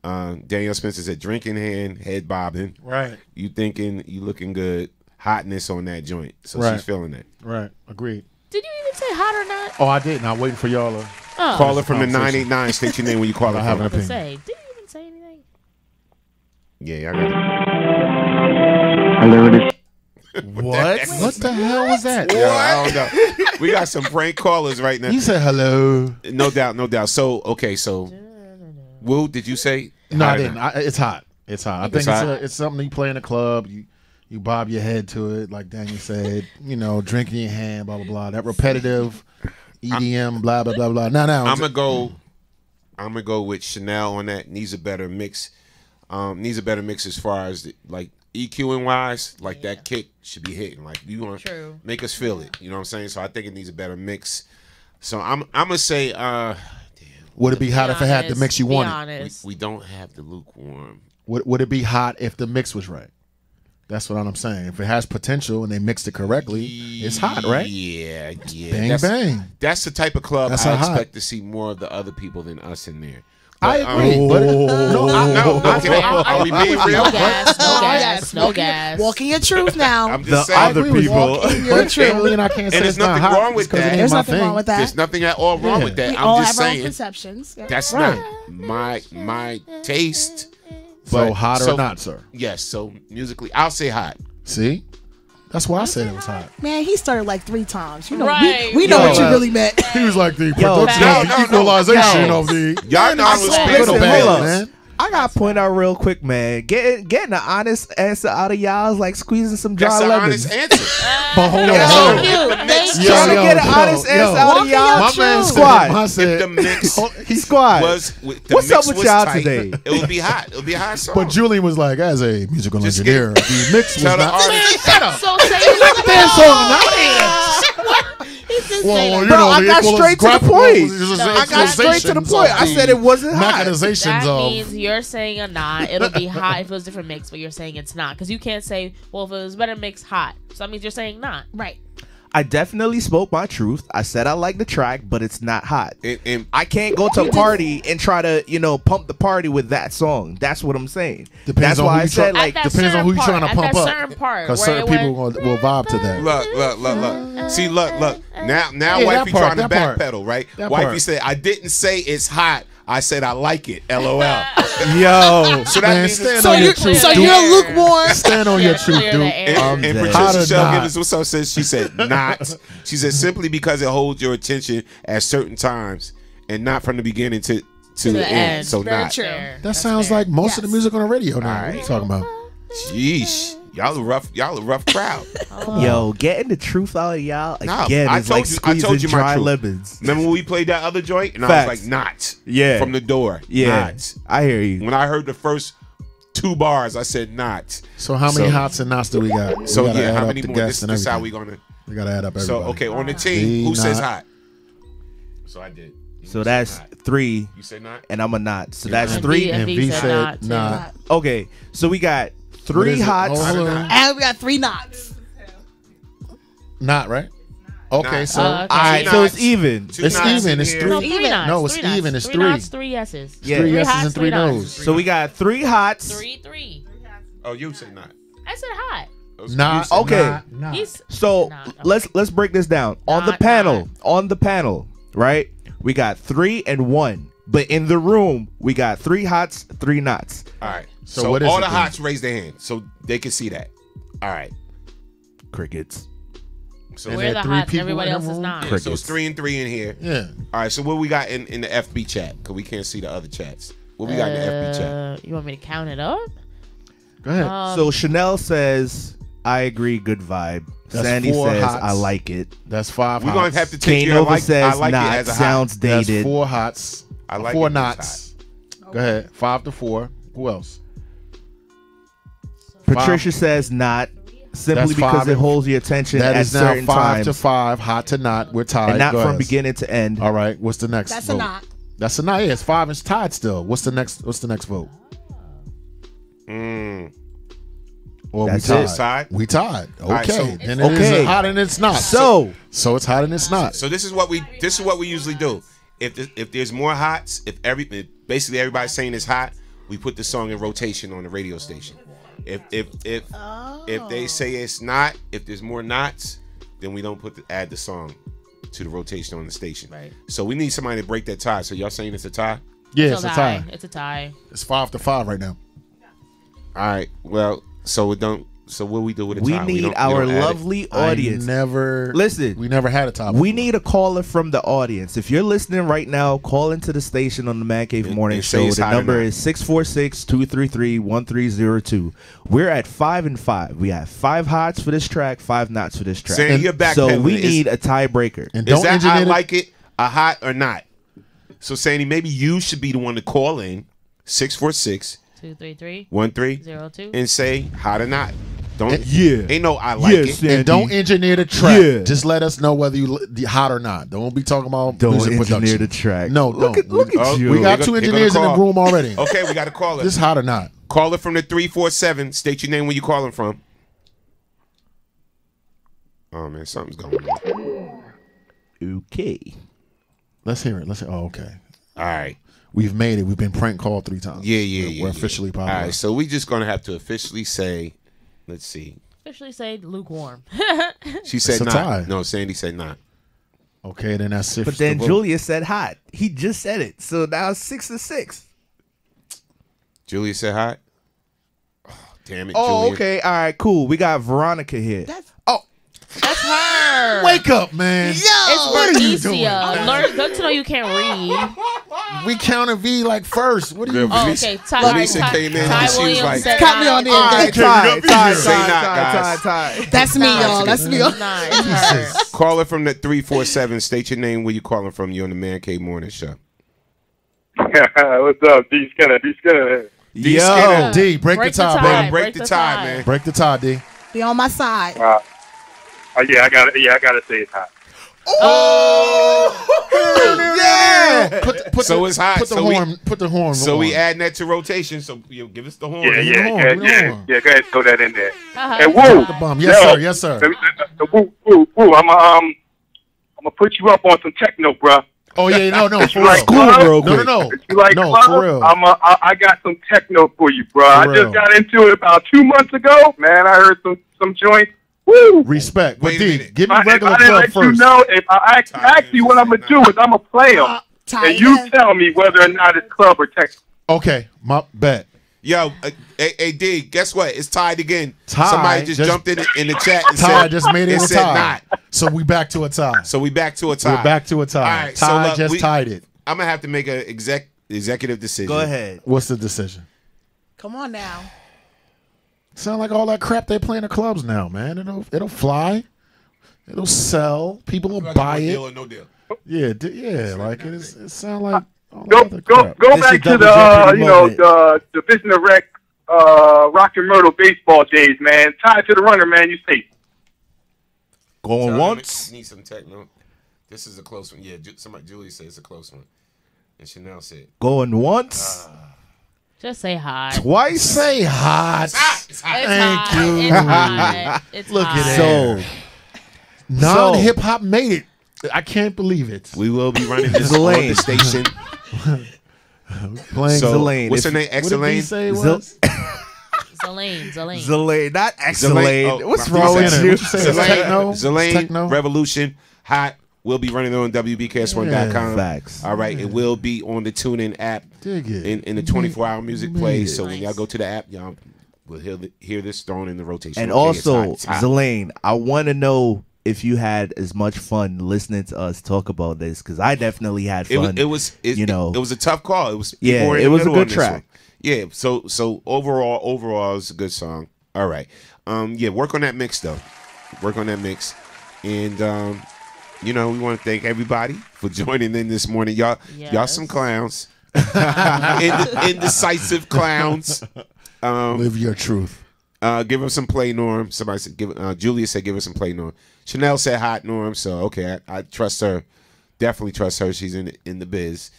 Danielle Spencer said drinking hand, head bobbing. Right. You thinking you looking good. Hotness on that joint. So she's feeling that. Right. Agreed. Did you even say hot or not? Oh, I didn't. I'm waiting for y'all to call her from the 989. State your name when you call her. I have an Did opinion. you even say anything? Yeah, I got it. What? What the hell was that? Yeah, I don't know. We got some prank callers right now. You said hello. No doubt. So, okay, so Will, did you say? No, I didn't. It's hot. It's hot. I think hot? it's something you play in a club. You bob your head to it, like Daniel said. You know, drinking your hand, blah blah blah. That repetitive EDM, blah blah blah blah. No. I'm gonna go with Chanel on that. Needs a better mix. Needs a better mix as far as like EQing wise. Like that kick should be hitting. Like you want to make us feel it. You know what I'm saying? So I think it needs a better mix. So I'm gonna say. Would it be hot if it had the mix you wanted? We don't have the lukewarm. Would it be hot if the mix was right? That's what I'm saying. If it has potential and they mixed it correctly, it's hot, right? Yeah. Bang, bang. That's the type of club That's I hot. expect to see more of the other people than us in there. I agree. But are we being real? No gas. Walking your truth now. I'm just The saying. other people. Your truth. And I can't say And there's it's not nothing hot wrong with just 'cause it that. ain't There's my nothing thing. wrong with that. There's nothing at all wrong with that. We I'm all just have our own saying perceptions. Yeah. that's Right. not my taste. So But- hot or not, sir? Yes. So musically, I'll say hot. See? That's why I said it was hot. Man, he started like 3 times. You know, Right. we know what you really meant. He was like the Yo, production no, of the no, equalization no. of the. Y'all know I was Listen, speaking Little hold bad, up. man. I gotta point out real quick, man. Getting an honest answer out of y'all is like squeezing some dry That's an lemons. honest answer. But hold Yo, on. if the mix Yo, trying to get an honest answer out of y'all. My man Squad. said, If the mix Squad. was, the What's mix up with was y'all tight, today? It would be hot. It would be a hot song. But Julian was like, as a musical Just engineer, the mix was Tell the not. artist. Shut up. So say it Dance song, not Well, Bro, I got straight to the point. I got straight to the point. I said it wasn't hot. Mechanizations That of. means you're saying a not. It'll be hot if it was a different mix, but you're saying it's not. Because you can't say, well, if it was better mix, hot. So that means you're saying not. Right. I definitely spoke my truth. I said I like the track, but it's not hot. And I can't go to a party and try to, pump the party with that song. That's what I'm saying. That's on why who I you said, try- like, depends on who you're trying to pump up. certain part. Because where certain it people will vibe to that. Look. See, look. Now Yeah, wifey that part, trying to that part. backpedal, right? That Wifey part. said, I didn't say it's hot. I said I like it. LOL. Yo. So that Man, means stand it's on your truth. So dude. you're lukewarm. Stand on your truth, clear dude. the air. I'm And dead. Hot Patricia or Shell not? Givens, what's up, says she said not. She said simply because it holds your attention at certain times and not from the beginning to the end. So Very not. true. That sounds like most of the music on the radio now. What are you Alright. talking about? Jeez. Y'all a rough crowd. Yo, getting the truth out of y'all Nah, again I is told like you- I squeezing told you my dry truth. lemons. Remember when we played that other joint? And I Facts. was like, not. Yeah. From the door. Yeah, Not. I hear you. When I heard the first 2 bars, I said not. So how many hots and nots do we got? So we gotta yeah, add how up many the more? guests This and is how everything. we gonna. We gotta add up everybody. So okay, on the team, who says not. hot? So I did. So that's 3, You say not. and I'm a not. So Yeah. that's And 3. V- And V said said not, too. not. Okay, so we got What 3 is it? hots. Hold on. And we got 3 knots. Not right. Okay, Not. so Okay. All right, Two so it's knots. even. Two it's knots even. in It's here. three. No, 3 knots. No, it's 3 knots. even. It's 3 3. knots, 3 yeses. Yeah. Three Three yeses hots, and 3 3 nots. no's. So we got 3 hots. 3. Oh, you say not. I said hot. Not You said Okay. Not. He's So Not, okay. let's break this down. On the Not, panel, right? We got 3 and 1. But in the room, we got 3 hots, 3 knots. All right. So So what is all it the then? hots raise their hand so they can see that. All right. Crickets. So, And we're there the are 3 hots. and people Everybody in else the is room? not. yeah, so it's 3 and 3 in here. Yeah. All right. So what we got in the FB chat? Because we can't see the other chats. What we got in the FB chat? You want me to count it up? Go ahead. So Chanel says, I agree, good vibe. That's Sandy 4 says, hots. I like it. That's 5 We're hots. gonna have to Kane take care Nova of says, I like not, it as a sounds hot. That's dated. 4 hots. I like 4 it as knots. Go ahead. 5 to 4. Who else? Patricia says not, simply That's because 5 it and- holds your attention That at is now certain 5 times. to 5. Hot to not. We're tied. and not Go from ahead. beginning to end. All right. What's the next? That's vote? a knot. That's a knot. Yeah, it's 5 and tied still. What's the next vote? Or That's we it. tied. We tied. Okay. right, so- Then it is hot and it's not. So it's hot and it's not. So this is what we usually do. If there's more hots, if basically everybody's saying it's hot, we put the song in rotation on the radio station. If they say it's not, if there's more knots, then we don't add the song to the rotation on the station. Right. So we need somebody to break that tie. So y'all saying it's a tie? Yeah, it's a tie. It's a tie. It's 5 to 5 right now. All right. Well, so what we do with a we tie? need don't our add it. lovely audience. We never had a top. We need a caller from the audience. If you're listening right now, call into the station on the Man Cave Morning and say Show. it's The hot or number not. is 646-233-1302. We're at 5 and 5. We have 5 hots for this track, 5 knots for this track. Saying you're so backpedaling. we Is- need a tiebreaker. And Is that I like it, a hot or not? So Sandy, maybe you should be the one to call in 646 233 13 02 and say hot or not. Don't. Yeah. Ain't no I like it. And don't engineer the track. Yeah. Just let us know whether you hot or not. Don't be talking about music engineer production. the track. No, Look don't. at you. We got 2 engineers in the room already. Okay, we got a caller. This hot or not? Caller from the 347. State your name where you calling from. Oh man, something's going on. Okay. Let's hear it. Let's hear. Oh, okay. All right. We've made it. We've been prank called 3 times. Yeah. We're officially popular. All right, so we just gonna have to officially say, let's see. Officially say lukewarm. She said It's a not. tie. No, Sandy said not. Okay, then that's it. But then Julia said hot. He just said it. So now it's 6-6. Julia said hot. Oh, damn it, Oh, Julia. okay. All right, cool. We got Veronica here. That's her. Wake up, man. It's What are you doing? Bernicia. Learn. Good to know you can't read. We counted V like first. What are you? Oh, okay. Ty came in Ty and she was Williams like, said Cut me on the end. Tie. That's me, y'all. That's me. Caller from the 347. State your name. Where you calling from? You on the Man Cave Morning Show. What's up, D Skinner? D Skinner. Yo, D, break the tie, baby. Break the tie, man. Break the tie, D. Be on my side. Yeah, I gotta say it's hot. Oh, yeah! Put So the, it's hot. Put the So we- horn. Put the horn. So we on. adding that to rotation. So give us the horn. Yeah. Go ahead, throw that in there. Uh-huh. And woo, The bomb. Yes, sir. Woo. I'm gonna put you up on some techno, bruh. Oh yeah, no, If for you real. like club, No. If you like No, club, for real. I got some techno for you, bruh. I For just real. got into it about 2 months ago. Man, I heard some joints. Woo! Respect. But Wait a D, minute. give me If regular I didn't club let you first. know, if I actually what I'm gonna do is I'm gonna play them, and you tell me whether or not it's club or techno. Okay, my bet. Yo, hey, D, guess what? It's tied again. Tie. Somebody just jumped in the chat and Ty said, just made it a said tie. not. So we back to a tie. So we back to a tie. We're back to a tie. All right, so Ty look, just tied it. I'm gonna have to make an executive decision. Go ahead. What's the decision? Come on now. Sound like all that crap they play in the clubs now, man. It'll fly. It'll sell. People will buy it. Deal or no deal. Yeah, like it sound like all Go that other crap. back to the Division of Rec Rock and Myrtle baseball days, man. Tied to the runner, man. You say Going once. Need some techno. This is a close one. Yeah, Julie said it's a close one, and Chanel said Going once. Just say hi. Twice. Say hot. it's hot. Thank you. It's hot. It's Look hot. at So that. Non-hip hop made it. I can't believe it. We will be running this on the station. Playing So, Zelaine. what's her name? What did X-Elaine? he say it was? Zelaine. Not X-Elaine. Oh, What's right. wrong with What you? you say? It's techno? Zelaine, Techno? Revolution, hot. Will be running on WBKS1.com. Yeah, facts. All right, it will be on the TuneIn app Dig it. in the 24-hour music play. Made it. So when y'all go to the app, y'all will hear this thrown in the rotation. And Okay, it's also, hot, it's hot. Zelaine, I want to know if you had as much fun listening to us talk about this, because I definitely had fun. It was a tough call. It was Yeah, people were in it the was a middle good on this track. one. Yeah, so overall it's a good song. All right. Work on that mix though. Work on that mix. And we want to thank everybody for joining in this morning. Y'all some clowns. Indecisive clowns. Live your truth. Give her some play, Norm. Somebody said, Julia said, give her some play, Norm. Chanel said, hot, Norm. So okay, I trust her. Definitely trust her. She's in the biz.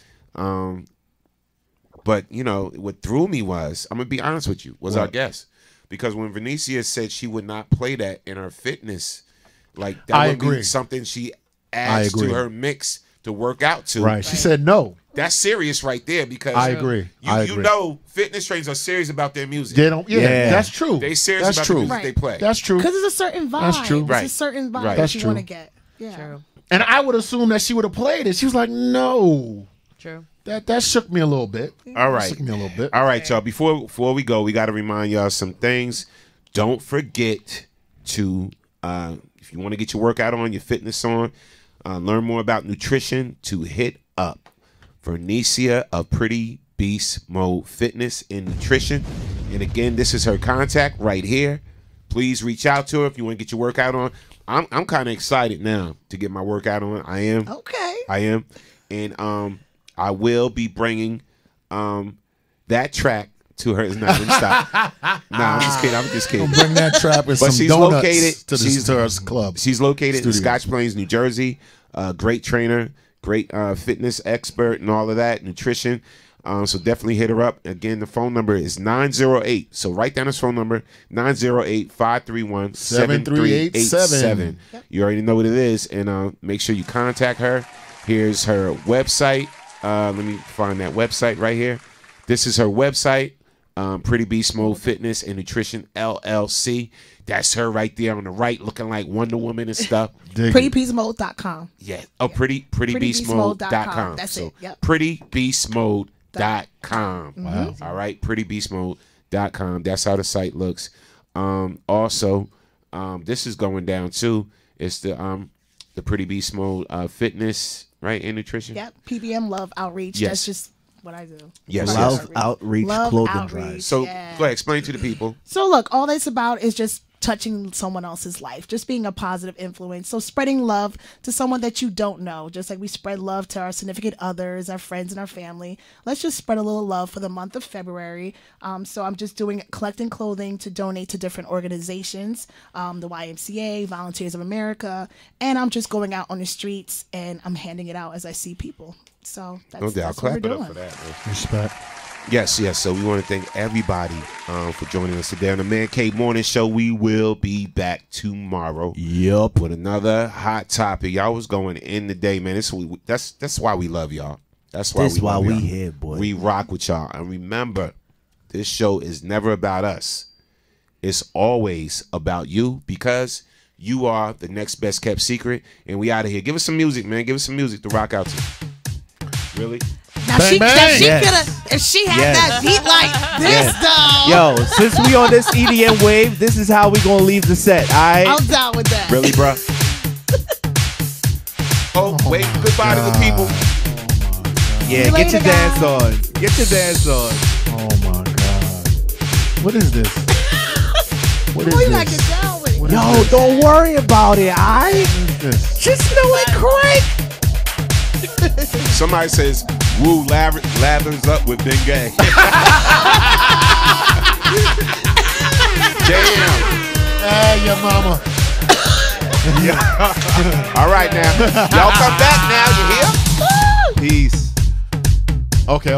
But what threw me was, I'm gonna be honest with you, was our guest, because when Venicia said she would not play that in her fitness, like that would be something she adds to her mix to work out to. Right. She said no. That's serious right there, because I agree. You know, fitness trainers are serious about their music. They don't. Yeah, that's true. They serious That's about true. the music they play. That's true. Because it's a certain vibe. That's true. It's a certain vibe Right. that That's you true. want to get. Yeah. True. And I would assume that she would have played it. She was like, no. True. That shook me a little bit. All right. Shook me a little bit. All right, y'all. Before we go, we got to remind y'all some things. Don't forget to, if you want to get your workout on, your fitness on, learn more about nutrition, to hit up Vernicia of Pretty Beast Mode Fitness and Nutrition. And again, this is her contact right here. Please reach out to her if you want to get your workout on. I'm kind of excited now to get my workout on. I am. Okay. I am. And I will be bringing that track to her. Nah, let me stop. Nah, I'm just kidding. Don't bring that trap with some donuts to the club. She's located Studios. in Scotch Plains, New Jersey. Great trainer, great fitness expert and all of that, nutrition. So definitely hit her up. Again, the phone number is 908. So write down his phone number, 908-531-7387. You already know what it is. And make sure you contact her. Here's her website. Let me find that website right here. This is her website, Pretty Beast Mode Fitness and Nutrition LLC. That's her right there on the right, looking like Wonder Woman and stuff. PrettyBeastMode.com. Yeah. Oh, prettybeastmode.com. That's it. Yep. prettybeastmode.com. Wow. All right, prettybeastmode.com. That's how the site looks. Also, this is going down too. It's the Pretty Beast Mode Fitness, right, and nutrition. Yep. PBM Love Outreach. Yes. That's just what I do. Yes. Love Outreach clothing Outreach, drive. So go ahead, explain to the people. So look, all that's about is just touching someone else's life, just being a positive influence. So spreading love to someone that you don't know, just like we spread love to our significant others, our friends, and our family. Let's just spread a little love for the month of February. So I'm just collecting clothing to donate to different organizations, the YMCA, Volunteers of America, and I'm just going out on the streets and I'm handing it out as I see people. So that's Clap what we're it doing. up for that, man. Respect. Yes. So we want to thank everybody for joining us today on the Man Cave Morning Show. We will be back tomorrow. Yep. With another hot topic. Y'all was going in the day, man. That's why we love y'all. That's why we here, boy. We rock with y'all. And remember, this show is never about us. It's always about you, because you are the next best kept secret. And we out of here. Give us some music, man. Give us some music to rock out to. Really? Now Bang, she bang. If she had that beat like this, though. Yo, since we on this EDM wave, this is how we gonna leave the set. I'm down with that. Really, bro? Wait, goodbye to the people. Yeah, get your dance on. Get your dance on. Oh my God. What is this? What is Boy, you this? gotta get down with it. Yo, don't worry about it, alright? Just know it crank. Somebody says, woo, lathers up with Big Gang. Damn. Your mama. All right, now. Y'all come back now. You hear? Peace. Okay.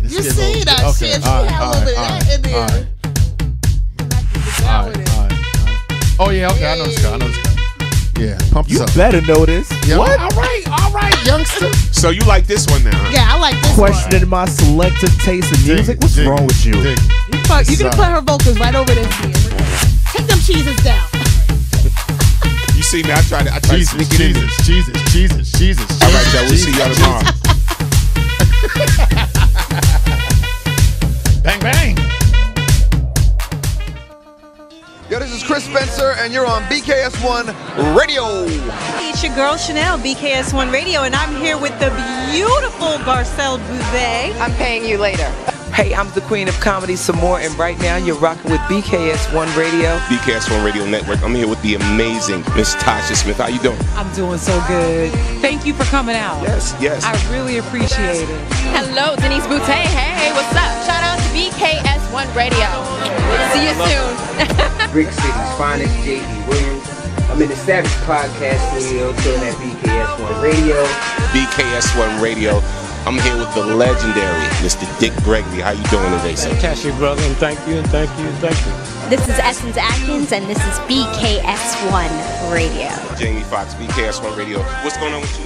This You is see getting that old. shit? She All had a little bit of that in there. All right. Oh yeah, okay. I know this guy. Yeah, pump You this up. better know this. Yeah, What? All right, youngster. So you like this one now, huh? Yeah, I like this Questioning my selective taste in music? What's wrong with you? one. You can put her vocals right over this here. Take them cheeses down. You see me? I try to sneak it in there. Jesus. All right, y'all. We'll see y'all tomorrow. Bang, bang. Yo, this is Chris Spencer, and you're on BKS1 Radio. It's your girl Chanel, BKS1 Radio, and I'm here with the beautiful Garcelle Bouvet. I'm paying you later. Hey, I'm the queen of comedy some more, and right now you're rocking with BKS1 Radio. BKS1 Radio Network. I'm here with the amazing Miss Tasha Smith. How you doing? I'm doing so good. Thank you for coming out. Yes. I really appreciate it. Hello, Denise Boutte. Hey, what's up? Shout out to BKS1 Radio. See you soon. Brick City's finest, J.D. Williams. I'm in the Savage Podcast Studio, chilling at BKS1 Radio. BKS1 Radio. I'm here with the legendary Mr. Dick Gregory. How you doing today, sir? Fantastic, brother, and thank you. This is Essence Atkins, and this is BKS1 Radio. Jamie Foxx, BKS1 Radio. What's going on with you?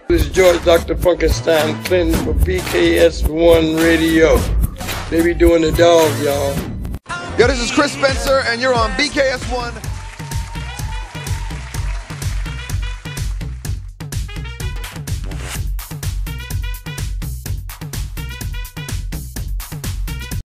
This is George Dr. Funkenstein Clinton for BKS1 Radio. They be doing the dog, y'all. Yo, this is Chris Spencer, and you're on BKS1